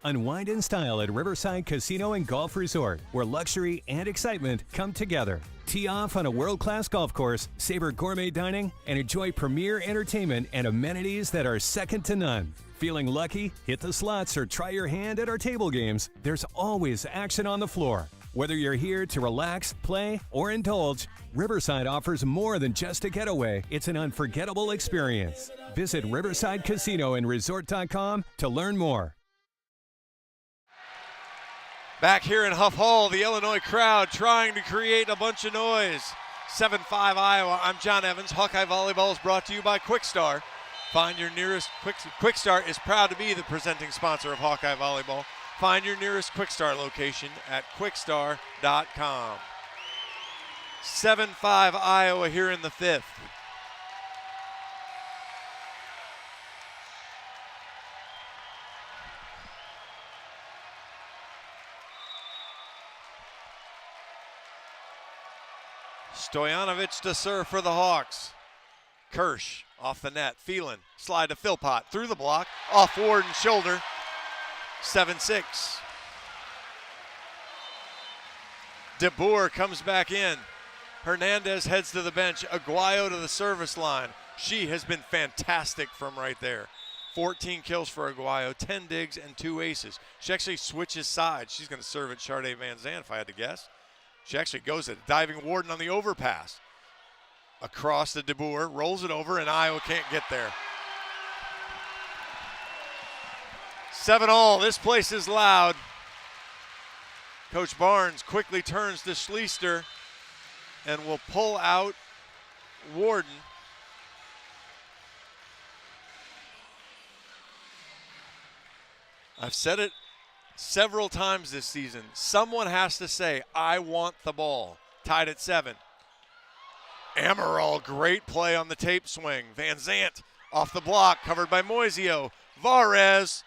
Unwind in style at Riverside Casino and Golf Resort, where luxury and excitement come together. Tee off on a world-class golf course, savor gourmet dining, and enjoy premier entertainment and amenities that are second to none. Feeling lucky? Hit the slots or try your hand at our table games. There's always action on the floor. Whether you're here to relax, play, or indulge, Riverside offers more than just a getaway. It's an unforgettable experience. Visit Riverside Casino and Resort.com to learn more. Back here in Huff Hall, the Illinois crowd trying to create a bunch of noise. 7-5 Iowa. I'm John Evans. Hawkeye Volleyball is brought to you by Quickstar. Find your nearest Quickstar is proud to be the presenting sponsor of Hawkeye Volleyball. Find your nearest Quickstar location at quickstar.com. 7-5 Iowa here in the 5th. Stojanovic to serve for the Hawks. Kirsch off the net. Phelan, slide to Philpott. Through the block. Off Warden's shoulder. 7-6. DeBoer comes back in. Hernandez heads to the bench. Aguayo to the service line. She has been fantastic from right there. 14 kills for Aguayo, 10 digs, and 2 aces. She actually switches sides. She's going to serve at Sharday Van Zandt, if I had to guess. She actually goes at diving Warden on the overpass. Across the DeBoer, rolls it over, and Iowa can't get there. 7-all. This place is loud. Coach Barnes quickly turns to Schleister and will pull out Warden. I've said it several times this season. Someone has to say, I want the ball. Tied at 7. Amaral, great play on the tape swing. Van Zandt off the block, covered by Moisio. Varez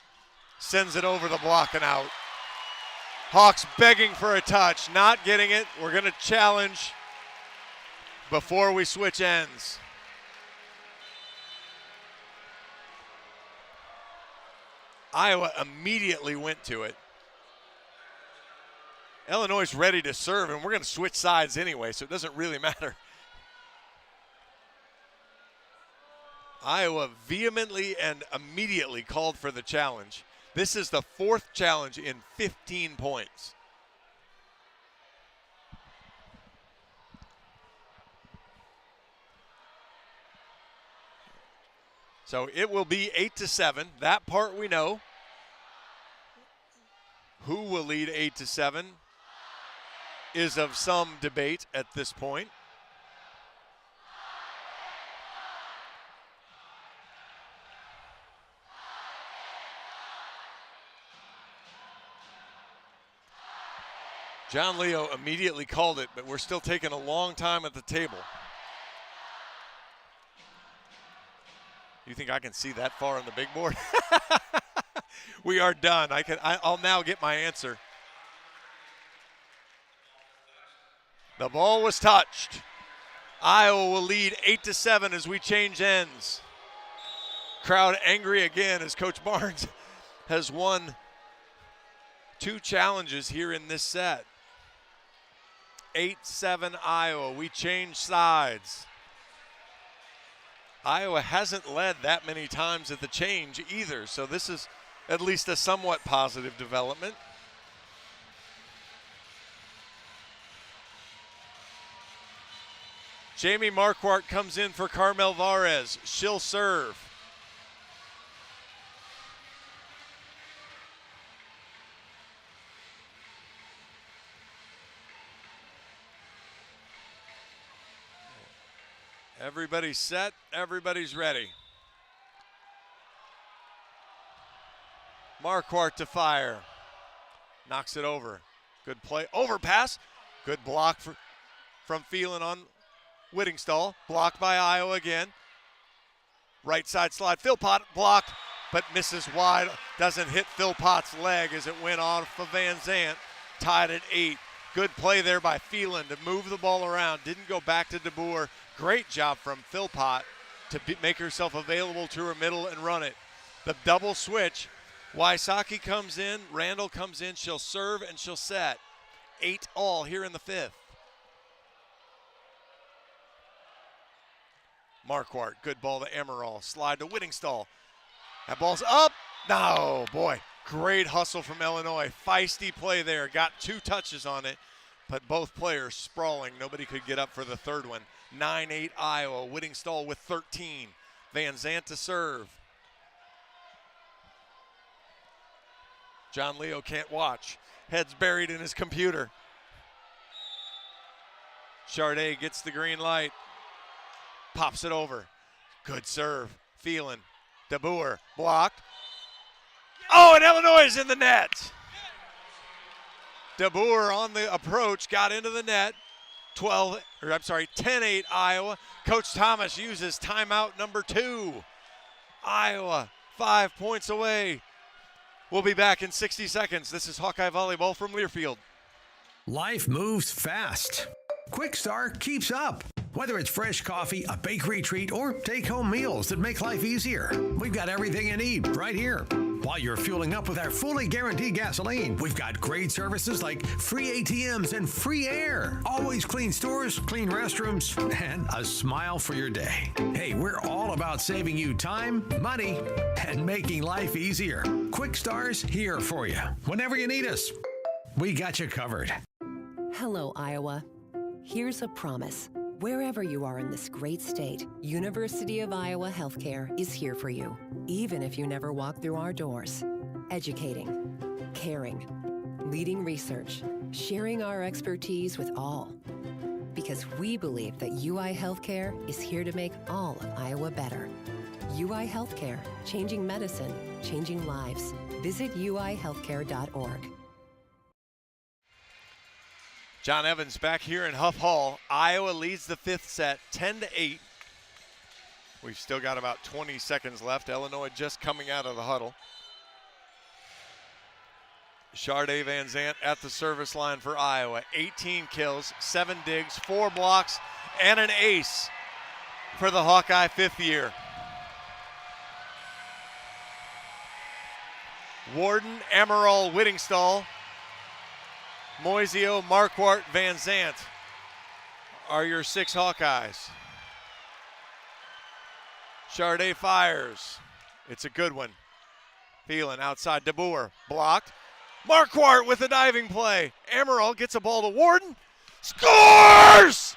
sends it over the block and out. Hawks begging for a touch, not getting it. We're going to challenge before we switch ends. Iowa immediately went to it. Illinois is ready to serve, and we're going to switch sides anyway, so it doesn't really matter. Iowa vehemently and immediately called for the challenge. This is the 4th challenge in 15 points. So it will be 8-7. That part we know. Who will lead 8-7 is of some debate at this point. John Leo immediately called it, but we're still taking a long time at the table. You think I can see that far on the big board? We are done. I'll now get my answer. The ball was touched. Iowa will lead 8-7 as we change ends. Crowd angry again as Coach Barnes has won 2 challenges here in this set. 8-7 Iowa. We change sides. Iowa hasn't led that many times at the change either, so this is at least a somewhat positive development. Jamie Marquardt comes in for Carmel Varez. She'll serve. Everybody's set, everybody's ready. Marquardt to fire. Knocks it over. Good play. Overpass. Good block from Phelan on Whittingstall. Blocked by Iowa again. Right side slide. Philpott blocked, but misses wide. Doesn't hit Philpott's leg as it went off of Van Zandt. Tied at 8. Good play there by Phelan to move the ball around. Didn't go back to DeBoer. Great job from Philpott to make herself available to her middle and run it. The double switch. Wysocki comes in. Randall comes in. She'll serve and she'll set. 8-all here in the 5th. Marquardt, good ball to Amaral. Slide to Whittingstall. That ball's up. No, boy. Great hustle from Illinois. Feisty play there. Got 2 touches on it, but both players sprawling. Nobody could get up for the third one. 9-8 Iowa. Whittingstall with 13. Van Zandt to serve. John Leo can't watch. Head's buried in his computer. Sharday gets the green light. Pops it over. Good serve. Phelan. DeBoer. Blocked. Oh, and Illinois is in the net. DeBoer on the approach, got into the net. 10-8 Iowa. Coach Thomas uses timeout number 2. Iowa 5 points away. We'll be back in 60 seconds. This is Hawkeye Volleyball from Learfield. Life moves fast. Quick Start keeps up. Whether it's fresh coffee, a bakery treat, or take-home meals that make life easier, we've got everything you need right here. While you're fueling up with our fully guaranteed gasoline, we've got great services like free ATMs and free air. Always clean stores, clean restrooms, and a smile for your day. Hey, we're all about saving you time, money, and making life easier. Quick Star's here for you. Whenever you need us, we got you covered. Hello, Iowa. Here's a promise. Wherever you are in this great state, University of Iowa Healthcare is here for you, even if you never walk through our doors. Educating, caring, leading research, sharing our expertise with all. Because we believe that UI Healthcare is here to make all of Iowa better. UI Healthcare, changing medicine, changing lives. Visit uihealthcare.org. John Evans back here in Huff Hall. Iowa leads the fifth set 10-8. We've still got about 20 seconds left. Illinois just coming out of the huddle. Sharday Van Zant at the service line for Iowa. 18 kills, 7 digs, 4 blocks, and an ace for the Hawkeye fifth year. Warden, Amaral, Whittingstall, Moiseo, Marquardt, Van Zant are your 6 Hawkeyes. Sharday fires. It's a good one. Phelan outside DeBoer. Blocked. Marquardt with a diving play. Amaral gets a ball to Warden. Scores!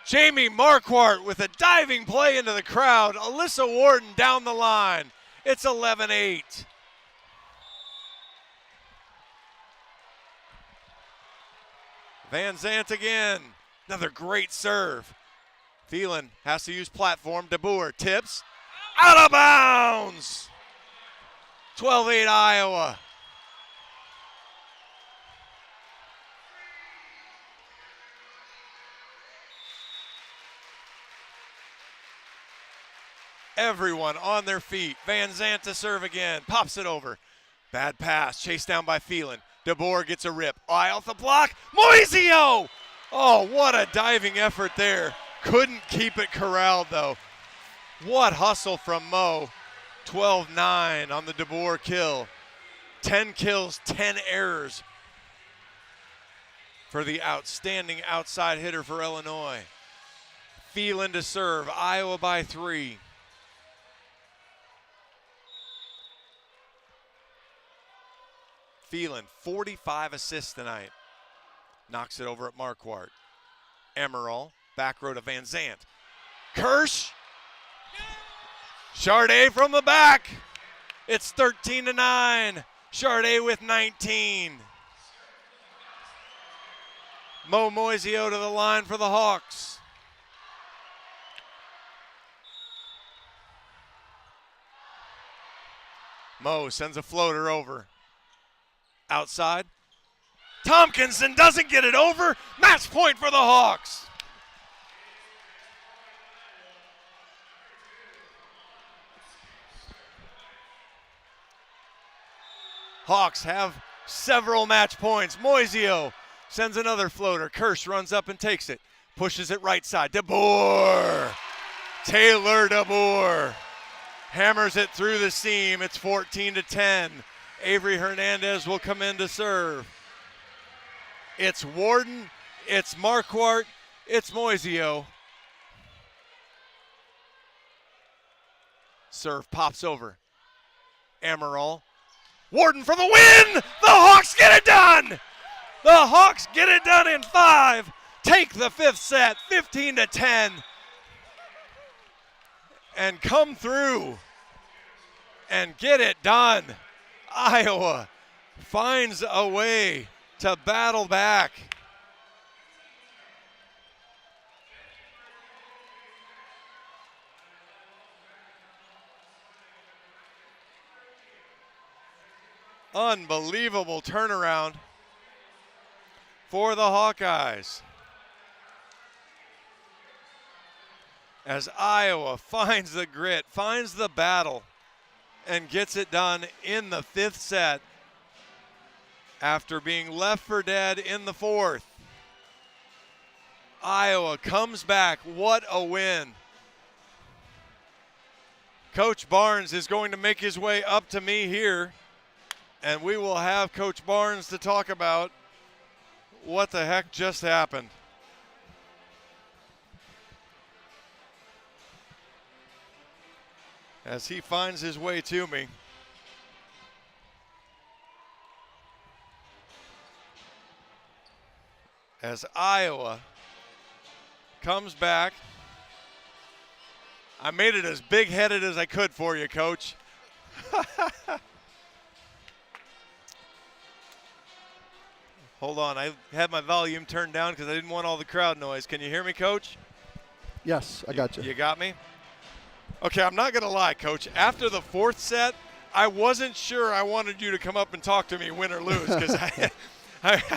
Jamie Marquardt with a diving play into the crowd. Alyssa Warden down the line. It's 11-8. Van Zant again. Another great serve. Phelan has to use platform. DeBoer tips. Out of bounds. 12-8 Iowa. Everyone on their feet. Van Zant to serve again. Pops it over. Bad pass. Chased down by Phelan. DeBoer gets a rip. Eye off the block. Moiseo! Oh, what a diving effort there. Couldn't keep it corralled, though. What hustle from Mo. 12-9 on the DeBoer kill. 10 kills, 10 errors for the outstanding outside hitter for Illinois. Phelan to serve. Iowa by 3. Phelan, 45 assists tonight. Knocks it over at Marquardt. Amaral, back row to Van Zant. Kirsch. Sharday from the back. It's 13-9. Sharday with 19. Mo Moiseo to the line for the Hawks. Mo sends a floater over. Outside. Tompkinson doesn't get it over. Match point for the Hawks. Hawks have several match points. Moiseo sends another floater. Kirsch runs up and takes it. Pushes it right side. DeBoer. Taylor DeBoer. Hammers it through the seam. It's 14-10. Avery Hernandez will come in to serve. It's Warden, it's Marquardt, it's Moiseo. Serve pops over. Amaral. Warden for the win! The Hawks get it done! The Hawks get it done in 5. Take the fifth set, 15-10. And come through and get it done. Iowa finds a way to battle back. Unbelievable turnaround for the Hawkeyes. As Iowa finds the grit, finds the battle, and gets it done in the fifth set after being left for dead in the fourth. Iowa comes back. What a win. Coach Barnes is going to make his way up to me here, and we will have Coach Barnes to talk about what the heck just happened. As he finds his way to me. As Iowa comes back. I made it as big-headed as I could for you, Coach. Hold on, I had my volume turned down because I didn't want all the crowd noise. Can you hear me, Coach? Yes, I got you. You got me? Okay, I'm not going to lie, Coach. After the fourth set, I wasn't sure I wanted you to come up and talk to me, win or lose, because I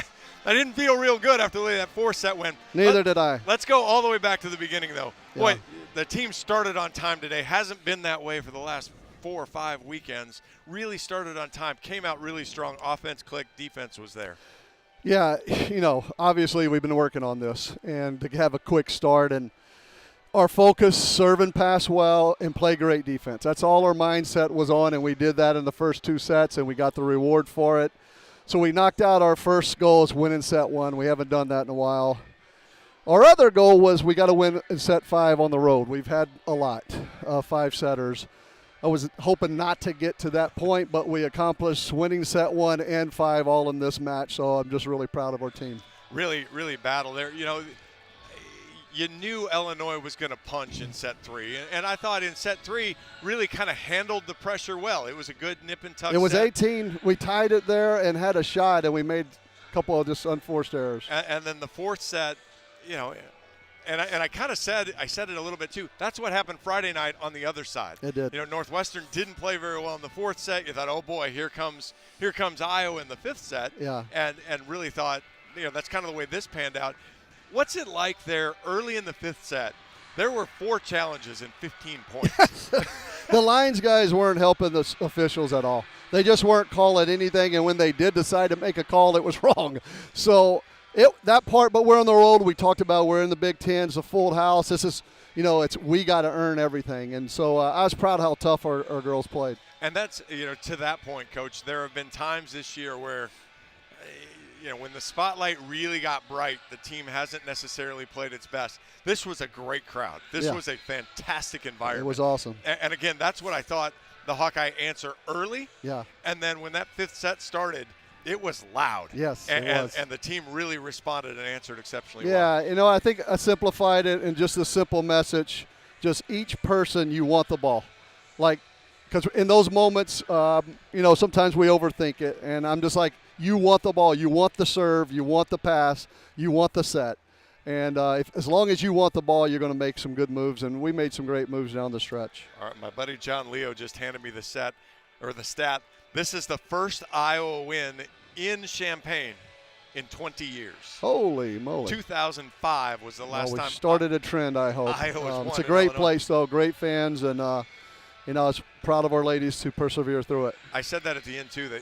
didn't feel real good after the way that fourth set went. Neither did I. Let's go all the way back to the beginning, though. Yeah. Boy, the team started on time today. Hasn't been that way for the last 4 or 5 weekends. Really started on time. Came out really strong. Offense clicked. Defense was there. Yeah, obviously we've been working on this, and to have a quick start and our focus, serve and pass well, and play great defense. That's all our mindset was on, and we did that in the first 2 sets, and we got the reward for it. So we knocked out our first goal is winning set 1. We haven't done that in a while. Our other goal was we got to win in set 5 on the road. We've had a lot, 5-setters. I was hoping not to get to that point, but we accomplished winning set 1 and 5 all in this match, so I'm just really proud of our team. Really, really battle there. You knew Illinois was going to punch in set 3, and I thought in set 3 really kind of handled the pressure well. It was a good nip and tuck. It was set. 18. We tied it there and had a shot, and we made a couple of just unforced errors. And then the fourth set, and I kind of said it a little bit too. That's what happened Friday night on the other side. It did. Northwestern didn't play very well in the fourth set. You thought, oh boy, here comes Iowa in the fifth set. Yeah. And really thought, that's kind of the way this panned out. What's it like there early in the fifth set? There were 4 challenges and 15 points. The Lions guys weren't helping the officials at all. They just weren't calling anything, and when they did decide to make a call, it was wrong. So that part, but we're on the road. We talked about we're in the Big Ten. It's a full house. This is, we got to earn everything. And so I was proud of how tough our girls played. And that's, to that point, Coach, there have been times this year where when the spotlight really got bright, the team hasn't necessarily played its best. This was a great crowd. This was a fantastic environment. It was awesome. And again, that's what I thought the Hawkeye answer early. Yeah. And then when that fifth set started, it was loud. Yes, it was. And the team really responded and answered exceptionally well. Yeah, I think I simplified it in just a simple message. Just each person, you want the ball. Because in those moments, sometimes we overthink it. And I'm just like, you want the ball. You want the serve. You want the pass. You want the set. And as long as you want the ball, you're going to make some good moves. And we made some great moves down the stretch. All right, my buddy John Leo just handed me the stat. This is the first Iowa win in Champaign in 20 years. Holy moly. 2005 was the last time. We started a trend, I hope. It's a great place, though. Great fans. And, I was proud of our ladies to persevere through it. I said that at the end, too, that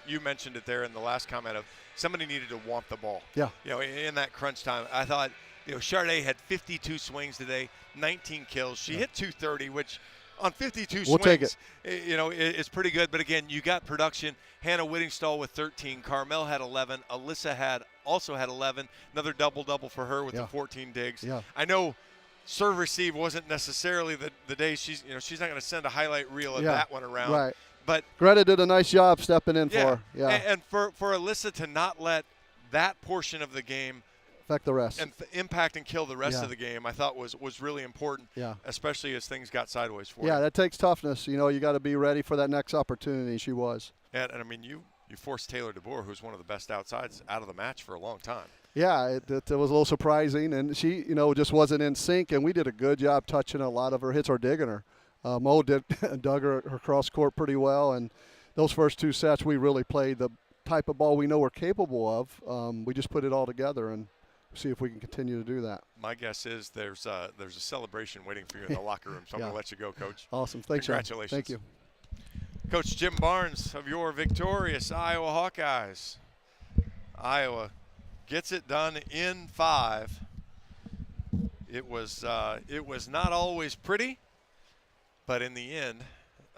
you mentioned it there in the last comment of somebody needed to want the ball. Yeah. In that crunch time. I thought, Charday had 52 swings today, 19 kills. She hit 230, which on 52 we'll swings, take it. It's pretty good. But, again, you got production. Hannah Whittingstall with 13. Carmel had 11. Alyssa also had 11. Another double-double for her with the 14 digs. Yeah. I know serve receive wasn't necessarily the day she's not going to send a highlight reel of that one around. Right. But Greta did a nice job stepping in for her. Yeah. And for Alyssa to not let that portion of the game affect the rest and impact and kill the rest of the game, I thought was really important. Yeah. Especially as things got sideways for her. Yeah, that takes toughness. You got to be ready for that next opportunity. She was. And I mean, you forced Taylor DeBoer, who's one of the best outsides, out of the match for a long time. Yeah, it was a little surprising, and she, just wasn't in sync, and we did a good job touching a lot of her hits or digging her. Mo dug her cross court pretty well, and those first 2 sets we really played the type of ball we know we're capable of. We just put it all together and see if we can continue to do that. My guess is there's a celebration waiting for you in the locker room, so I'm going to let you go, Coach. Awesome. Thanks, Congratulations. Thank you. Coach Jim Barnes of your victorious Iowa Hawkeyes. Iowa gets it done in 5. It was not always pretty, But in the end,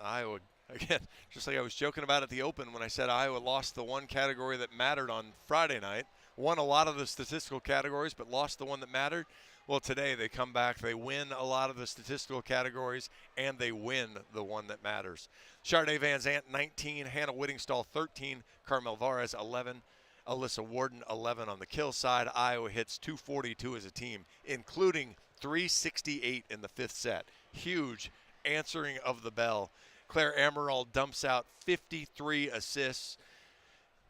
Iowa, again, just like I was joking about at the Open when I said Iowa lost the one category that mattered on Friday night, won a lot of the statistical categories, but lost the one that mattered. Well, today they come back, they win a lot of the statistical categories, and they win the one that matters. Sharday Van Zandt, 19, Hannah Whittingstall, 13, Carmel Varez, 11, Alyssa Warden, 11 on the kill side. Iowa hits 242 as a team, including 368 in the fifth set. Huge answering of the bell. Claire Amaral dumps out 53 assists.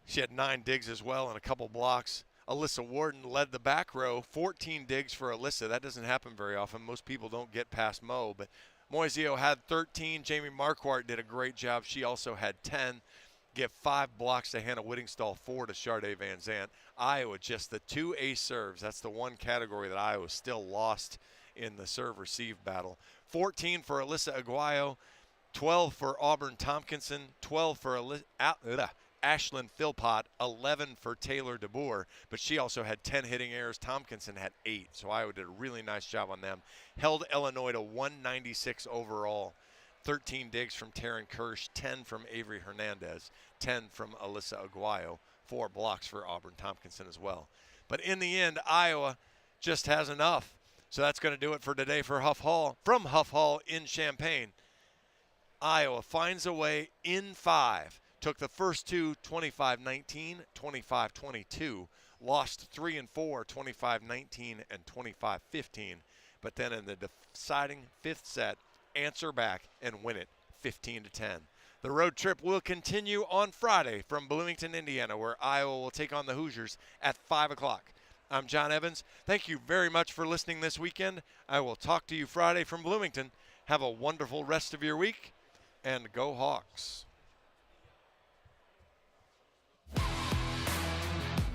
She had 9 digs as well and a couple blocks. Alyssa Warden led the back row, 14 digs for Alyssa. That doesn't happen very often. Most people don't get past Mo, but Moisio had 13. Jamie Marquardt did a great job. She also had 10. Give 5 blocks to Hannah Whittingstall, 4 to Sharday Van Zandt. Iowa, just the 2 ace serves. That's the one category that Iowa still lost in the serve-receive battle. 14 for Alyssa Aguayo, 12 for Auburn Tompkinson, 12 for Ashlyn Philpott, 11 for Taylor DeBoer, but she also had 10 hitting errors. Tompkinson had 8, so Iowa did a really nice job on them. Held Illinois to 196 overall. 13 digs from Taryn Kirsch, 10 from Avery Hernandez, 10 from Alyssa Aguayo, 4 blocks for Auburn Tompkinson as well. But in the end, Iowa just has enough. So that's going to do it for today for Huff Hall. From Huff Hall in Champaign, Iowa finds a way in 5. Took the first 2, 25-19, 25-22. Lost 3 and 4, 25-19 and 25-15. But then in the deciding 5th set, answer back and win it 15-10. The road trip will continue on Friday from Bloomington, Indiana, where Iowa will take on the Hoosiers at 5 o'clock. I'm John Evans. Thank you very much for listening this weekend. I will talk to you Friday from Bloomington. Have a wonderful rest of your week, and go Hawks.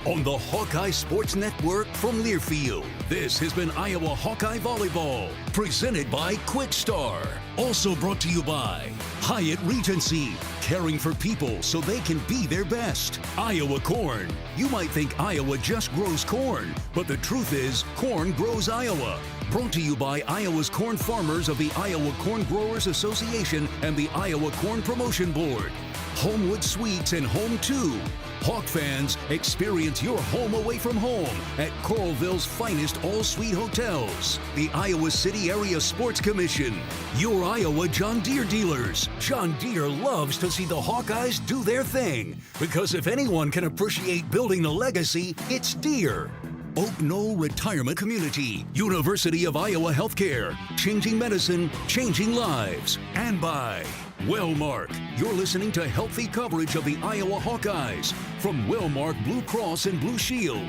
On the Hawkeye Sports Network from Learfield, this has been Iowa Hawkeye Volleyball, presented by Quick Star. Also brought to you by Hyatt Regency, caring for people so they can be their best. Iowa Corn. You might think Iowa just grows corn, but the truth is, corn grows Iowa. Brought to you by Iowa's corn farmers of the Iowa Corn Growers Association and the Iowa Corn Promotion Board. Homewood Suites and Home 2. Hawk fans, experience your home away from home at Coralville's finest all-suite hotels. The Iowa City Area Sports Commission. Your Iowa John Deere dealers. John Deere loves to see the Hawkeyes do their thing, because if anyone can appreciate building the legacy, it's Deere. Oak Knoll Retirement Community, University of Iowa Healthcare, changing medicine, changing lives. And by Wellmark. You're listening to healthy coverage of the Iowa Hawkeyes from Wellmark Blue Cross and Blue Shield.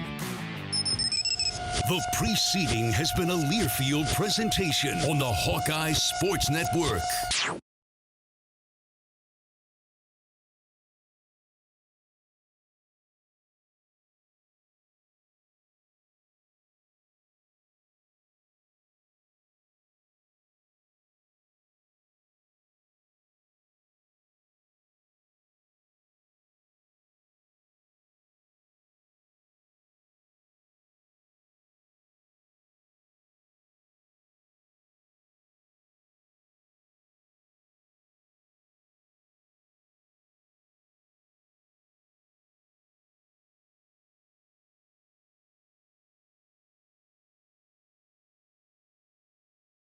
The preceding has been a Learfield presentation on the Hawkeye Sports Network.